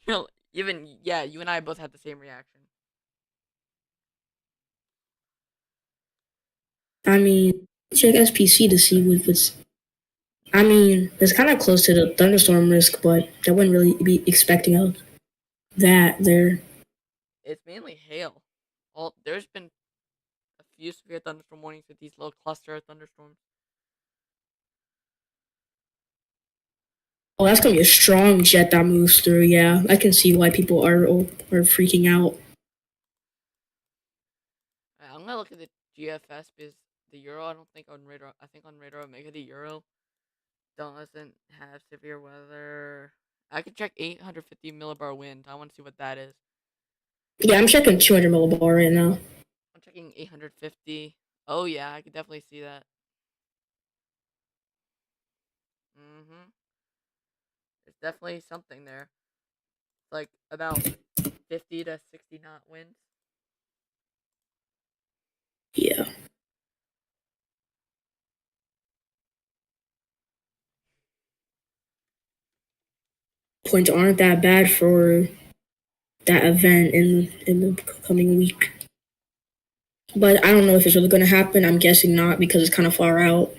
You know, even yeah, you and I both had the same reaction. I mean, check SPC to see if it's. I mean, it's kind of close to the thunderstorm risk, but I wouldn't really be expecting that there. It's mainly hail. There's been a few severe thunderstorm warnings with these little cluster of thunderstorms. Oh, that's gonna be a strong jet that moves through. Yeah, I can see why people are freaking out. I'm gonna look at the GFS because the Euro. I don't think on radar. I think on radar Omega the Euro doesn't have severe weather. I could check 850 millibar wind. I want to see what that is. Yeah, I'm checking 200 millibar right now. I'm checking 850. Oh yeah, I could definitely see that. Mm-hmm. There's definitely something there. Like about 50 to 60 knot winds. Yeah. Points aren't that bad for that event in the coming week. But I don't know if it's really going to happen. I'm guessing not because it's kind of far out.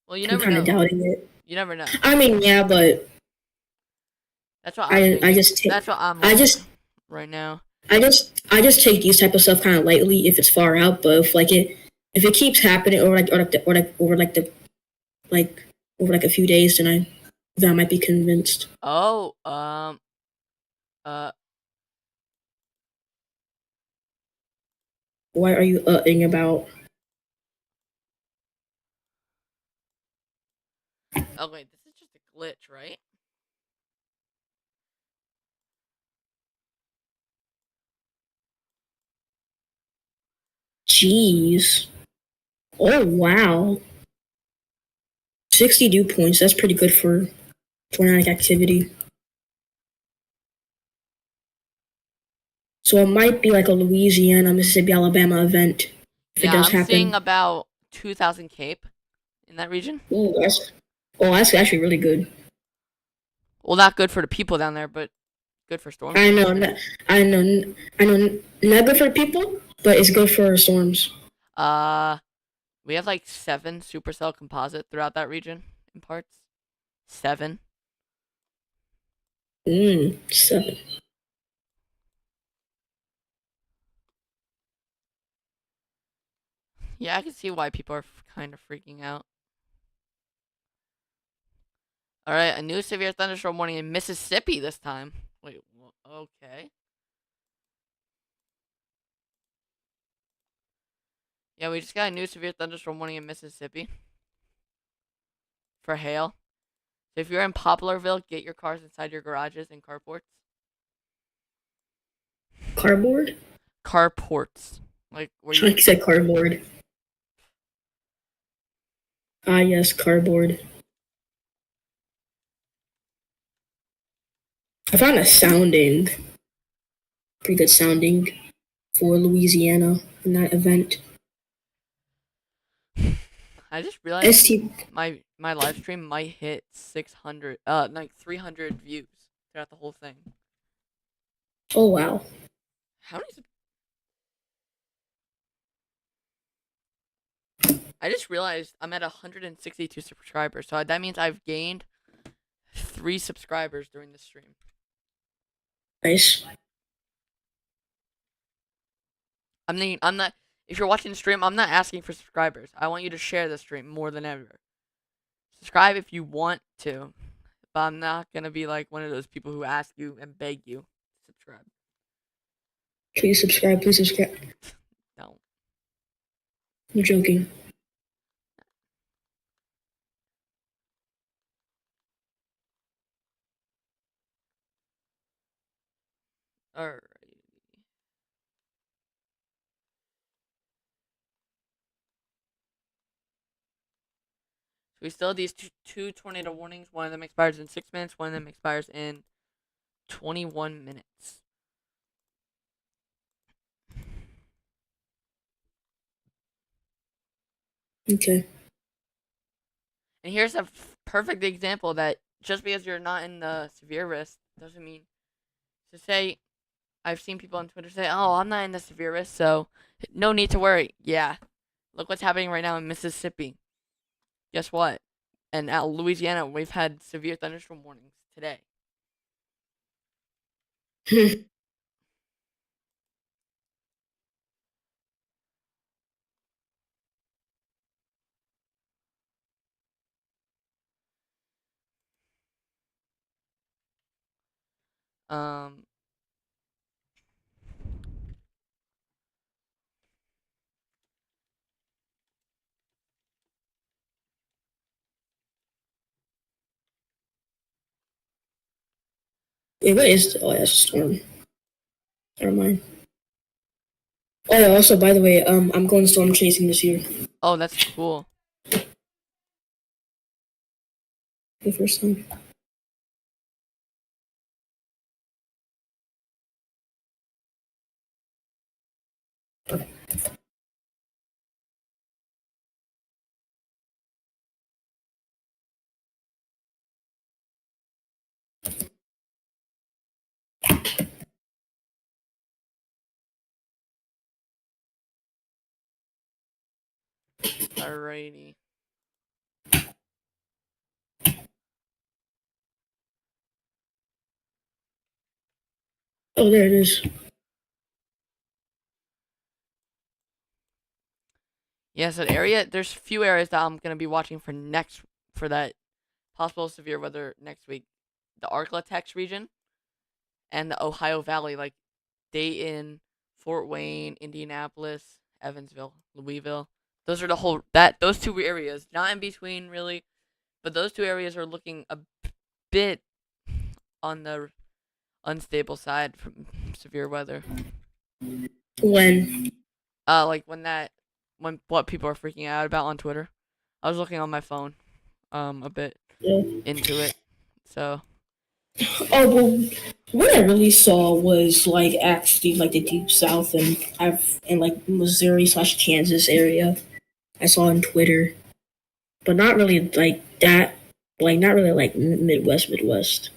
Well, you I'm never kind of know. doubting it. You never know. I mean, yeah, but That's what I'm thinking. That's what I'm looking at right now. I just take these type of stuff kind of lightly if it's far out. But if it keeps happening over a few days, then I might be convinced. Oh, Why are you ing about? oh wait, this is just a glitch, right? Jeez. Oh wow. 60 dew points. That's pretty good for tornadic activity. So it might be like a Louisiana, Mississippi, Alabama event if it Yeah, does I'm seeing happen. about 2,000 cape in that region. Ooh, that's actually really good. Well, not good for the people down there, but good for storm I know, chasing. I know, not good for people, but it's good for storms. We have like 7 supercell composite throughout that region in parts. 7. 7. Yeah, I can see why people are kind of freaking out. All right, a new severe thunderstorm warning in Mississippi this time. Wait, okay. Yeah, we just got a new severe thunderstorm warning in Mississippi for hail. So if you're in Poplarville, get your cars inside your garages and carports. Cardboard? Carports, like where you. Like I said, cardboard. Ah, yes, cardboard. I found a sounding, pretty good sounding for Louisiana in that event. I just realized ST. my live stream might hit 600, like 300 views throughout the whole thing. Oh wow. How many? I just realized I'm at 162 subscribers, so that means I've gained 3 subscribers during the stream. Nice. I'm not. If you're watching the stream, I'm not asking for subscribers. I want you to share the stream more than ever. Subscribe if you want to, but I'm not gonna be like one of those people who ask you and beg you to subscribe. Please subscribe. Please subscribe. No. I'm joking. Alright. So we still have these two tornado warnings. One of them expires in 6 minutes. One of them expires in 21 minutes. Okay. And here's a perfect example that just because you're not in the severe risk doesn't mean. So say I've seen people on Twitter say, "Oh, I'm not in the severe risk, so no need to worry." Yeah, look what's happening right now in Mississippi. Guess what? And at Louisiana, we've had severe thunderstorm warnings today. Um, Wait, what is? Oh, that's a storm. Never mind. Oh yeah. Also, by the way, I'm going storm chasing this year. oh, that's cool. The first time. Alrighty. Oh, there it is. Yeah, so there's few areas that I'm gonna be watching for that possible severe weather next week. The Arklatex region and the Ohio Valley, like Dayton, Fort Wayne, Indianapolis, Evansville, Louisville. Those are those 2 areas, not in between really, but those 2 areas are looking a bit on the unstable side from severe weather. When? Like when what people are freaking out about on Twitter. I was looking on my phone, a bit Yeah. into it. So. Oh well, what I really saw was like actually like the deep south and like Missouri/Kansas area. I saw on Twitter, but not really like that. Like not really like Midwest.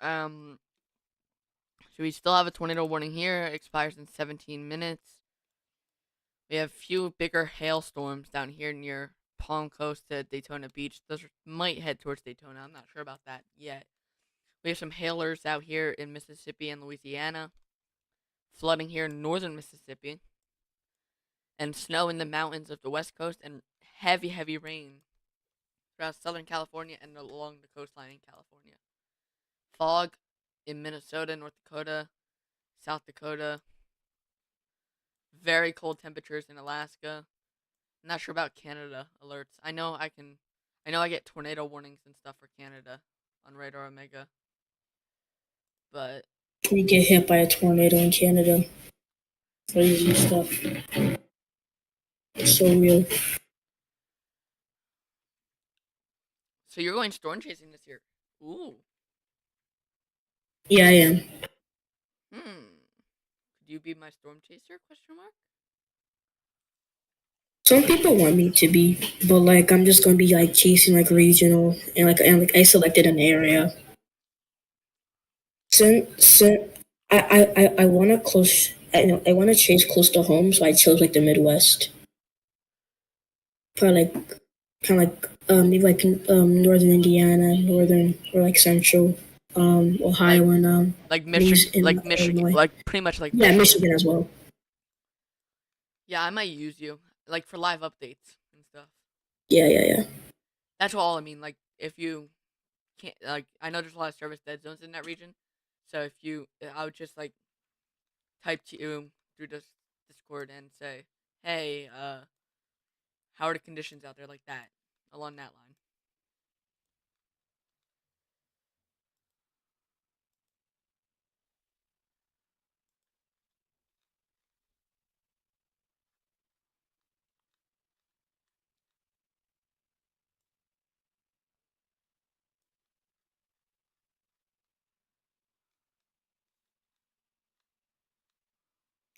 Um, so we still have a tornado warning here. It expires in 17 minutes. We have a few bigger hailstorms down here near Palm Coast to Daytona Beach. Those might head towards Daytona. I'm not sure about that yet. We have some hailers out here in Mississippi and Louisiana. Flooding here in northern Mississippi. And snow in the mountains of the west coast and heavy, heavy rain throughout southern California and along the coastline in California. Fog in Minnesota, North Dakota, South Dakota. Very cold temperatures in Alaska. Not sure about Canada alerts. I know I get tornado warnings and stuff for Canada on Radar Omega. But We get hit by a tornado in Canada. Crazy stuff. It's so real. so you're going storm chasing this year. Ooh. Yeah, I am. Could you be my storm chaser? Question mark. Some people want me to be, but like I'm just gonna be like chasing like regional and I selected an area. Since I want to close I want to chase close to home, so I chose like the Midwest. Probably like kind of like maybe like northern Indiana, northern or like central Like Ohio and in Michigan, Illinois. like pretty much like Yeah, Michigan. Michigan as well. Yeah, I might use you like for live updates and stuff. Yeah. That's all I mean. Like if you can't, like I know there's a lot of service dead zones in that region, so if you, I would just like type to you through this Discord and say, hey, how are the conditions out there, like that, along that line.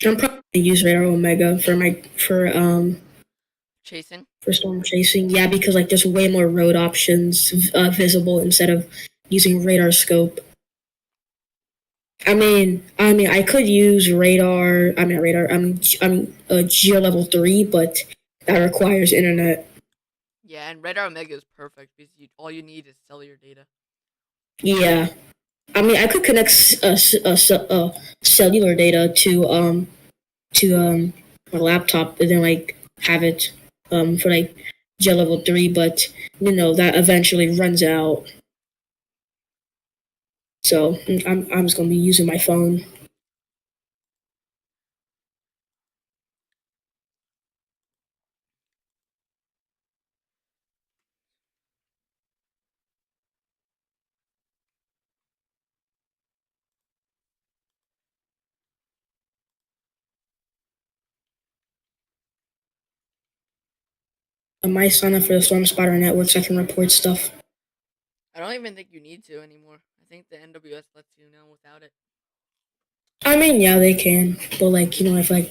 I'm probably gonna use Radar Omega Chasing. for storm chasing. Yeah, because like there's way more road options visible instead of using radar scope. I could use radar. I mean, radar. Geo level 3, but that requires internet. Yeah, and Radar Omega is perfect because all you need is cellular data. Yeah, I could connect cellular data to my laptop and then like have it for like Geo level 3, but that eventually runs out. So I'm just gonna be using my phone. I might sign up for the Storm Spotter network so I can report stuff. I don't even think you need to anymore. I think the NWS lets you know without it. I mean, yeah, they can, but like if like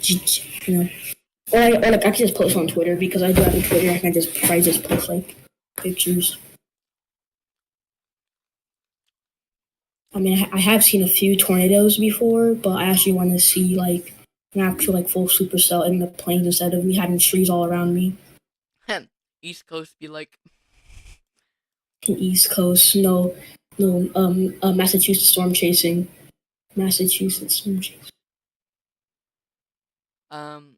or like I can just post on Twitter because I do have a Twitter. I can just probably just post like pictures. I mean, I have seen a few tornadoes before, but I actually want to see like an actual like full supercell in the plains instead of me having trees all around me. East Coast be like, East Coast, no, Massachusetts storm chasing, Massachusetts storm chasing. um,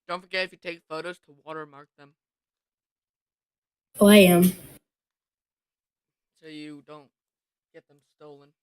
don't forget if you take photos to watermark them Oh, I am. so you don't get them stolen.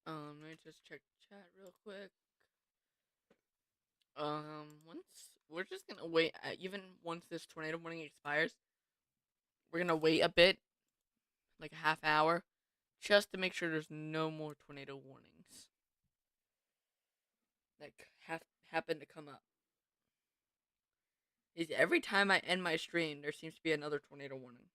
Let me just check chat real quick. Once we're just gonna wait. Even once this tornado warning expires, we're gonna wait a bit, like a half hour, just to make sure there's no more tornado warnings that happen to come up. Is every time I end my stream, there seems to be another tornado warning.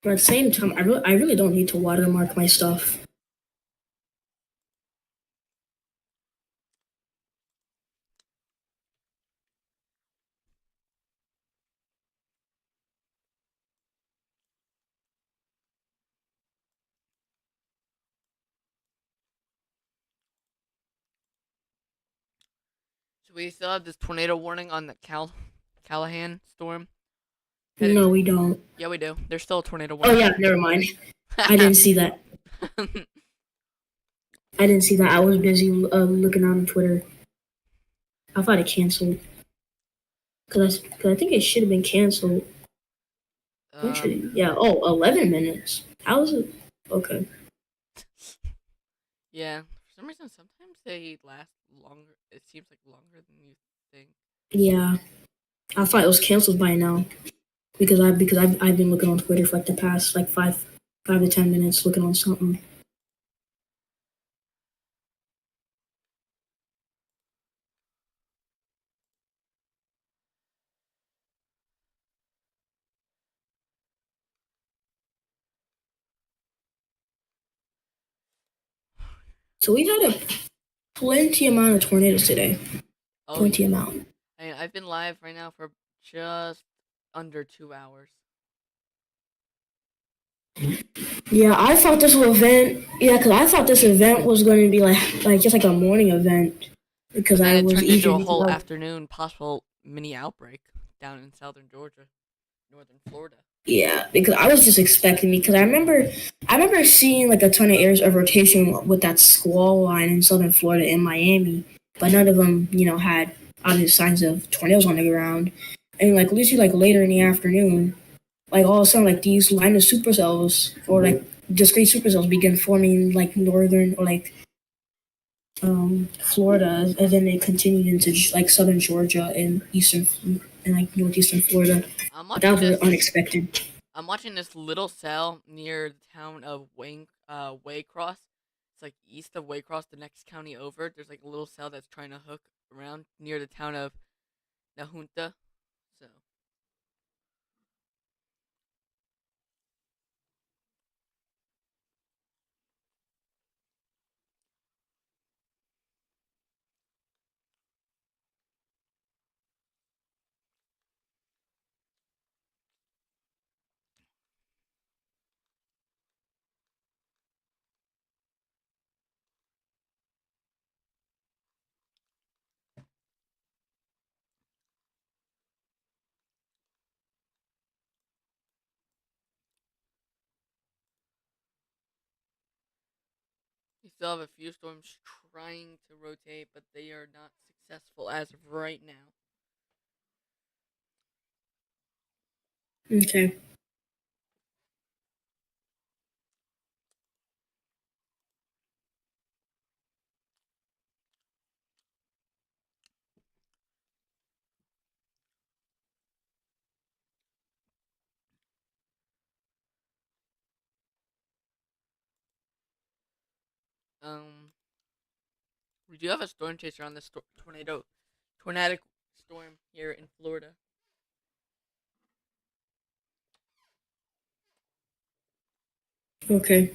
But at the same time, I really don't need to watermark my stuff. So we still have this tornado warning on the Callahan storm. No, we don't. Yeah, we do. There's still a tornado Oh warning. yeah, never mind. I didn't see that. I didn't see that. I was busy looking on Twitter. I thought it canceled. Cause I think it should have been canceled. When should it? Yeah. Oh, 11 minutes. How was it? Okay. Yeah. For some reason, sometimes they last longer. It seems like longer than you think. Yeah. I thought it was canceled by now. Because I've been looking on Twitter for like the past like 5 to 10 minutes looking on something. So we had a plenty amount of tornadoes today. Oh Plenty yeah. amount. I mean, I've been live right now for just under 2 hours. Yeah, I thought this event. Yeah, because I thought this event was going to be like just like a morning event because But then I it was turned into eager a because whole afternoon possible mini outbreak down in southern Georgia, northern Florida. yeah, because I was just expecting because I remember seeing like a ton of areas of rotation with that squall line in southern Florida and Miami, but none of them had obvious signs of tornadoes on the ground, and like literally like later in the afternoon, like all of a sudden like these line of supercells or like discrete supercells begin forming like northern or like Florida, and then it continued into like southern Georgia and and like northeastern Florida. I'm But that watching was very this. unexpected. I'm watching this little cell near the town of Waycross. It's like east of Waycross, the next county over. There's like a little cell that's trying to hook around near the town of Nahunta. So we still have a few storms trying to rotate, but they are not successful as of right now. Okay. Um, we do have a storm chaser on this tornadic storm here in Florida. Okay.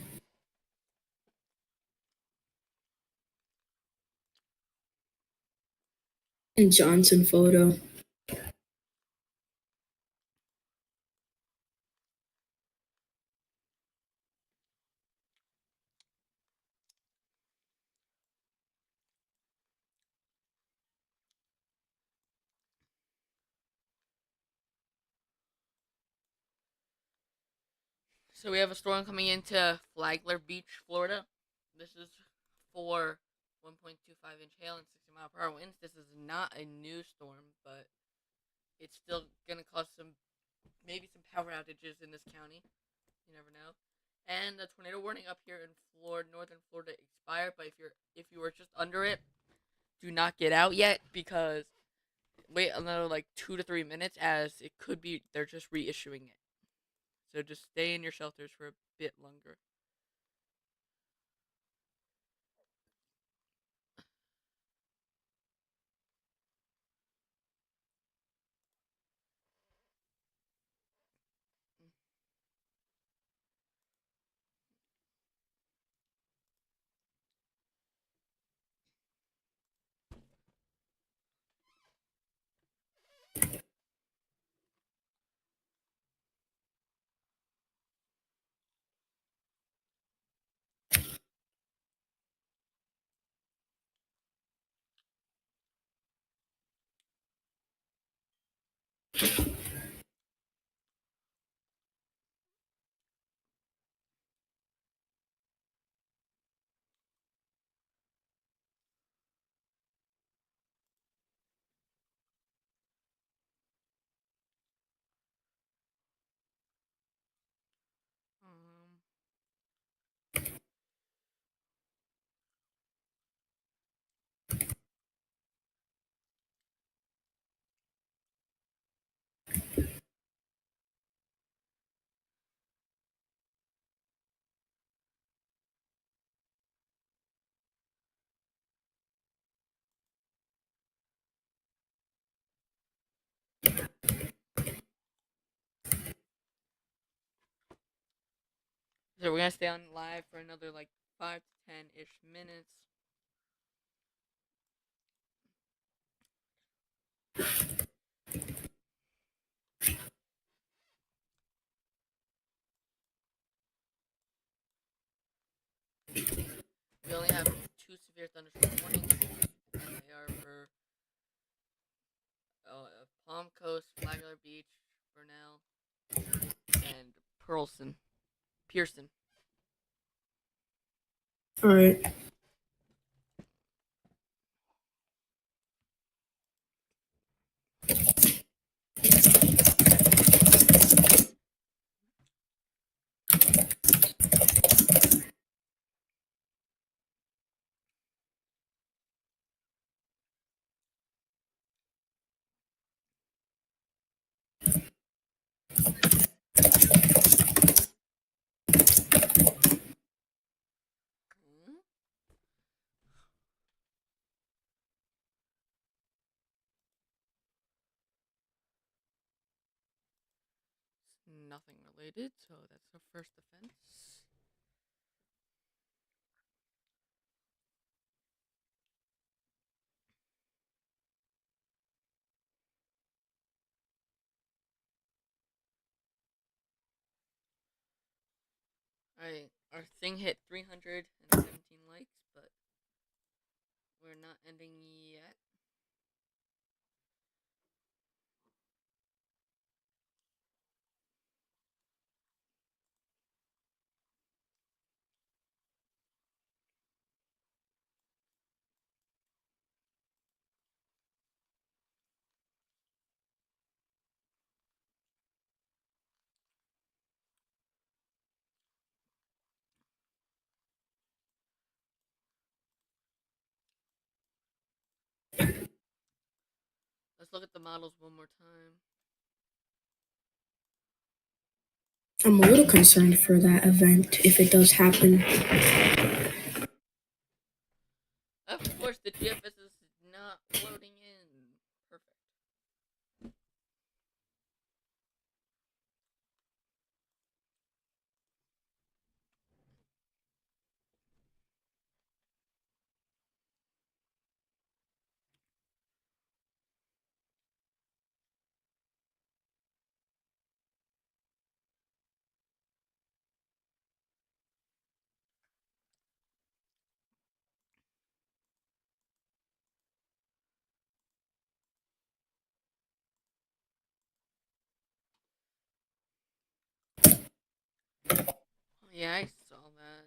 And Johnson photo. So we have a storm coming into Flagler Beach, Florida. This is for 1.25-inch hail and 60-mile-per-hour winds. This is not a new storm, but it's still gonna cause maybe some power outages in this county. You never know. And the tornado warning up here in Florida, northern Florida, expired. But if you were just under it, do not get out yet because wait another like 2 to 3 minutes, as it could be they're just reissuing it. So just stay in your shelters for a bit longer. Um, so we're gonna stay on live for another like 5 to 10-ish minutes. We only have 2 severe thunderstorm warnings, and they are for Palm Coast, Flagler Beach, Burnell, and Pearson. All right. Hmm? Nothing related, so that's the first offense. Alright, our thing hit 317 likes, but we're not ending yet. Let's look at the models one more time. I'm a little concerned for that event if it does happen. Of course, the GFS is not loading in. Perfect. Yeah, I saw that.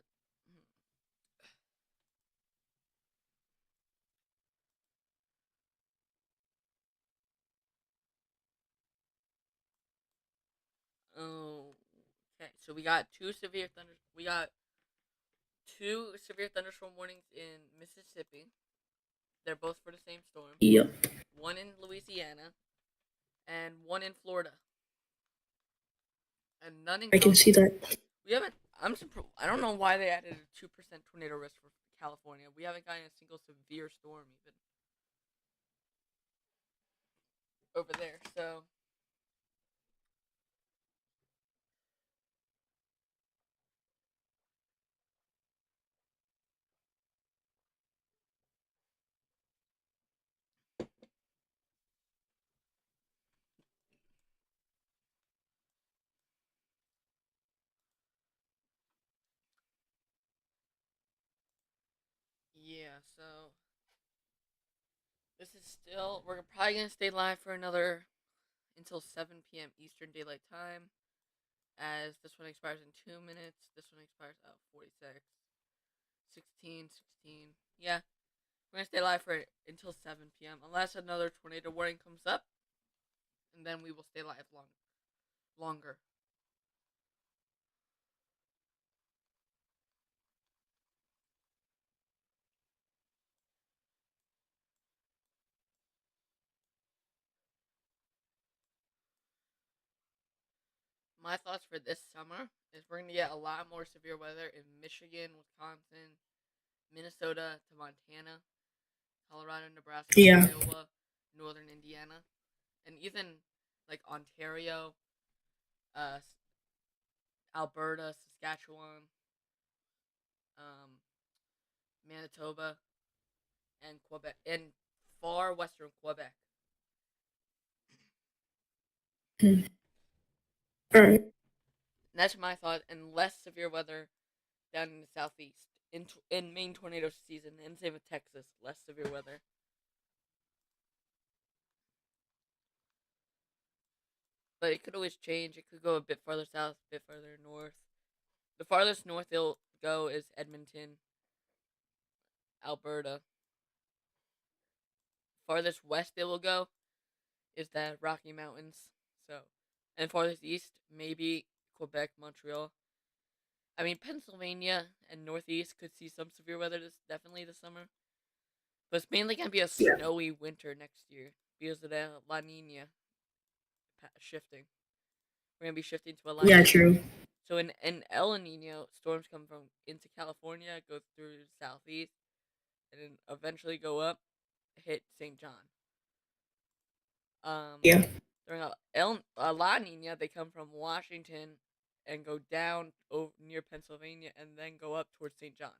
Oh, okay. So we got two severe thunderstorm warnings in Mississippi. They're both for the same storm. Yep, One in Louisiana and one in Florida, and none in I can see California. that. We haven't. I'm surprised. I don't know why they added a 2% tornado risk for California. We haven't gotten a single severe storm even over there. So yeah. So this is still. We're probably gonna stay live for another until 7 p.m. Eastern Daylight Time, as this one expires in 2 minutes. This one expires at 46, 16, 16. Yeah, we're gonna stay live for until 7 p.m. unless another tornado warning comes up, and then we will stay live longer. My thoughts for this summer is we're gonna get a lot more severe weather in Michigan, Wisconsin, Minnesota to Montana, Colorado, Nebraska, Yeah, Iowa, northern Indiana, and even like Ontario, uh, Alberta, Saskatchewan, um, Manitoba, and Quebec, and far western Quebec. all right. And that's my thought, and less severe weather down in the southeast in Maine tornado season, and same with Texas, less severe weather. But it could always change. It could go a bit farther south, a bit farther north. The farthest north they'll go is Edmonton, Alberta. Farthest west they will go is the Rocky Mountains. So, and farthest east, maybe Quebec, Montreal. I mean, Pennsylvania and Northeast could see some severe weather definitely this summer. But it's mainly going to be a Yeah, snowy winter next year because of the La Nina shifting. We're going to be shifting to a La yeah, Nina. true. So in El Nino, storms come from into California, go through the southeast, and then eventually go up, hit St. John. Yeah, During a La Nina, they come from Washington and go down near Pennsylvania and then go up towards St. John.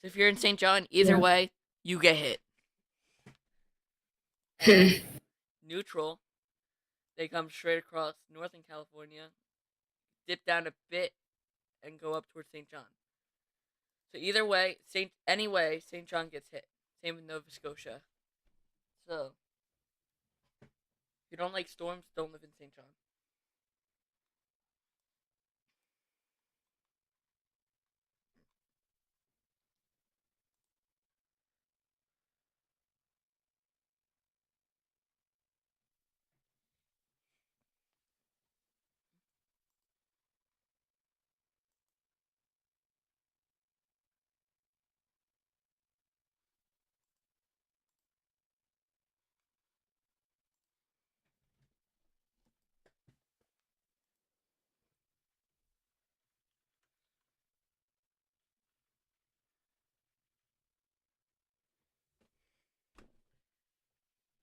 So if you're in St. John, either yeah. way, you get hit. And neutral, they come straight across northern California, dip down a bit, and go up towards St. John. So either way, St. John gets hit. Same with Nova Scotia. So if you don't like storms, don't live in St. John.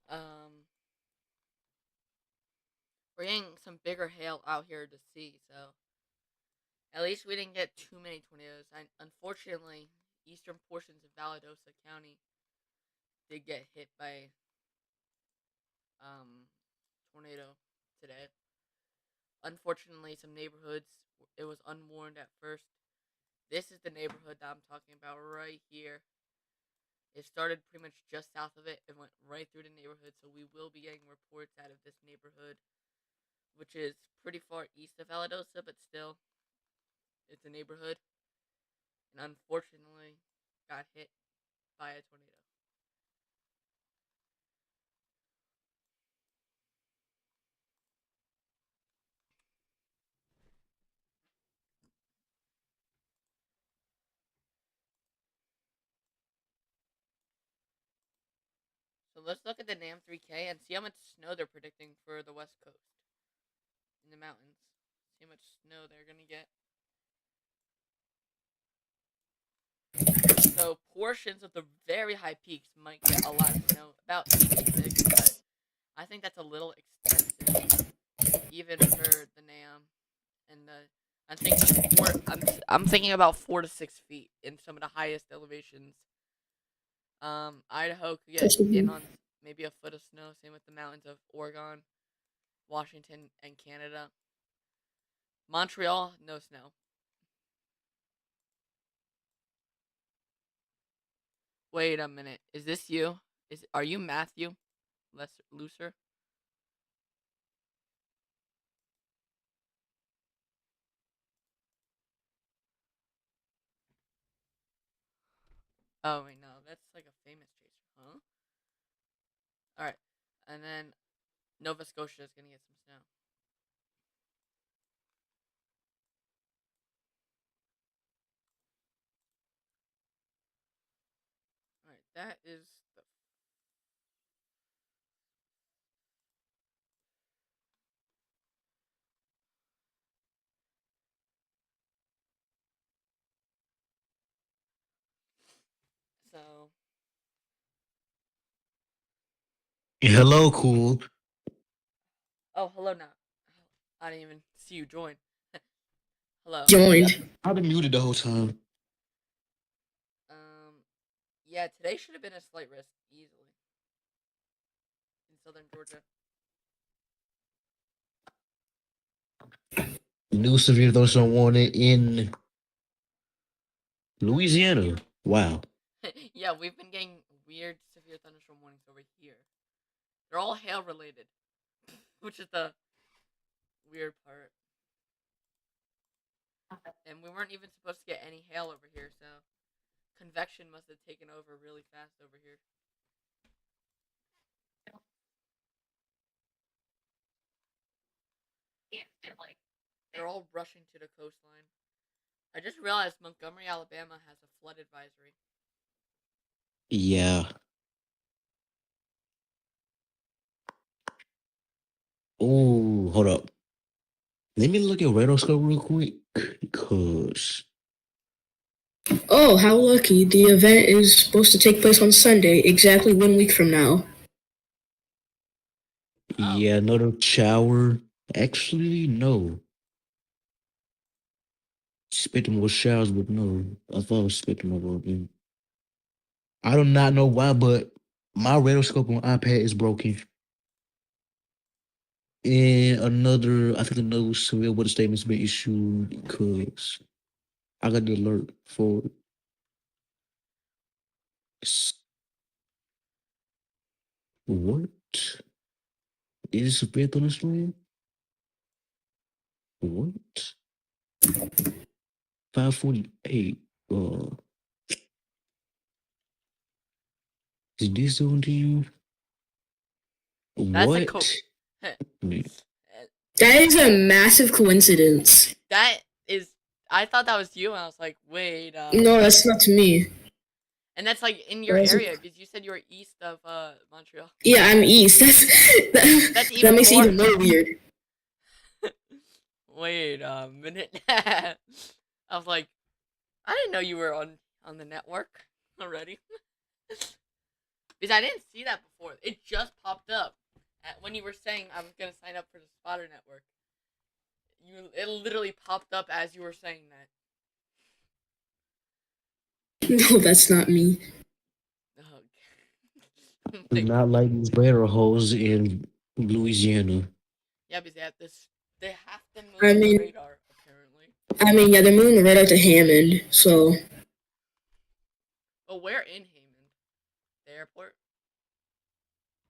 Um, we're getting some bigger hail out here to see, so at least we didn't get too many tornadoes. Unfortunately, eastern portions of Valdosta County did get hit by um tornado today. Unfortunately, some neighborhoods it was unwarned at first. This is the neighborhood that I'm talking about right here. It started pretty much just south of it and went right through the neighborhood, so we will be getting reports out of this neighborhood, which is pretty far east of Valdosta, but still. It's a neighborhood, and unfortunately, got hit by a tornado. So let's look at the NAM 3K and see how much snow they're predicting for the West Coast in the mountains. See how much snow they're gonna get. So portions of the very high peaks might get a lot of snow, about 86, but I think that's a little extensive, even for the NAM and the. I'm thinking about 4 to 6 feet in some of the highest elevations. Idaho could get in on maybe a foot of snow. Same with the mountains of Oregon, Washington, and Canada. Montreal, no snow. Wait a minute. Is this you? Are you Matthew? Looser? Oh wait, no, that's like a famous chaser, huh? All right, and then Nova Scotia is gonna get some snow. All right, that is the. So. Hello, cool. Oh, hello now. I didn't even see you join. Hello. Joined. I've been muted the whole time. Yeah, today should have been a slight risk, easily. In southern Georgia. New severe thunderstorm warning in Louisiana. Wow. Yeah, we've been getting weird severe thunderstorm warnings over here. They're all hail related, which is the weird part. And we weren't even supposed to get any hail over here, so convection must have taken over really fast over here. They're all rushing to the coastline. I just realized Montgomery, Alabama has a flood advisory. Yeah. Oh, hold up. Let me look at radar scope real quick, cause Oh, how lucky. The event is supposed to take place on Sunday, exactly 1 week from now. Oh. Yeah, another shower. Actually, no. Expecting more showers, but no. I thought I was expecting more. I do not know why, but my radar scope on iPad is broken. And I think another severe weather statement's been issued because I got the alert for what? Is it severe thunderstorm? What? 5:48. Is this on to you? That's What? That is a massive coincidence. That is. I thought that was you, and I was like, wait. No, that's not to me. And that's like in your area because you said you were east of Montreal. Yeah, I'm east. That's that makes it even more weird. Wait a minute. I was like, I didn't know you were on the network already. Because I didn't see that before. It just popped up when you were saying I was gonna sign up for the Spotter Network. It literally popped up as you were saying that. No, that's not me. Do not like these radar holes in Louisiana. Yeah, because they have to move the radar, apparently. Yeah, they're moving the radar to Hammond, so. Oh, where in Hammond? The airport?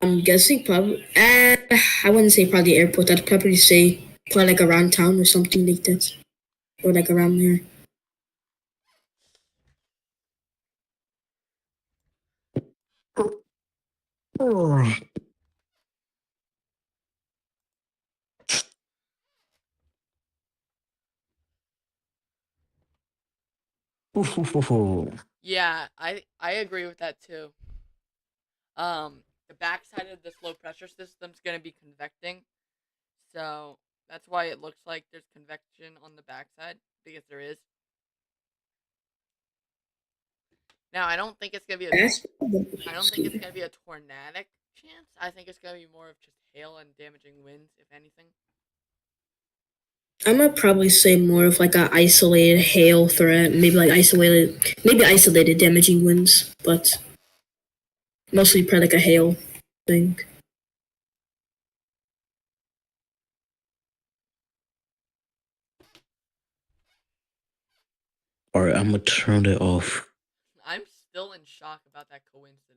I'm guessing probably. I wouldn't say probably the airport. I'd probably say probably like around town or something like that. or like around there. Yeah, I agree with that too. The backside of this low pressure system's gonna be convecting, so that's why it looks like there's convection on the backside because there is. Now I don't think it's gonna be I don't think it's gonna be a tornadic chance. I think it's gonna be more of just hail and damaging winds, if anything. I'm gonna probably say more of like a isolated hail threat, maybe isolated damaging winds, but mostly probably like a hail thing. All right, I'm gonna turn it off. I'm still in shock about that coincidence.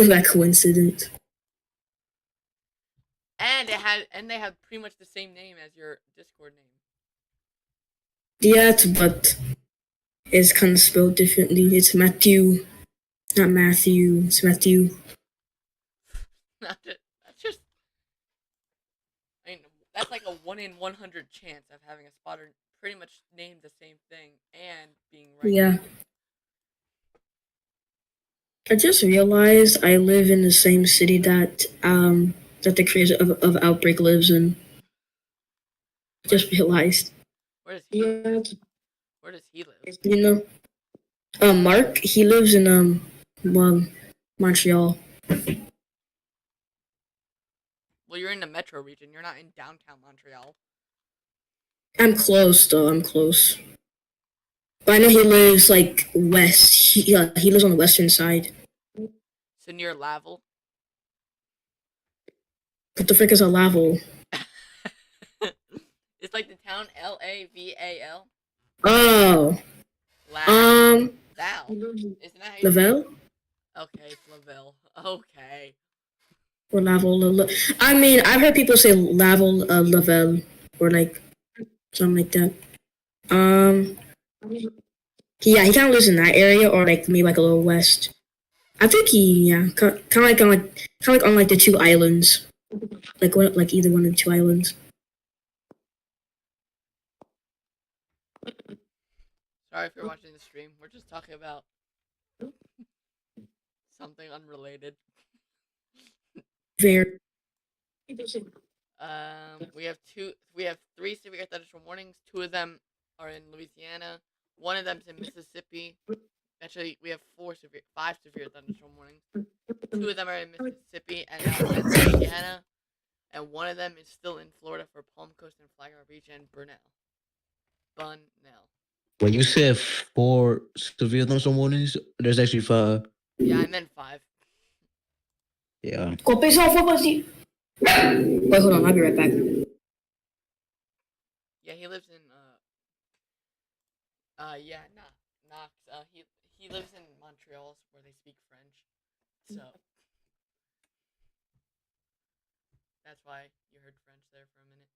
That coincidence. And they had pretty much the same name as your Discord name. Yeah, but it's kind of spelled differently. It's Matthew, not Matthew. It's Matthew. That's just. I mean, that's like a 1 in 100 chance of having a spotter pretty much named the same thing and being right. Yeah. I just realized I live in the same city that the creator of Outbreak lives in. Just realized. Where does he live? Where does he live? You know, Mark. He lives in Montreal. Well, you're in the metro region. You're not in downtown Montreal. I'm close though. I'm close. But I know he lives like west. He lives on the western side. So near Laval. What the frick is a Laval? It's like the town Laval. Oh. Laval. Isn't that how you Laval? Okay, it's Laval. Okay. Or Laval. I mean, I've heard people say Laval, Laval, or like something like that. Yeah, he kind of lives in that area, or like maybe like a little west. I think kind of like on like the two islands, like either one of the two islands. Sorry if you're watching the stream. We're just talking about something unrelated. Very. We have 3 severe thunderstorm warnings. 2 of them are in Louisiana. 1 of them's in Mississippi. Actually, we have 5 severe thunderstorm warnings. 2 of them are in Mississippi and Louisiana, and 1 of them is still in Florida for Palm Coast and Flagler Beach and Bunnell. When you said 4 severe thunderstorm warnings, there's actually 5. Yeah, I meant 5. Yeah. Wait, hold on. I'll be right back. Yeah, he lives in Knox. He lives in Montreal where they speak French. So that's why you heard French there for a minute.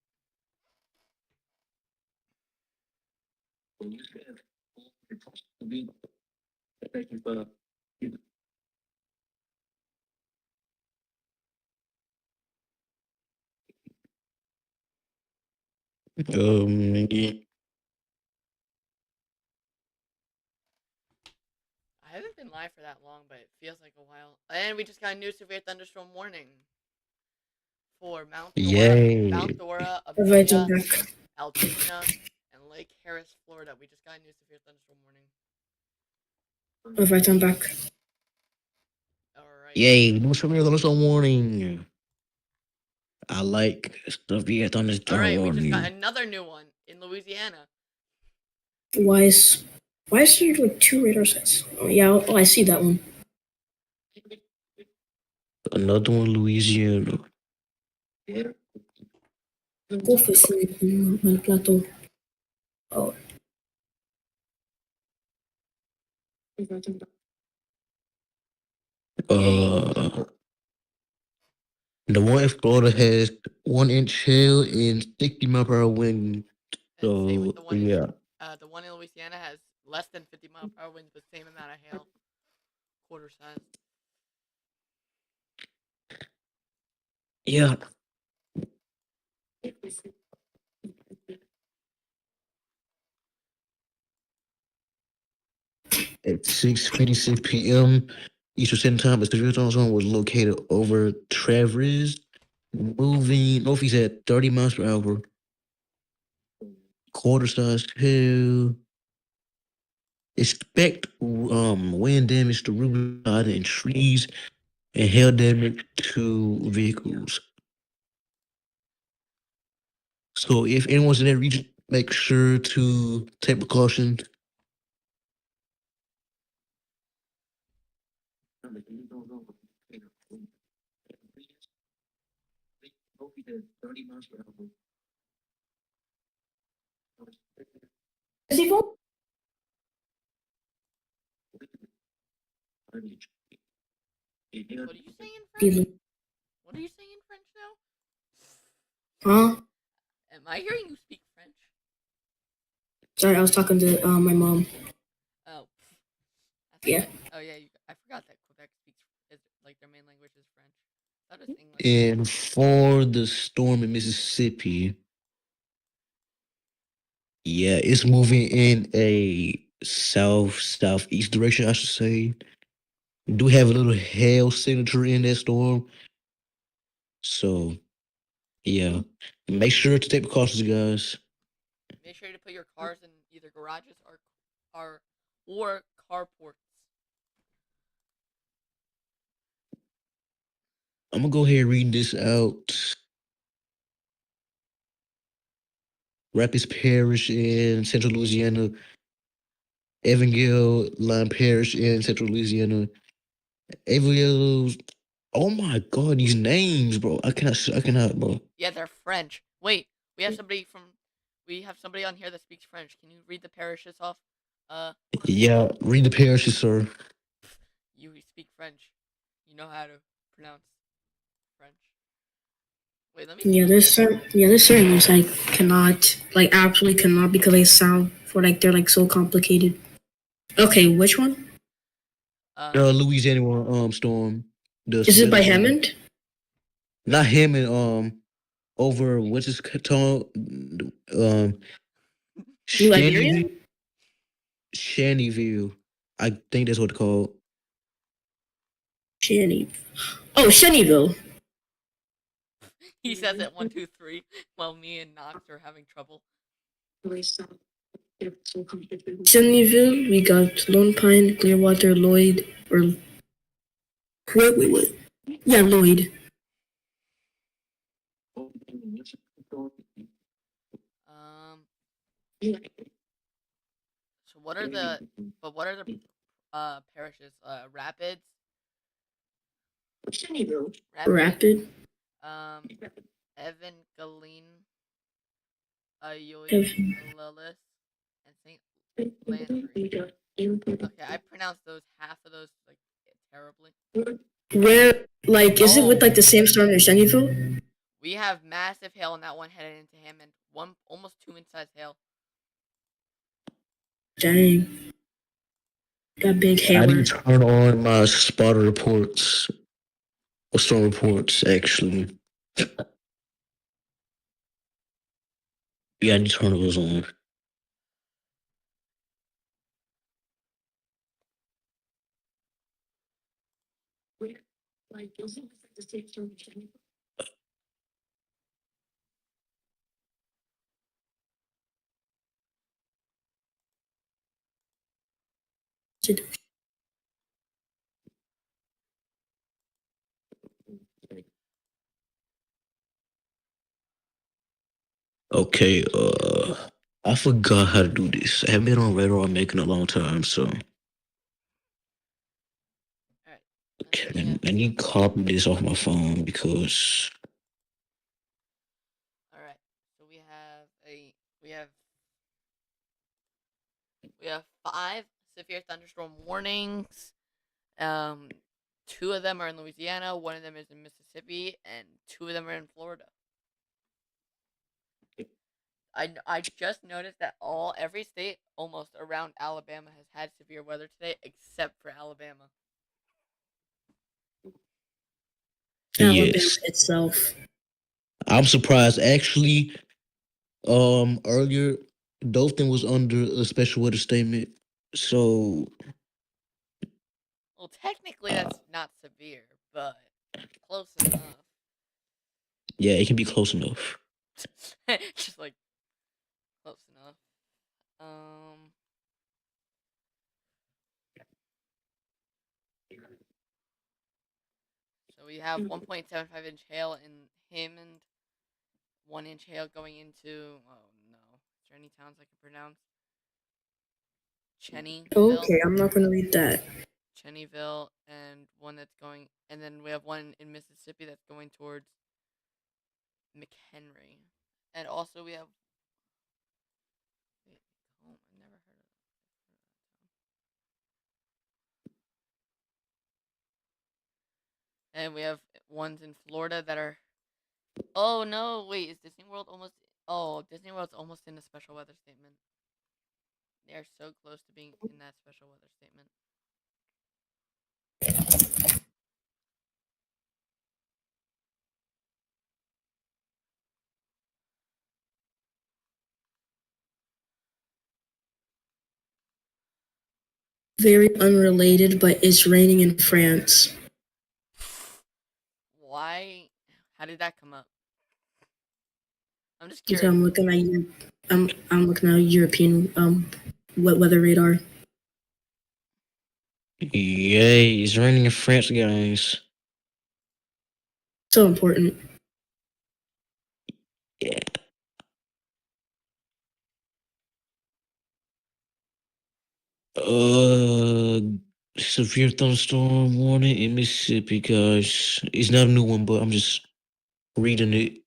Yeah. I haven't been live for that long, but it feels like a while. And we just got a new severe thunderstorm warning for Mount Dora, Amelia, Altoona, and Lake Harris, Florida. We just got a new severe thunderstorm warning. Alright, I'm back. Alright. Yay, new severe thunderstorm warning. I like severe thunderstorm warning. Alright, we just got another new one in Louisiana. Why is there like 2 radar sets? Oh yeah, I see that one. Another one, Louisiana. Oh. The one in Florida has 1 inch hail and 60 mile per hour wind. And same with So yeah, the one in Louisiana has less than 50-mile-per-hour winds, but same amount of hail, quarter size. yeah. At 6:56 p.m. Eastern Standard Time, a severe thunderstorm was located over Traverse, moving northeast at 30 miles per hour. Quarter size hail. Expect wind damage to roofs and trees and hail damage to vehicles. So if anyone's in that region, make sure to take precautions. What are you saying in French? What are you saying in French now? Huh? Am I hearing you speak French? Sorry, I was talking to my mom. Oh, Yeah. Oh yeah, I forgot that Quebec speaks like their main language is French. I was saying like And for the storm in Mississippi, yeah, it's moving in a southeast direction, I should say. Do have a little hail signature in that storm. So yeah. Make sure to take precautions, guys. make sure to put your cars in either garages or carports. I'm gonna go ahead and read this out. Rapids Parish in central Louisiana, Evangel Line Parish in central Louisiana, Evangel. Oh my God, these names, bro. I cannot, bro. Yeah, they're French. Wait, we have somebody on here that speaks French. Can you read the parishes off? Uh, Yeah, read the parishes, sir. you speak French. You know how to pronounce French. Wait, let me see. There's certain ones I cannot, like, absolutely cannot because they sound for like they're like so complicated. Okay, which one? Louisiana storm. The Is it severe by storm. Hammond? Not him and over what's his tone New Iberia? Shantyville. Shantyville. I think that's what it's called. Shanny. Oh, Shannyville. he says it 1, 2, 3, while me and Knox are having trouble. Shannyville, we got Lone Pine, Clearwater, Lloyd, or wait. Yeah, Lloyd. Um. So what are the parishes? Rapids. Rapid. Um. Evan Galeen. Ayoy. Evan. Lilith. And Saint Landry. Okay, I pronounced half of those like terribly. Where, like, is it with like the same storm as Shannyville? We have massive hail on that one headed into him, and almost 2-inch size hail. Dang. Got big I hailer. need to turn on my spotter reports or storm reports, actually. Yeah, I need to turn those on. Okay, I forgot how to do this. I haven't been on radar making a long time, so All right. okay, I need to copy this off my phone because All right. So we have 5 severe thunderstorm warnings. 2 of them are in Louisiana, 1 of them is in Mississippi, and 2 of them are in Florida. I just noticed that every state almost around Alabama has had severe weather today, except for Alabama. Alabama Yes. itself. I'm surprised actually. Earlier, Dothan was under a special weather statement. So, Well, technically uh, that's not severe, but close enough. yeah, it can be close enough. Just like close enough. Um, so we have 1.75-inch hail in Hammond, 1-inch hail going into. Oh no, is there any towns I can pronounce? Cheneyville, Okay, I'm not gonna read that. Cheneyville, and one that's going, and then we have one in Mississippi that's going towards McHenry, and also we have. Wait, oh, I never heard of that. And we have ones in Florida that are. Oh no! Wait, is Disney World almost? Oh, Disney World's almost in a special weather statement. They are so close to being in that special weather statement. Very unrelated, but it's raining in France. Why? How did that come up? I'm just Because curious. I'm looking at European wet weather radar. Yay, it's raining in France, guys. So important. Yeah. Uh, Severe thunderstorm warning in Mississippi, guys. It's not a new one, but I'm just reading it.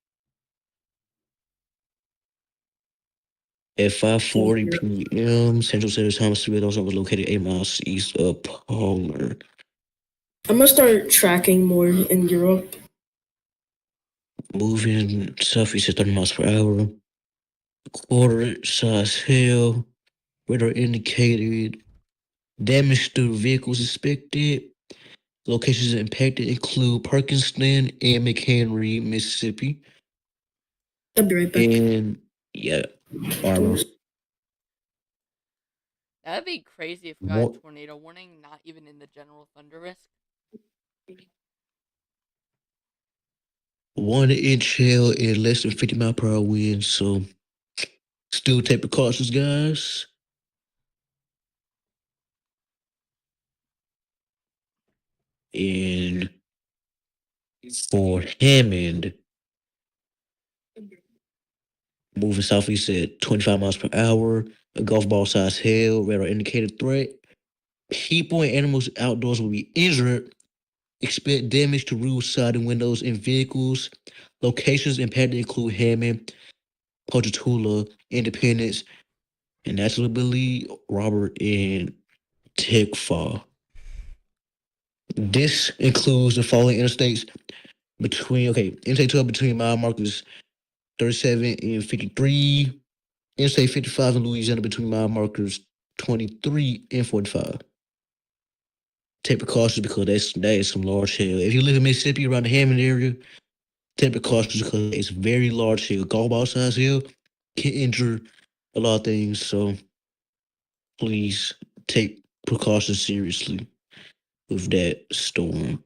At 5:40 p.m., Central Standard Time, severe thunderstorm was located 8 miles east of Palmer. I'm gonna start tracking more in Europe. Moving southeast at 30 miles per hour. Quarter size hail. Radar indicated. Damage to vehicles expected. Locations impacted include Parkinston and McHenry, Mississippi. I'll be right back. And yeah, alright. That'd be crazy if we got a One, tornado warning, not even in the general thunder risk. 1 inch hail and less than 50-mile-per-hour winds. So still take precautions, guys. And for Hammond, moving southeast at 25 miles per hour, a golf ball size hail, radar indicated threat. People and animals outdoors will be injured. Expect damage to roofs, siding windows, and vehicles. Locations impacted include Hammond, Ponchatoula, Independence, and National Billy, Robert, and Tickfaw. This includes the following interstates Interstate 12 between mile markers 37 and 53. Interstate 55 in Louisiana between mile markers 23 and 45. Take precautions because that is some large hail. If you live in Mississippi around the Hammond area, take precautions because it's very large hail. Golf ball size hail can injure a lot of things. So please take precautions seriously with that storm.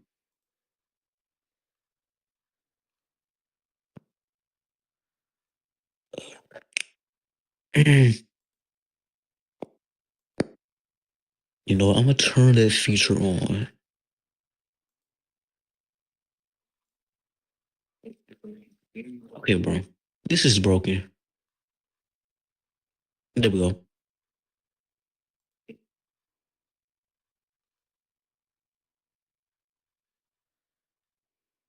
You know, I'm gonna turn that feature on. Okay, bro. This is broken. There we go.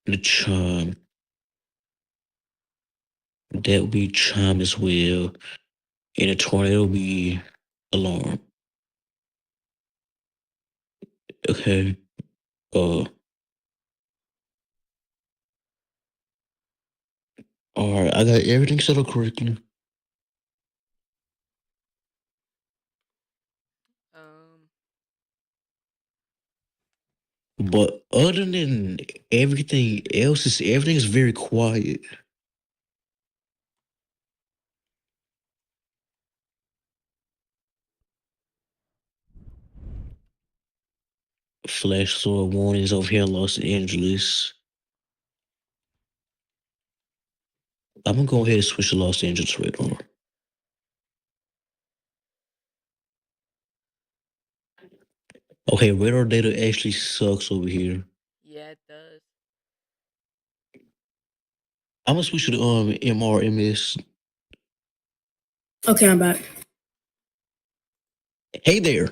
The chime. That will be chime as well. And a tornado will be alarm. Okay. Uh all right, I got everything set up correctly. Um, But other than everything is very quiet. Flash flood warnings over here in Los Angeles. I'm gonna go ahead and switch to Los Angeles radar. Okay, radar data actually sucks over here. yeah, it does. I'm gonna switch to the MRMS. Okay, I'm back. Hey there.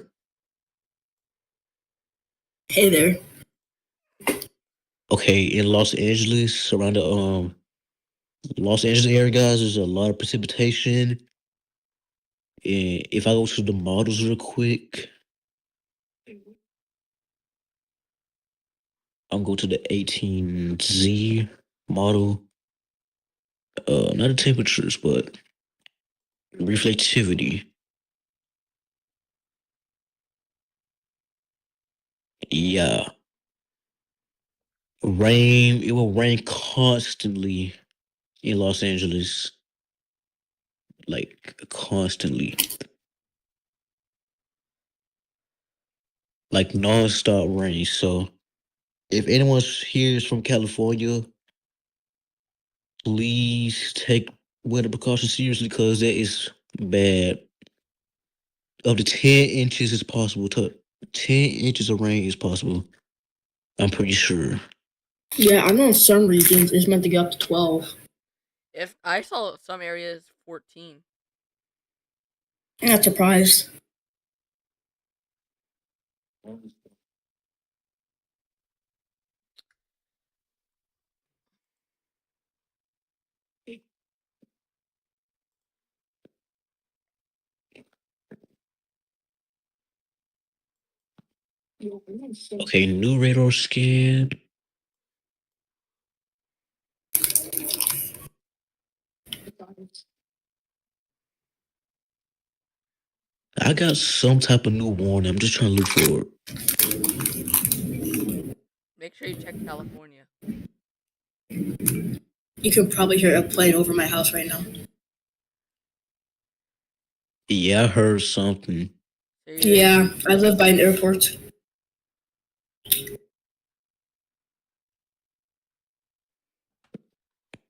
Hey there. Okay, in Los Angeles, around the Los Angeles area, guys, there's a lot of precipitation. And if I go to the models real quick, I'm going to the 18Z model. Not the temperatures, but reflectivity. Yeah. Rain, it will rain constantly in Los Angeles. Like constantly. Like non-stop rain. So if anyone here is from California, please take weather precautions seriously because that is bad. Up to 10 inches is possible. 10 inches of rain is possible. I'm pretty sure. Yeah, I know in some regions it's meant to go up to 12. If I saw some areas 14. I'm not surprised. Okay, new radar scan. I got some type of new warning. I'm just trying to look for it. Make sure you check California. You can probably hear a plane over my house right now. Yeah, I heard something. So Yeah, I live by an airport.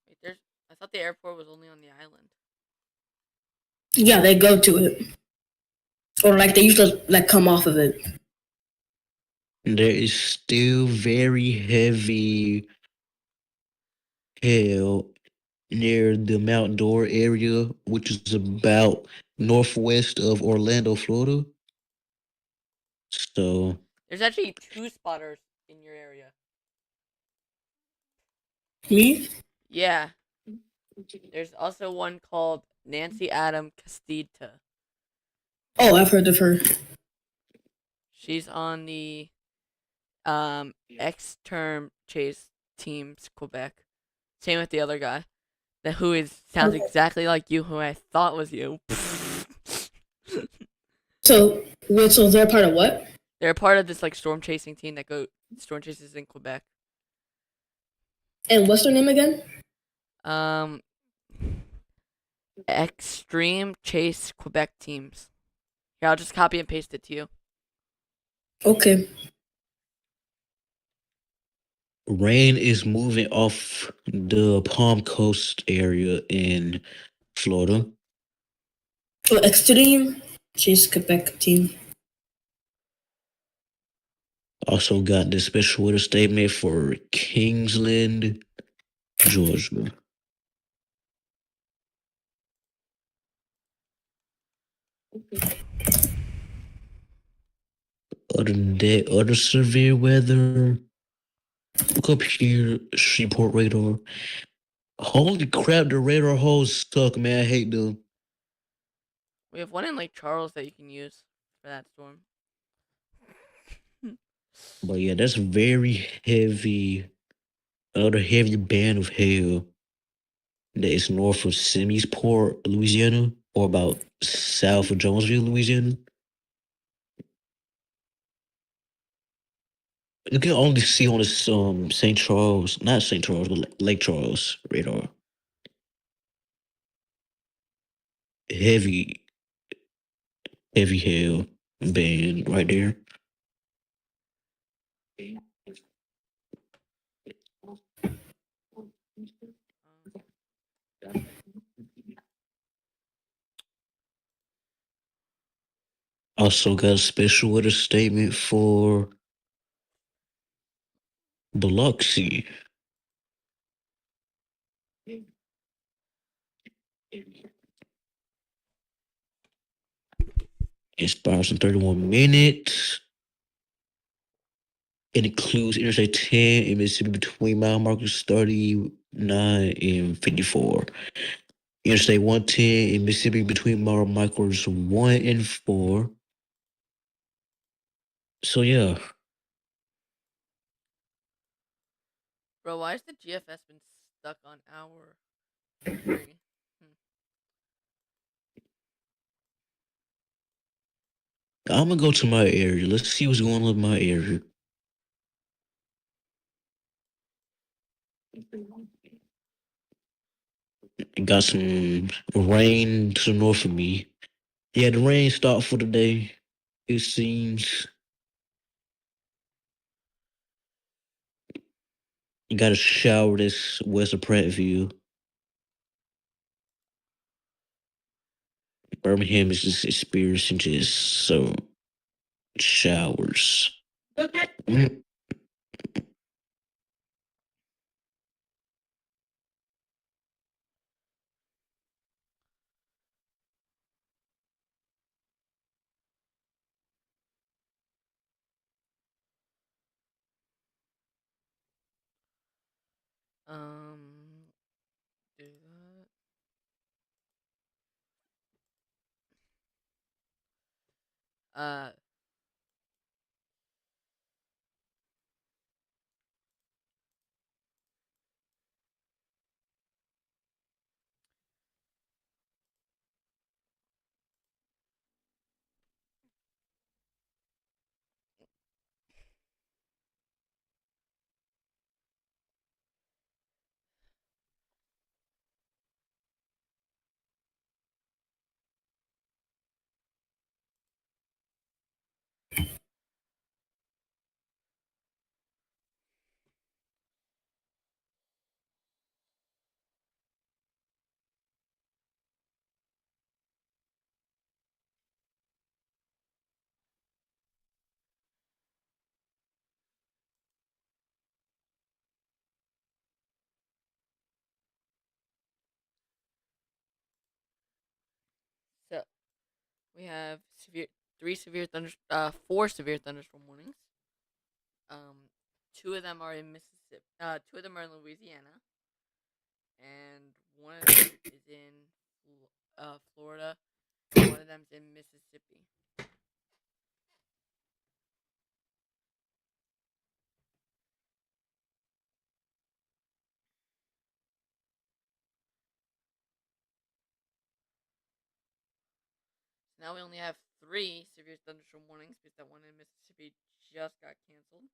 wait, there's. I thought the airport was only on the island. Yeah, they go to it. Or like they usually like come off of it. There is still very heavy hail near the Mount Dora area, which is about northwest of Orlando, Florida. So There's actually 2 spotters in your area. Me? Yeah. There's also one called Nancy Adam Castita. Oh, I've heard of her. She's on the X-term chase teams Quebec. Same with the other guy. That who is sounds Okay. exactly like you, who I thought was you. So, wait, so they're part of what? They're part of this like storm chasing team that go storm chases in Quebec. And what's their name again? Um, Extreme Chase Quebec teams. Here, I'll just copy and paste it to you. Okay. rain is moving off the Palm Coast area in Florida. Oh, Extreme Chase Quebec team. Also got the special weather statement for Kingsland, Georgia. Other than that, other severe weather. Look up here, Shreveport radar. Holy crap, the radar holes suck, man. I hate them. We have one in Lake Charles that you can use for that storm. But yeah, that's very heavy. Another heavy band of hail that is north of Simisport, Louisiana, or about south of Jonesville, Louisiana. You can only see on this St. Charles, not St. Charles, but Lake Charles radar. Heavy, heavy hail band right there. Also got a special weather statement for Biloxi. Expires in 31 minutes. It includes Interstate 10 in Mississippi between mile markers 39 and 54. Interstate 110 in Mississippi between mile markers 1 and 4. So yeah, Bro, why has the GFS been stuck on hour 3? I'm gonna go to my area. Let's see what's going on in my area. Got some rain to the north of me. Yeah, the rain stopped for the day. It seems you got a shower this west of Prattville. Birmingham is just experiencing just some showers. Mm, Do that. Uh, so we have four severe thunderstorm warnings. Um, two of them are in Mississippi. Two of them are in Louisiana, and one of them is in Florida, and one of them's in Mississippi. So now we only have three severe thunderstorm warnings because that one in Mississippi just got canceled.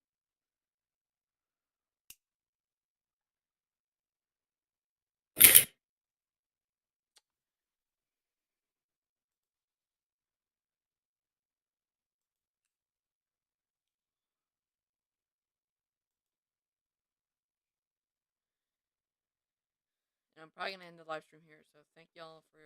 And I'm probably gonna end the live stream here. So thank y'all for